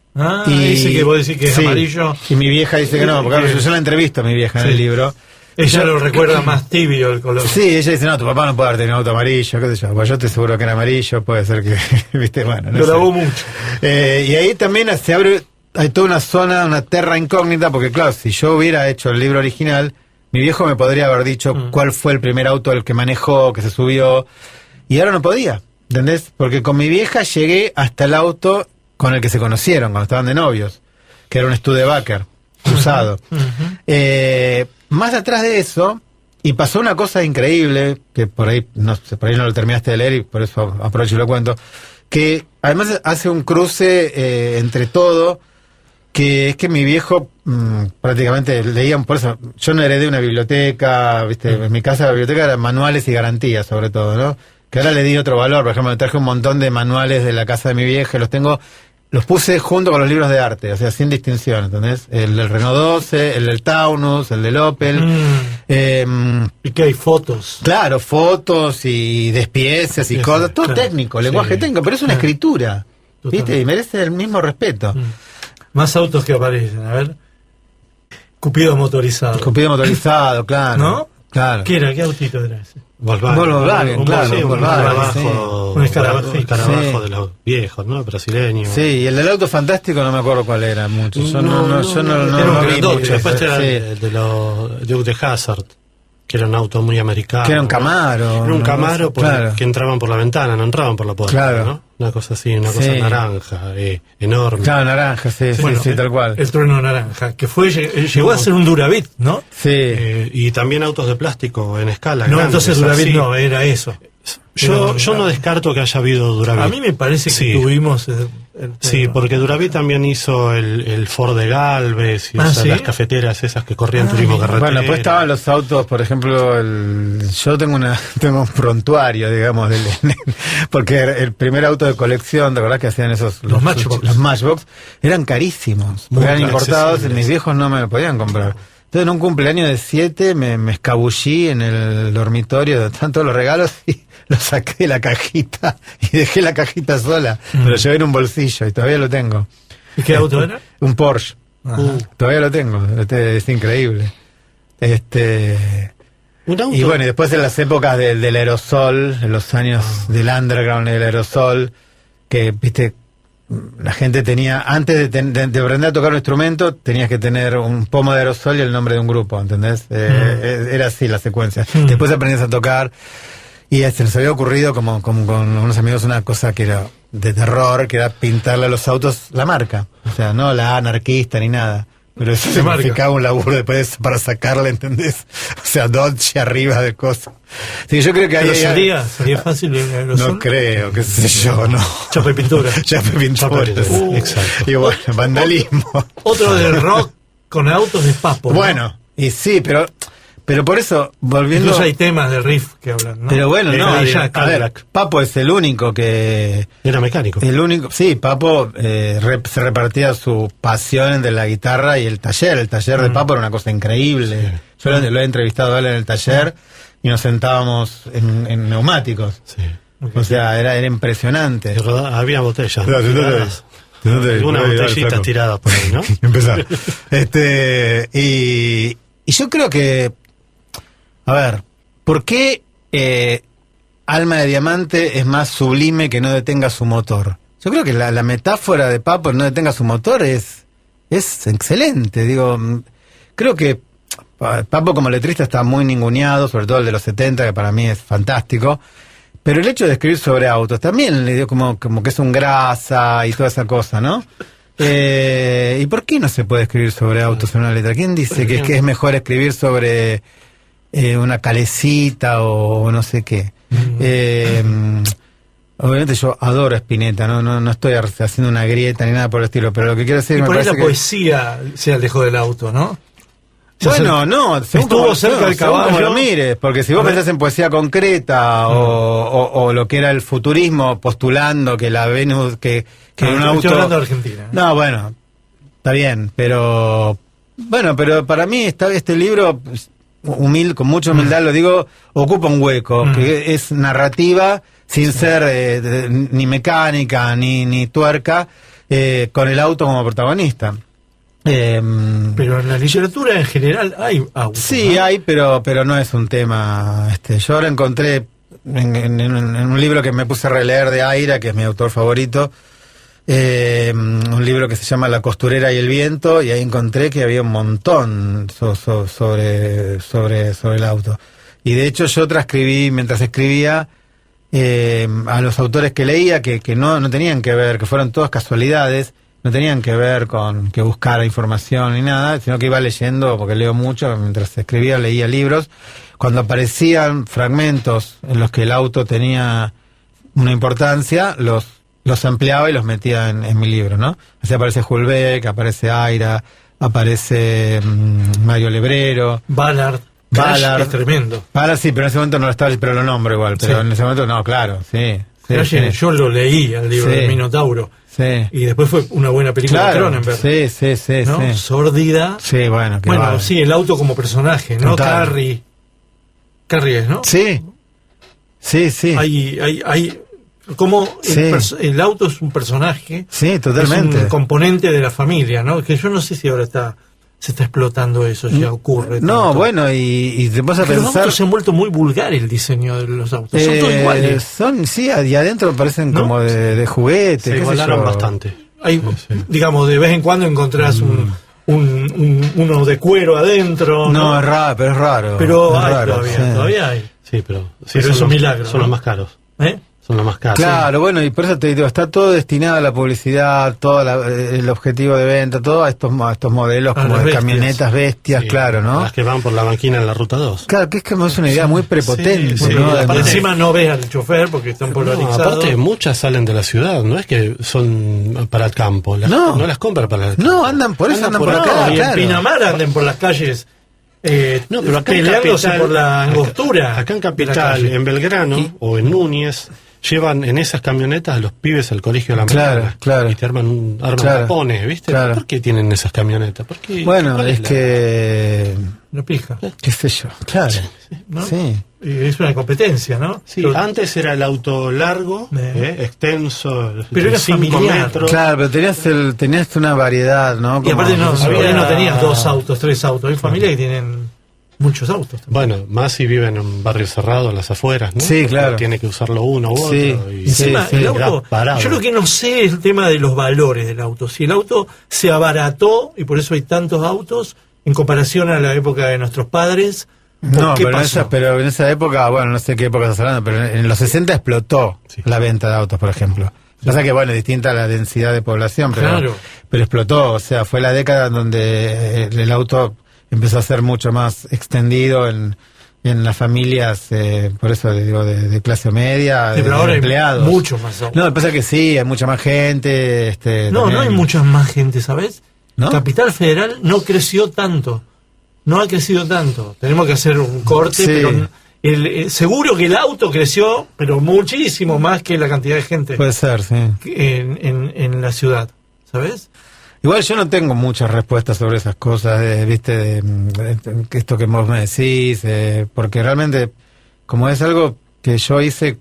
Speaker 3: Dice que vos decís que es amarillo.
Speaker 12: Y mi vieja dice que no, porque yo la entrevisto a mi vieja en el libro.
Speaker 3: Ella lo recuerda más tibio el color.
Speaker 12: Sí, ella dice, no, tu papá no puede haber tenido un auto amarillo, qué sé yo. Pues yo estoy seguro que era amarillo, puede ser que, viste, bueno. No
Speaker 3: lo
Speaker 12: sé.
Speaker 3: lavó mucho.
Speaker 12: Y ahí también se abre, hay toda una zona, una terra incógnita, porque claro, si yo hubiera hecho el libro original, mi viejo me podría haber dicho cuál fue el primer auto al que manejó, que se subió, y ahora no podía, ¿entendés? Porque con mi vieja llegué hasta el auto con el que se conocieron, cuando estaban de novios, que era un Studebaker usado. Más atrás de eso, y pasó una cosa increíble, que por ahí no lo terminaste de leer y por eso aprovecho y lo cuento, que además hace un cruce entre todo, que es que mi viejo prácticamente leía, por eso yo no heredé una biblioteca, ¿viste? En mi casa la biblioteca eran manuales y garantías sobre todo, ¿no? Que ahora le di otro valor, por ejemplo me traje un montón de manuales de la casa de mi vieja, los puse junto con los libros de arte, o sea, sin distinción, ¿entendés? El del Renault 12, el del Taunus, el del Opel.
Speaker 3: Y que hay fotos.
Speaker 12: Claro, fotos y despieces y cosas, todo
Speaker 3: claro.
Speaker 12: técnico, lenguaje técnico, pero es una escritura, ¿viste? Y merece el mismo respeto.
Speaker 3: Más autos que aparecen, a ver. Cupido motorizado.
Speaker 12: Cupido motorizado, claro.
Speaker 3: ¿No?
Speaker 12: Claro.
Speaker 3: ¿Qué era? ¿Qué autito era ese?
Speaker 12: Volkswagen, claro.
Speaker 8: Un escarabajo de los viejos, ¿no? Brasileños.
Speaker 12: Sí, y el del auto fantástico no me acuerdo cuál era mucho. Yo no
Speaker 8: era un
Speaker 12: vi
Speaker 8: grandote.
Speaker 12: mucho.
Speaker 8: Después era el de los Duke de Hazard, que era un auto muy americano.
Speaker 12: Que era un Camaro.
Speaker 8: Era un Camaro
Speaker 12: claro.
Speaker 8: que entraban por la ventana, no entraban por la puerta,
Speaker 12: claro.
Speaker 8: ¿no? Una cosa así, una cosa naranja, enorme.
Speaker 12: Claro, naranja, sí, bueno, sí, tal cual.
Speaker 3: El trueno naranja, que llegó a ser un Duravit, ¿no?
Speaker 12: Sí.
Speaker 8: Y también autos de plástico en escala.
Speaker 3: No,
Speaker 8: grandes,
Speaker 3: entonces Duravit
Speaker 8: así.
Speaker 3: no, era eso.
Speaker 8: Yo no descarto que haya habido Duravit.
Speaker 3: A mí me parece que tuvimos...
Speaker 8: Sí, porque Duravit también hizo el Ford de Galvez y
Speaker 3: ¿sí?
Speaker 8: las cafeteras esas que corrían turismo carretera.
Speaker 12: Bueno, después estaban los autos, por ejemplo, yo tengo un prontuario, digamos, porque el primer auto de colección, ¿te acordás que hacían esos?
Speaker 3: Los Matchbox.
Speaker 12: Los Matchbox eran carísimos, porque eran importados y mis viejos no me lo podían comprar. Entonces en un cumpleaños de 7 me escabullí en el dormitorio donde están todos los regalos y lo saqué de la cajita y dejé la cajita sola, me lo llevé en un bolsillo y todavía lo tengo.
Speaker 3: ¿Y qué auto era?
Speaker 12: Un Porsche. Todavía lo tengo, es increíble. Y bueno, y después en las épocas del aerosol, en los años del underground y del aerosol, que, viste, la gente tenía, antes de aprender a tocar un instrumento, tenías que tener un pomo de aerosol y el nombre de un grupo, ¿entendés? Era así la secuencia. Después aprendías a tocar y se nos había ocurrido, como con unos amigos, una cosa que era de terror, que era pintarle a los autos la marca. O sea, no la anarquista ni nada. Pero eso significaba un laburo después para sacarle, ¿entendés? O sea, Dodge arriba de cosas. Sí, yo creo que ahí...
Speaker 3: ¿Sería fácil el aerosol?
Speaker 12: No creo, qué sé yo, no.
Speaker 3: Chapa y pintura.
Speaker 12: Chapa y pintura.
Speaker 8: Exacto.
Speaker 12: Y bueno, vandalismo.
Speaker 3: Otro del rock con autos de Papo, ¿no?
Speaker 12: Bueno, y sí, pero por eso, volviendo...
Speaker 3: Incluso hay temas de riff que hablan, ¿no?
Speaker 12: Pero bueno, no,
Speaker 3: a ver,
Speaker 12: Papo es el único que...
Speaker 8: Era mecánico.
Speaker 12: El único, sí, Papo se repartía su pasión entre la guitarra y el taller. El taller de Papo era una cosa increíble. Sí. Yo lo he entrevistado a él en el taller y nos sentábamos en neumáticos.
Speaker 8: Sí.
Speaker 12: O sea, era impresionante.
Speaker 8: Había botellas.
Speaker 12: Algunas
Speaker 8: botellitas tiradas por ahí, ¿no?
Speaker 12: Empezar. Y yo creo que... A ver, ¿por qué Alma de Diamante es más sublime que No detenga su motor? Yo creo que la metáfora de Papo en No detenga su motor es excelente. Digo, creo que Papo como letrista está muy ninguneado, sobre todo el de los 70, que para mí es fantástico. Pero el hecho de escribir sobre autos también le dio como que es un grasa y toda esa cosa, ¿no? ¿Y por qué no se puede escribir sobre autos en una letra? ¿Quién dice que es mejor escribir sobre una calecita o no sé qué? Obviamente yo adoro a Spinetta, no estoy haciendo una grieta ni nada por el estilo, pero lo que quiero decir...
Speaker 3: Y
Speaker 12: me
Speaker 3: por ahí
Speaker 12: parece
Speaker 3: la poesía se alejó del auto, ¿no?
Speaker 12: Bueno, no,
Speaker 3: estuvo cerca del caballo.
Speaker 12: Como lo mires, porque si vos pensás en poesía concreta o lo que era el futurismo postulando que la Venus, que un auto...
Speaker 3: Estoy hablando de Argentina.
Speaker 12: No, bueno, está bien, pero... Bueno, pero para mí este libro, con mucha humildad lo digo, ocupa un hueco, que es narrativa, sin ser ni mecánica, ni tuerca, con el auto como protagonista.
Speaker 3: Pero en la literatura en general hay autos.
Speaker 12: Sí,
Speaker 3: ¿no?
Speaker 12: hay, pero no es un tema. Yo ahora encontré en un libro que me puse a releer de Aira, que es mi autor favorito, un libro que se llama La costurera y el viento, y ahí encontré que había un montón sobre el auto. Y de hecho yo transcribí, mientras escribía, a los autores que leía, que no tenían que ver, que fueron todas casualidades, no tenían que ver con que buscara información ni nada, sino que iba leyendo, porque leo mucho, mientras escribía leía libros. Cuando aparecían fragmentos en los que el auto tenía una importancia, los ampliaba y los metía en mi libro, ¿no? Así aparece Hulbeck, aparece Aira, aparece Mario Lebrero.
Speaker 3: Ballard es tremendo.
Speaker 12: Ballard sí, pero en ese momento no lo estaba, pero lo nombro igual, pero en ese momento no, claro, sí.
Speaker 3: Yo lo leí, el libro de Minotauro.
Speaker 12: Sí.
Speaker 3: Y después fue una buena película de Cronenberg.
Speaker 12: Sí,
Speaker 3: ¿no?
Speaker 12: sí.
Speaker 3: Sórdida.
Speaker 12: Sí, bueno,
Speaker 3: sí, el auto como personaje, ¿no? Carrie es, ¿no?
Speaker 12: Sí.
Speaker 3: Hay como el auto es un personaje.
Speaker 12: Sí, totalmente.
Speaker 3: Es un componente de la familia, ¿no? Que yo no sé si ahora se está explotando eso, ya ocurre.
Speaker 12: No,
Speaker 3: tanto.
Speaker 12: bueno, y te vas a pensar...
Speaker 3: Los autos se han vuelto muy vulgar, el diseño de los autos. Son todos iguales.
Speaker 12: Sí, y adentro parecen como de juguete.
Speaker 8: Se igualaron bastante.
Speaker 3: Hay, digamos, de vez en cuando encontrás uno de cuero adentro.
Speaker 12: No, es raro, pero es raro.
Speaker 3: Pero hay raro, todavía hay.
Speaker 8: Sí, pero
Speaker 3: es un milagro.
Speaker 8: Son los más caros. Son los más caros.
Speaker 12: Claro, bueno, y por eso te digo, está todo destinado a la publicidad, todo el objetivo de venta, todo a estos modelos como de camionetas bestias, claro, ¿no?
Speaker 8: Las que van por la banquina en la ruta 2.
Speaker 12: Claro, que es como es una idea muy prepotente, ¿no?
Speaker 3: Encima no ves al chofer porque están polarizados.
Speaker 8: Aparte, muchas salen de la ciudad, no es que son para el campo. No las compran para el campo.
Speaker 12: No, andan por acá.
Speaker 3: Y en Pinamar anden por las calles.
Speaker 8: Pero acá
Speaker 3: peleándose por la angostura.
Speaker 8: Acá en Capital, en Belgrano o en Núñez, llevan en esas camionetas a los pibes al colegio de la mañana.
Speaker 12: Claro.
Speaker 8: Y te arman tapones, ¿viste?
Speaker 12: Claro.
Speaker 8: ¿Por qué tienen esas camionetas?
Speaker 12: Bueno, es que...
Speaker 3: No pija.
Speaker 12: ¿Qué sé yo? Claro.
Speaker 3: ¿No? Sí. Es una competencia, ¿no?
Speaker 8: Sí, antes era el auto largo, extenso,
Speaker 3: pero era 5 metros.
Speaker 12: Claro, pero tenías una variedad, ¿no?
Speaker 3: Y aparte no tenías 2 autos, 3 autos. Hay familias que tienen muchos autos también.
Speaker 8: Bueno, más si viven en un barrio cerrado, en las afueras, ¿no?
Speaker 12: Sí, claro.
Speaker 8: Porque tiene que usarlo uno u otro. Y
Speaker 3: encima, el auto, yo lo que no sé es el tema de los valores del auto. Si el auto se abarató, y por eso hay tantos autos, en comparación a la época de nuestros padres.
Speaker 12: No, pero en esa época, bueno, no sé qué época estás hablando, pero en los 60 explotó la venta de autos, por ejemplo. Pasa que, bueno, distinta a la densidad de población, pero explotó. O sea, fue la década donde el auto empezó a ser mucho más extendido en las familias, por eso le digo, de clase media, de empleados.
Speaker 3: Hay mucho más autos.
Speaker 12: No, pasa que sí, hay mucha más gente.
Speaker 3: No hay mucha más gente, ¿sabes? ¿No? Capital Federal no creció tanto. No ha crecido tanto. Tenemos que hacer un corte, pero seguro que el auto creció, pero muchísimo más que la cantidad de gente.
Speaker 12: Puede ser, sí.
Speaker 3: En la ciudad, ¿sabes?
Speaker 12: Igual yo no tengo muchas respuestas sobre esas cosas, ¿viste? De esto que vos me decís, porque realmente, como es algo que yo hice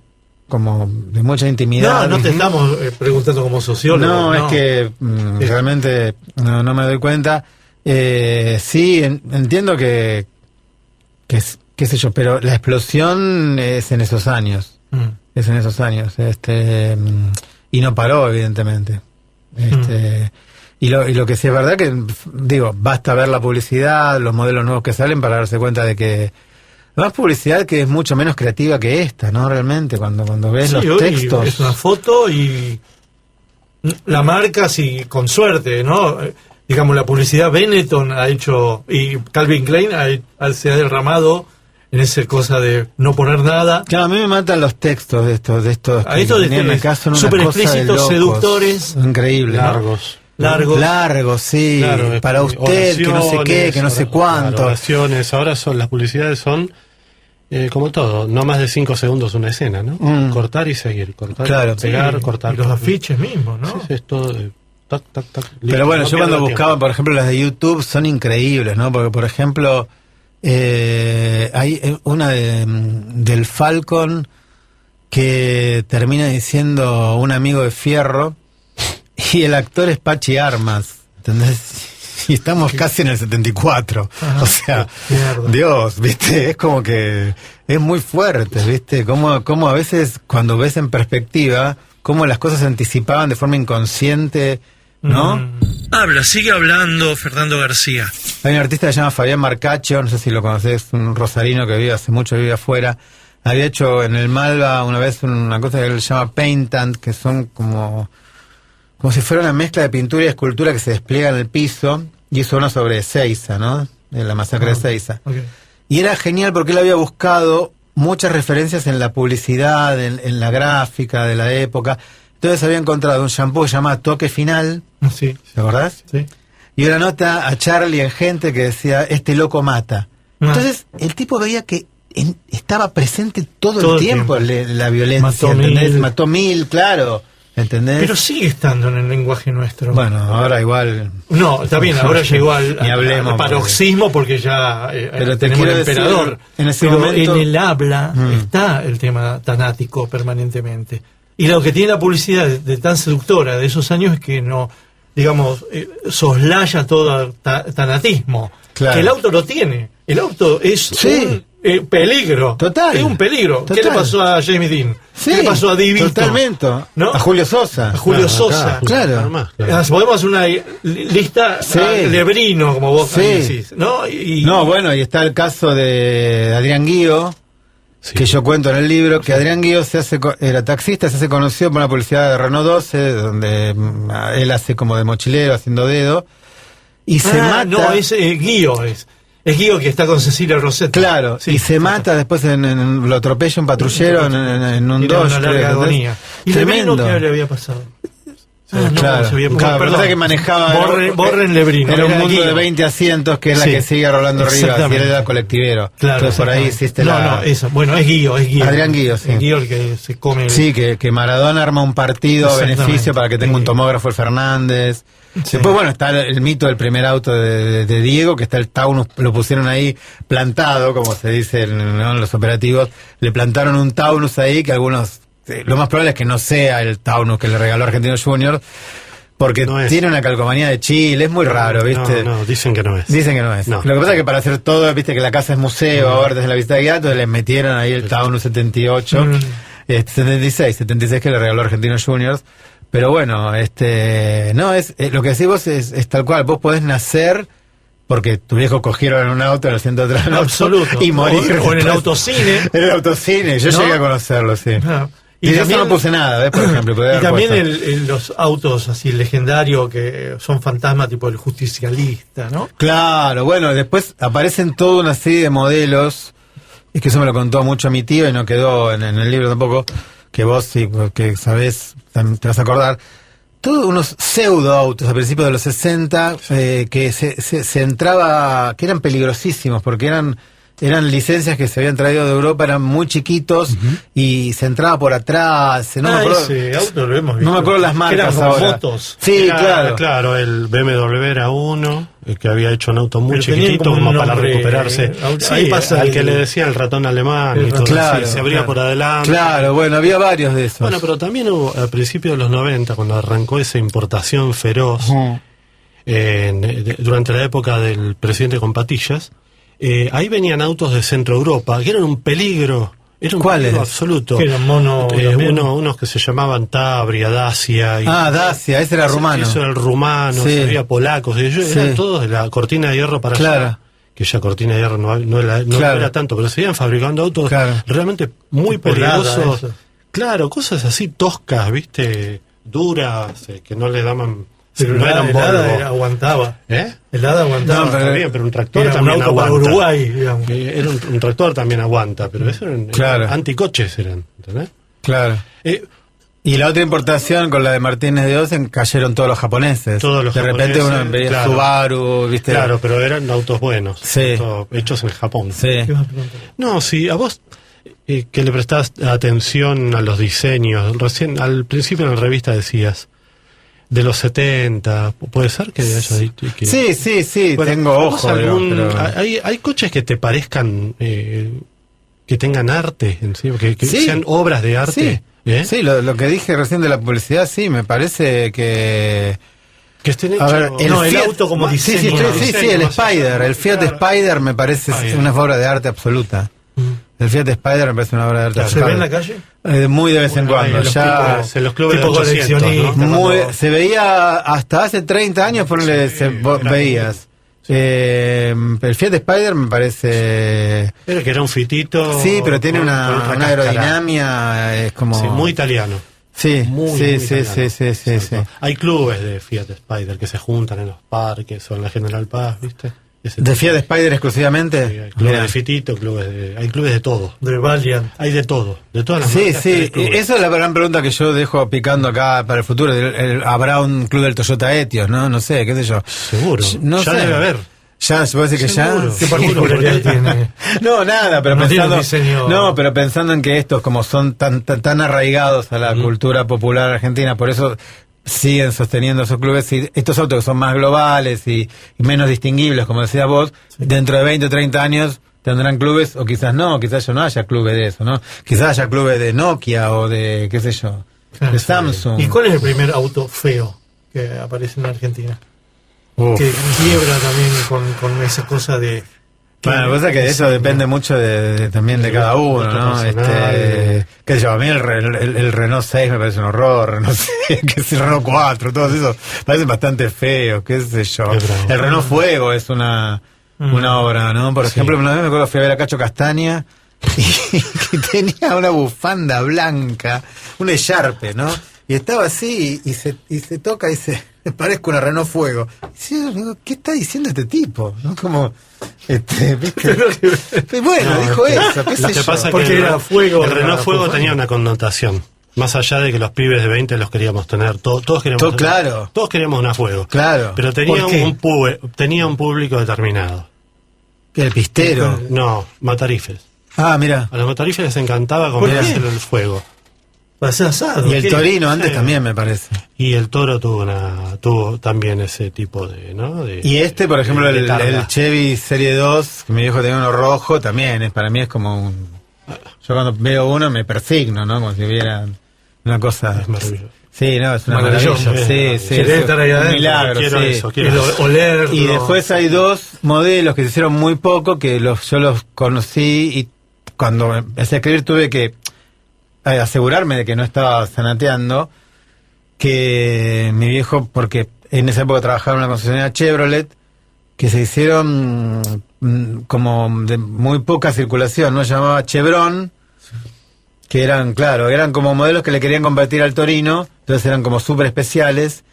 Speaker 12: como de mucha intimidad.
Speaker 3: No te estamos preguntando como sociólogo.
Speaker 12: No, es que realmente no me doy cuenta. Sí, entiendo que qué sé yo, pero la explosión es en esos años. Es en esos años. Y no paró, evidentemente. Y lo que sí es verdad que, digo, basta ver la publicidad, los modelos nuevos que salen para darse cuenta de que más publicidad que es mucho menos creativa que esta, ¿no? Realmente, cuando ves los textos.
Speaker 3: Es una foto y la marca, sí, con suerte, ¿no? Digamos, la publicidad Benetton ha hecho, y Calvin Klein se ha derramado en esa cosa de no poner nada.
Speaker 12: Claro, a mí me matan los textos de estos
Speaker 3: súper explícitos, seductores.
Speaker 12: Increíble. Largos, sí. Claro, para usted, que no sé qué, que no sé cuánto.
Speaker 8: Claro, oraciones. Ahora las publicidades son como todo, no más de 5 segundos una escena, ¿no? Cortar y seguir, cortar, pegar, cortar.
Speaker 3: Y los afiches mismos, ¿no?
Speaker 8: Sí, es todo.
Speaker 12: Pero bueno, yo cuando buscaba, por ejemplo, las de YouTube son increíbles, ¿no? Porque, por ejemplo, hay una del Falcon que termina diciendo un amigo de Fierro y el actor es Pachi Armas, ¿entendés? y estamos casi en el 74.
Speaker 3: Ajá.
Speaker 12: O sea,
Speaker 3: Mierda.
Speaker 12: Dios, ¿viste? Es como que es muy fuerte, ¿viste? Como a veces cuando ves en perspectiva, cómo las cosas se anticipaban de forma inconsciente, ¿no?
Speaker 3: Sigue hablando Fernando García.
Speaker 12: Hay un artista que se llama Fabián Marcacho, no sé si lo conocés, un rosarino que vive hace mucho, vive afuera. Había hecho en el Malva una vez una cosa que él llama paintant, que son como si fuera una mezcla de pintura y escultura que se despliega en el piso, y hizo uno sobre Ezeiza, ¿no? De la masacre de Ezeiza.
Speaker 3: Okay.
Speaker 12: Y era genial porque él había buscado muchas referencias en la publicidad, en la gráfica de la época. Entonces había encontrado un shampoo que se llama Toque Final.
Speaker 3: Sí.
Speaker 12: ¿Te acordás?
Speaker 3: Sí.
Speaker 12: Y una nota a Charlie en Gente que decía, este loco mata. Entonces el tipo veía que estaba presente todo el tiempo. La violencia, ¿entendés? Mató mil, claro. ¿Entendés?
Speaker 3: Pero sigue estando en el lenguaje nuestro.
Speaker 12: Bueno, ahora igual...
Speaker 3: No, está bien, ahora llegó al paroxismo porque ya
Speaker 12: pero
Speaker 3: tenemos el emperador.
Speaker 12: Decir, en ese
Speaker 3: pero
Speaker 12: momento...
Speaker 3: en el habla está el tema tanático permanentemente. Y lo que tiene la publicidad de tan seductora de esos años es que no, digamos, soslaya todo tanatismo.
Speaker 12: Claro.
Speaker 3: Que el auto lo tiene. El auto es un peligro.
Speaker 12: Total.
Speaker 3: Es un peligro.
Speaker 12: Total.
Speaker 3: ¿Qué le pasó a Jamie Dean?
Speaker 12: Sí,
Speaker 3: ¿Qué le pasó a Divito?
Speaker 12: Totalmente.
Speaker 3: ¿No?
Speaker 12: A Julio Sosa.
Speaker 3: A Julio Sosa.
Speaker 12: Claro.
Speaker 3: Podemos hacer una lista Lebrino, como vos decís, ¿no?
Speaker 12: No, bueno, y está el caso de Adrián Guío, que yo cuento en el libro, que Adrián Guío era taxista, se hace conocido por una publicidad de Renault 12, donde él hace como de mochilero, haciendo dedo, y se mata...
Speaker 3: No, es Guío, es Guío que está con Cecilia Rosetta.
Speaker 12: Claro, y se mata después lo atropella un patrullero en un Dodge.
Speaker 3: Una larga agonía. ¿Y
Speaker 12: tremendo?
Speaker 3: Lebrino qué le había pasado?
Speaker 12: Claro, perdón, que manejaba
Speaker 3: Borren Lebrino.
Speaker 12: Era un mundo de 20 asientos que es la que sigue Rolando Rivas, y él era colectivero.
Speaker 3: Claro,
Speaker 12: entonces por ahí hiciste
Speaker 3: eso. Bueno, es Guío.
Speaker 12: Adrián Guío, sí.
Speaker 3: Es Guío el que se come.
Speaker 12: Sí, que Maradona arma un partido a beneficio para que tenga un tomógrafo el Fernández. Sí. Después, bueno, está el mito del primer auto de Diego, que está el Taunus, lo pusieron ahí plantado, como se dice en los operativos. Le plantaron un Taunus ahí que algunos... lo más probable es que no sea el Taunus que le regaló Argentino Junior, porque tiene una calcomanía de Chile, es muy raro, ¿viste?
Speaker 8: No, dicen que no es.
Speaker 12: Dicen que no es. No. Lo que pasa es que para hacer todo, ¿viste? Que la casa es museo, ahora desde la visita guiada, entonces le metieron ahí el Taunus 78, 76 que le regaló Argentino Juniors. Pero bueno, lo que decís vos es tal cual, vos podés nacer porque tu viejo cogieron en un auto en el centro de transporte
Speaker 3: absoluto
Speaker 12: y morir.
Speaker 3: O en el autocine.
Speaker 12: En el autocine, yo llegué a conocerlo, sí. Y de eso no puse nada, ¿ves? Por ejemplo.
Speaker 3: Y también los autos así legendarios que son fantasmas, tipo el justicialista, ¿no?
Speaker 12: Claro, bueno, después aparecen toda una serie de modelos, es que eso me lo contó mucho mi tío y no quedó en el libro tampoco, que vos sí, que sabés, te vas a acordar. Todos unos pseudo autos a principios de los 60 que se entraba, que eran peligrosísimos porque eran licencias que se habían traído de Europa, eran muy chiquitos y se entraba por atrás. No me acuerdo,
Speaker 3: ese auto lo hemos visto.
Speaker 12: No me acuerdo las marcas ahora.
Speaker 3: Motos.
Speaker 12: Sí, claro.
Speaker 8: Claro, el BMW era uno, el que había hecho un auto muy chiquitito como para recuperarse. Ahí pasa al que le decía el ratón alemán y todo
Speaker 12: claro,
Speaker 8: así, se abría por adelante.
Speaker 12: Claro, bueno, había varios de esos.
Speaker 8: Bueno, pero también hubo, a principios de los 90, cuando arrancó esa importación feroz, durante la época del presidente con patillas, ahí venían autos de Centro Europa, que eran un peligro. Era un peligro absoluto.
Speaker 3: Que eran
Speaker 8: unos que se llamaban Tabria, Dacia.
Speaker 12: Dacia, ese era rumano.
Speaker 8: Eso era el rumano, había polacos. Eran todos de la cortina de hierro para allá. Que ya cortina de hierro no era tanto, pero seguían fabricando autos realmente muy peligrosos. Claro, cosas así toscas, ¿viste? Duras, que no le daban...
Speaker 3: Pero no eran Volvo. Aguantaba. El Hada aguantaba.
Speaker 8: No, pero un tractor también
Speaker 3: un auto
Speaker 8: aguanta.
Speaker 3: Para Uruguay, digamos.
Speaker 8: Era un tractor también aguanta, pero eso eran anticoches, ¿entendés?
Speaker 12: Claro. Y la otra importación con la de Martínez de Osen cayeron todos los japoneses. De repente uno veía Subaru, ¿viste?
Speaker 8: Claro, pero eran autos buenos. Hechos en Japón. No, si a vos que le prestás atención a los diseños, recién al principio en la revista decías de los 70, ¿puede ser que haya dicho?
Speaker 12: Sí, bueno, tengo ojo.
Speaker 8: ¿Hay coches que te parezcan, que tengan arte, que sean obras de arte?
Speaker 12: Sí, lo que dije recién de la publicidad, sí, me parece que
Speaker 8: Que estén
Speaker 12: A ver,
Speaker 8: hechos...
Speaker 3: el
Speaker 12: Fiat-
Speaker 3: auto como
Speaker 12: Sí,
Speaker 3: diseño.
Speaker 12: sí, el Spider. El Fiat Spider me parece una obra de arte absoluta. El Fiat Spider me parece una obra de arte
Speaker 3: ¿Se
Speaker 12: absoluta.
Speaker 3: ve en la calle?
Speaker 12: Muy de vez en cuando.
Speaker 8: en los
Speaker 12: Ya
Speaker 8: tipos- en los clubes
Speaker 3: tipo
Speaker 8: de 800,
Speaker 3: coleccionista.
Speaker 8: ¿no?
Speaker 12: se veía hasta hace 30 años, ponle, vos veías. El Fiat Spider me parece...
Speaker 8: Era que era un fitito...
Speaker 12: Sí, pero tiene
Speaker 8: con
Speaker 12: una
Speaker 8: cáscara.
Speaker 12: aerodinámica, es como...
Speaker 8: Sí, muy italiano.
Speaker 12: Sí,
Speaker 8: Muy
Speaker 12: sí.
Speaker 8: italiano. Hay clubes de Fiat Spider que se juntan en los parques o en la General Paz, ¿viste?
Speaker 12: ¿De Fiat Spider exclusivamente?
Speaker 8: Sí, hay clubes
Speaker 12: Mirá.
Speaker 8: de fitito, hay clubes de todo.
Speaker 3: De Valiant.
Speaker 8: Hay de todo, de todas las
Speaker 12: Sí,
Speaker 8: marcas.
Speaker 12: sí,
Speaker 8: hay clubes.
Speaker 12: esa es la gran pregunta que yo dejo picando acá para el futuro. ¿Habrá un club del Toyota Etios, no? No sé, qué sé yo.
Speaker 8: Seguro,
Speaker 12: No
Speaker 8: ya
Speaker 12: sé.
Speaker 8: debe haber.
Speaker 12: Ya, se puede decir que
Speaker 8: Seguro.
Speaker 12: ya.
Speaker 3: ¿Qué particularidad tiene?
Speaker 12: No, nada, pero
Speaker 3: No tiene un
Speaker 12: pensando,
Speaker 3: diseño-
Speaker 12: no, pero pensando en que estos como son tan arraigados a la cultura popular argentina, por eso siguen sosteniendo esos clubes, y estos autos que son más globales y menos distinguibles, como decías vos, dentro de 20 o 30 años tendrán clubes, o quizás no, quizás ya no haya clubes de eso, ¿no? Quizás haya clubes de Nokia o de, qué sé yo, de Samsung.
Speaker 3: ¿Y cuál es el primer auto feo que aparece en la Argentina?
Speaker 12: Uf.
Speaker 3: Que quiebra también con esa cosa de...
Speaker 12: Bueno, la cosa es que eso depende mucho también de cada uno, ¿no? Qué sé yo, a mí el Renault 6 me parece un horror, no sé, que es el Renault 4, todos esos parecen bastante feos, qué sé yo. El Renault Fuego es una obra, ¿no? Por ejemplo, una vez me acuerdo fui a ver a Cacho Castaña y tenía una bufanda blanca, un echarpe, ¿no? Y estaba así y se toca y dice, me parezco una Renault Fuego. Y yo digo, ¿qué está diciendo este tipo? ¿No? Como, ¿viste? Bueno, dijo eso, qué
Speaker 8: Lo
Speaker 12: sé
Speaker 8: que
Speaker 12: yo.
Speaker 8: pasa
Speaker 3: Porque
Speaker 8: que
Speaker 3: era fuego,
Speaker 8: el Renault
Speaker 3: era
Speaker 8: Fuego
Speaker 3: fuego.
Speaker 8: tenía una connotación. Más allá de que los pibes de 20 los queríamos tener, todos queríamos tener,
Speaker 12: Claro.
Speaker 8: todos queríamos una Fuego.
Speaker 12: Claro.
Speaker 8: Pero tenía
Speaker 3: ¿Por qué?
Speaker 8: tenía un público determinado.
Speaker 12: El pistero.
Speaker 8: No, matarifes.
Speaker 12: Ah, mira.
Speaker 8: A los matarifes les encantaba
Speaker 3: ¿Por
Speaker 8: comer
Speaker 3: qué?
Speaker 8: hacer el fuego.
Speaker 3: Para hacer asado.
Speaker 12: Y el
Speaker 3: ¿qué?
Speaker 12: Torino antes
Speaker 8: Sí.
Speaker 12: también, me parece.
Speaker 8: Y el Toro tuvo también ese tipo de, ¿no?
Speaker 12: Y este, por ejemplo,
Speaker 8: de
Speaker 12: el
Speaker 8: targa.
Speaker 12: Chevy Serie 2, que mi viejo tenía uno rojo, también para mí es como un... Yo cuando veo uno me persigno, ¿no? Como si viera una cosa...
Speaker 8: Es maravilloso.
Speaker 12: Sí, no, es una
Speaker 3: Maravilloso.
Speaker 12: maravilla. Sí,
Speaker 3: Querés
Speaker 12: es
Speaker 3: estar ahí
Speaker 12: un
Speaker 3: adentro.
Speaker 12: milagro,
Speaker 8: Quiero
Speaker 12: sí.
Speaker 8: eso, quiero
Speaker 3: El
Speaker 8: eso.
Speaker 3: olerlo.
Speaker 12: Y después hay dos modelos que se hicieron muy poco, que yo los conocí y cuando empecé a escribir tuve que asegurarme de que no estaba zanateando, que mi viejo, porque en esa época trabajaba en una concesionaria Chevrolet, que se hicieron como de muy poca circulación, ¿no? Llamaba Chevron, que eran como modelos que le querían competir al Torino, entonces eran como súper especiales,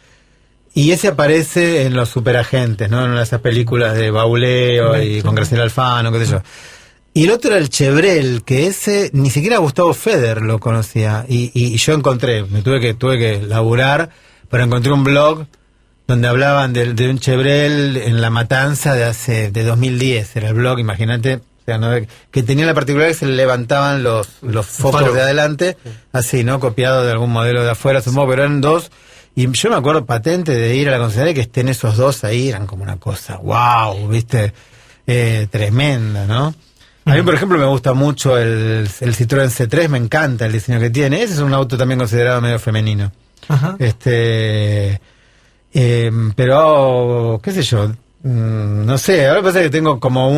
Speaker 12: y ese aparece en los superagentes, ¿no? En esas películas de Bauleo y con Graciela Alfano, qué sé yo. Y el otro era el Chevrel, que ese ni siquiera Gustavo Feder lo conocía, y yo encontré, tuve que laburar, pero encontré un blog donde hablaban de un Chevrel en La Matanza de 2010, era el blog, imagínate, o sea, ¿no? Que tenía la particularidad que se le levantaban los focos
Speaker 3: faro.
Speaker 12: de adelante, así, ¿no? Copiado de algún modelo de afuera, supongo, pero eran dos, y yo me acuerdo patente de ir a la concesionaria y que estén esos dos ahí, eran como una cosa, wow, ¿viste? Tremenda, ¿no? A mí, por ejemplo, me gusta mucho el Citroën C3, me encanta el diseño que tiene. Ese es un auto también considerado medio femenino.
Speaker 3: Ajá.
Speaker 12: Pero, qué sé yo, no sé, ahora pasa que tengo como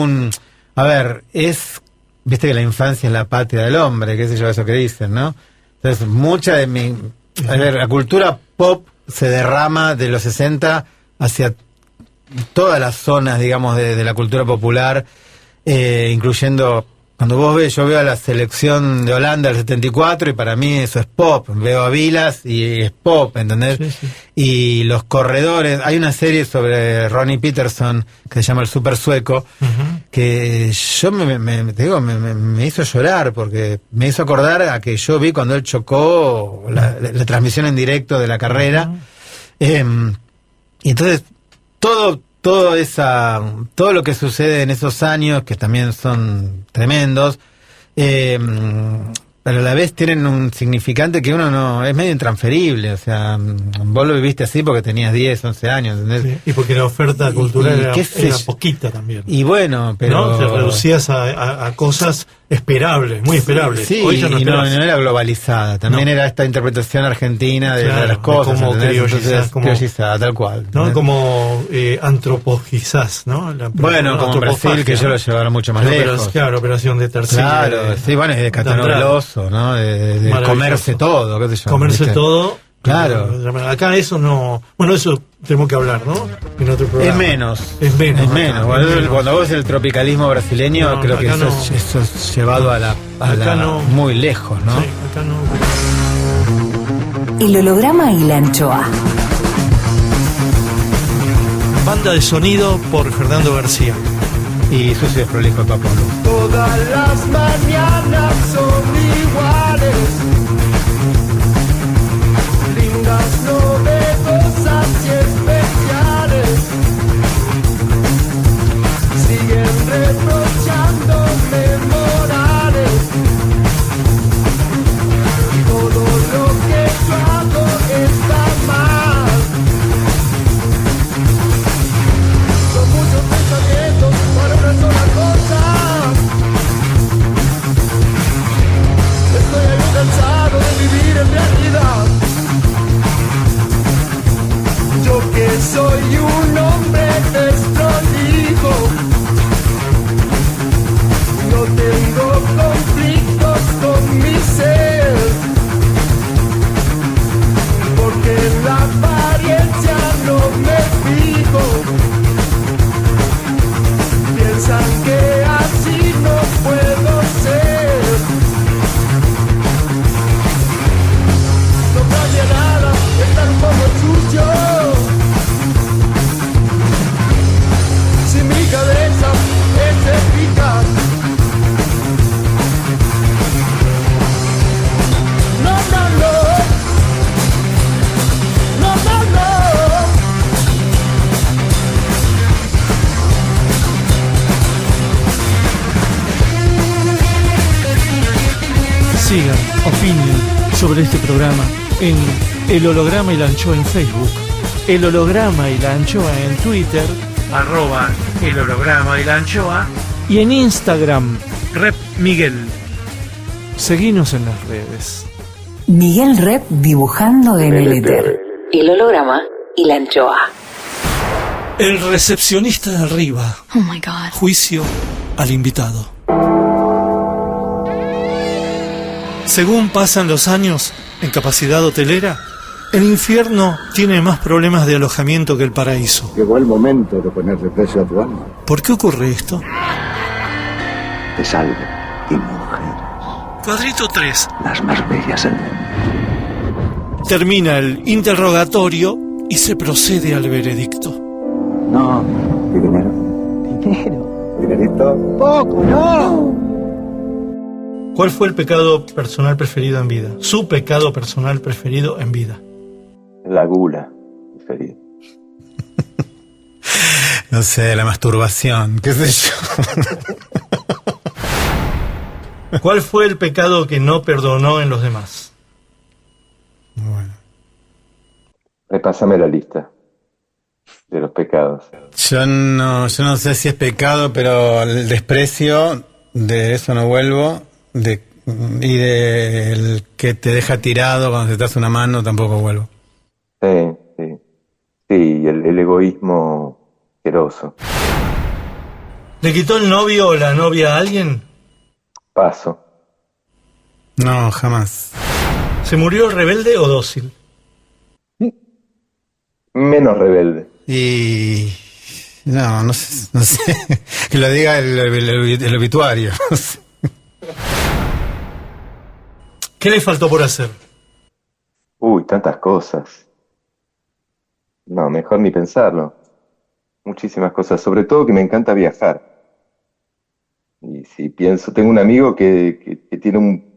Speaker 12: a ver, viste que la infancia es la patria del hombre, qué sé yo, eso que dicen, ¿no? Entonces, mucha de la cultura pop se derrama de los 60 hacia todas las zonas, digamos, de la cultura popular, incluyendo, cuando yo veo a la selección de Holanda del 74 y para mí eso es pop, veo a Vilas y es pop, ¿entendés?
Speaker 3: Sí, sí.
Speaker 12: Y los corredores, hay una serie sobre Ronnie Peterson que se llama El Super Sueco, que yo me hizo llorar porque me hizo acordar a que yo vi cuando él chocó la transmisión en directo de la carrera, y entonces todo lo que sucede en esos años, que también son tremendos, pero a la vez tienen un significante que uno no, es medio intransferible, o sea, vos lo viviste así porque tenías 10, 11 años, ¿entendés?
Speaker 3: Sí, y porque la oferta cultural
Speaker 12: y
Speaker 3: era
Speaker 12: qué sé
Speaker 3: era
Speaker 12: yo.
Speaker 3: poquita también.
Speaker 12: Y bueno, pero...
Speaker 3: ¿No? Te reducías a cosas esperable, muy esperable.
Speaker 12: Sí,
Speaker 3: Hoy ya no
Speaker 12: y no
Speaker 3: esperás.
Speaker 12: era globalizada, también era esta interpretación argentina de,
Speaker 3: Claro,
Speaker 12: de las cosas,
Speaker 3: como
Speaker 12: ¿entendés?
Speaker 3: criollizada,
Speaker 12: Entonces,
Speaker 3: como-
Speaker 12: criollizada, tal cual.
Speaker 3: ¿No?
Speaker 12: ¿entendés?
Speaker 3: Como antropogizás, ¿no?
Speaker 12: Bueno, como en Brasil, que ellos lo llevaron mucho más lejos.
Speaker 3: Claro, operación de tercera.
Speaker 12: Claro, sí, bueno, y de Caetano Veloso, ¿no? De
Speaker 3: Maravilloso.
Speaker 12: comerse todo, qué sé yo.
Speaker 3: Comerse
Speaker 12: ¿viste?
Speaker 3: todo.
Speaker 12: Claro.
Speaker 3: Acá eso no... Bueno, eso tenemos que hablar, ¿no? En otro programa.
Speaker 12: Es menos.
Speaker 3: Es menos.
Speaker 12: Es
Speaker 3: acá,
Speaker 12: menos.
Speaker 3: es
Speaker 12: Cuando,
Speaker 3: menos.
Speaker 12: cuando vos el tropicalismo brasileño,
Speaker 3: No,
Speaker 12: creo que
Speaker 3: acá
Speaker 12: eso,
Speaker 3: no.
Speaker 12: eso es llevado a
Speaker 3: Acá
Speaker 12: la
Speaker 3: no.
Speaker 12: muy lejos, ¿no?
Speaker 3: Sí, acá no.
Speaker 11: El holograma y la anchoa.
Speaker 3: Banda de sonido por Fernando García.
Speaker 12: Y Sucio y Prolijo de Papo Lu.
Speaker 4: Todas las mañanas son iguales, lindas, novedosas y especiales. Siguen reprochándome morales. Todo lo que yo hago está mal. Son muchos pensamientos para una sola cosa. Estoy algo cansado de vivir en realidad. Yo que soy un hombre desprolijo, no tengo conflictos con mi ser, porque en la apariencia no me fijo. Piensan que así no puedo ser. No cambia nada, estar un poco sucio. Si mi cabeza es eficaz. No, no, no. No, no, no.
Speaker 6: Sigan, opinen sobre este programa en El Holograma y la Anchoa en Facebook, El Holograma y la Anchoa en Twitter,
Speaker 3: @El holograma y la anchoa.
Speaker 6: y en Instagram.
Speaker 3: Rep Miguel.
Speaker 6: Seguinos en las redes.
Speaker 11: Miguel Rep dibujando en el éter. El holograma y la anchoa.
Speaker 3: El recepcionista de arriba.
Speaker 14: Oh my God.
Speaker 3: Juicio al invitado. Según pasan los años en capacidad hotelera, el infierno tiene más problemas de alojamiento que el paraíso.
Speaker 15: Llegó el momento de ponerle precio a tu alma.
Speaker 3: ¿Por qué ocurre esto?
Speaker 15: Te salvo y mujeres,
Speaker 3: Cuadrito 3.
Speaker 15: las más bellas del mundo.
Speaker 3: Termina el interrogatorio y se procede al veredicto.
Speaker 15: No. ¿Y dinero?
Speaker 10: Dinero.
Speaker 15: ¿Dinerito?
Speaker 10: Poco, no.
Speaker 3: ¿Cuál fue el pecado personal preferido en vida? Su pecado personal preferido en vida.
Speaker 5: La gula, preferido.
Speaker 12: No sé, la masturbación, qué sé yo.
Speaker 3: ¿Cuál fue el pecado que no perdonó en los demás?
Speaker 12: Bueno.
Speaker 5: Repásame la lista de los pecados.
Speaker 12: Yo no sé si es pecado, pero el desprecio, de eso no vuelvo, y del que te deja tirado cuando se te hace una mano tampoco vuelvo.
Speaker 5: Sí, sí. Sí, el egoísmo asqueroso.
Speaker 3: ¿Le quitó el novio o la novia a alguien?
Speaker 5: Paso.
Speaker 12: No, jamás.
Speaker 3: ¿Se murió rebelde o dócil?
Speaker 5: Menos rebelde.
Speaker 12: Y... no sé. Que lo diga el obituario. No sé.
Speaker 3: ¿Qué le faltó por hacer?
Speaker 5: Uy, tantas cosas. No, mejor ni pensarlo. Muchísimas cosas, sobre todo que me encanta viajar. Y si pienso, tengo un amigo que tiene un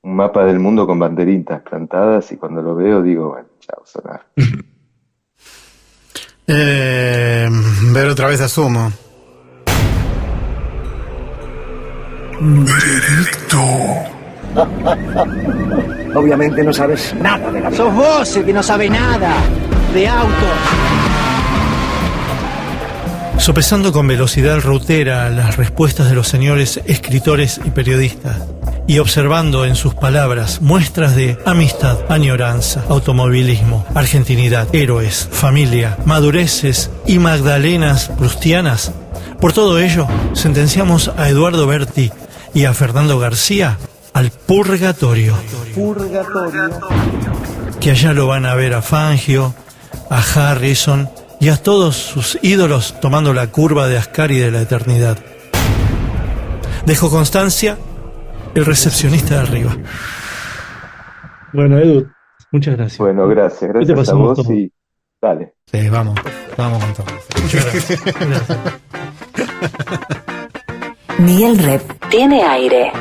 Speaker 5: mapa del mundo con banderitas plantadas y cuando lo veo digo, bueno, chao, sonar.
Speaker 12: Ver otra vez a Sumo.
Speaker 13: Veredicto.
Speaker 10: Obviamente no sabes nada de la vida. Sos vos el que no sabe nada de autos.
Speaker 3: sopesando con velocidad rutera las respuestas de los señores escritores y periodistas, y observando en sus palabras muestras de amistad, añoranza, automovilismo, argentinidad, héroes, familia, madureces y magdalenas prustianas. Por todo ello, sentenciamos a Eduardo Berti y a Fernando García al purgatorio. Que allá lo van a ver a Fangio, a Harrison y a todos sus ídolos tomando la curva de Ascari de la eternidad. Dejo constancia, el recepcionista de arriba.
Speaker 6: Bueno, Edu, muchas gracias.
Speaker 5: Bueno, gracias a vos y dale.
Speaker 12: Sí, vamos con todo.
Speaker 3: Muchas gracias.
Speaker 11: Miguel Rep
Speaker 1: Tiene aire.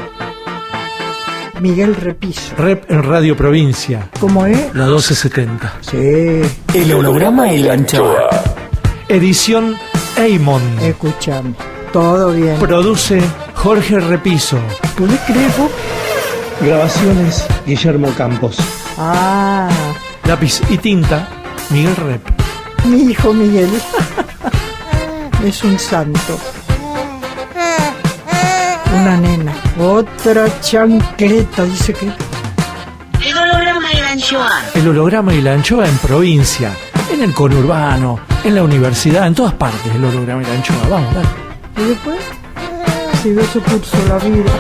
Speaker 14: Miguel Repiso.
Speaker 6: Rep en Radio Provincia.
Speaker 14: ¿Cómo es?
Speaker 6: La 1270.
Speaker 14: Sí.
Speaker 1: El holograma y la anchoa.
Speaker 6: Edición Eimon.
Speaker 14: Escuchame. Todo bien.
Speaker 6: Produce Jorge Repiso.
Speaker 14: ¿Podés creer vos?
Speaker 6: Grabaciones Guillermo Campos.
Speaker 14: Ah.
Speaker 6: Lápiz y tinta Miguel Rep.
Speaker 14: Mi hijo Miguel. Es un santo. Una nena. Otra chancleta, dice que.
Speaker 2: El holograma y la anchoa.
Speaker 6: El holograma y la anchoa en provincia, en el conurbano, en la universidad, en todas partes el holograma y la anchoa. Vamos, dale.
Speaker 14: Y después siguió su curso la vida.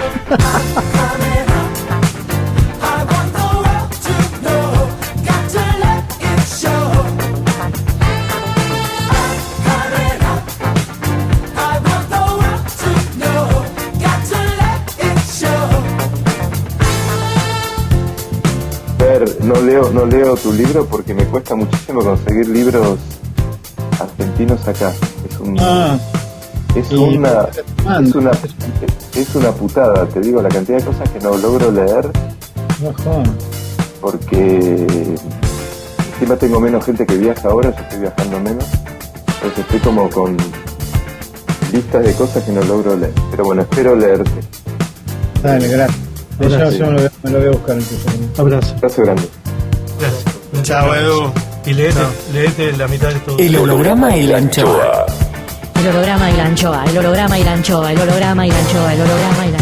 Speaker 5: No leo tu libro porque me cuesta muchísimo conseguir libros argentinos acá. Es una putada, te digo, la cantidad de cosas que no logro leer. Porque encima tengo menos gente que viaja ahora, yo estoy viajando menos. Entonces estoy como con listas de cosas que no logro leer. Pero bueno, espero leerte.
Speaker 10: Dale, gracias. Yo me lo voy a buscar en tu segundo.
Speaker 6: Abrazo.
Speaker 5: Abrazo grande.
Speaker 3: Gracias.
Speaker 12: Chao, Edu.
Speaker 3: Y leete la mitad de todo.
Speaker 1: El holograma y la anchoa.
Speaker 16: El holograma y la anchoa, el holograma y la anchoa, el holograma y la anchoa, el holograma y la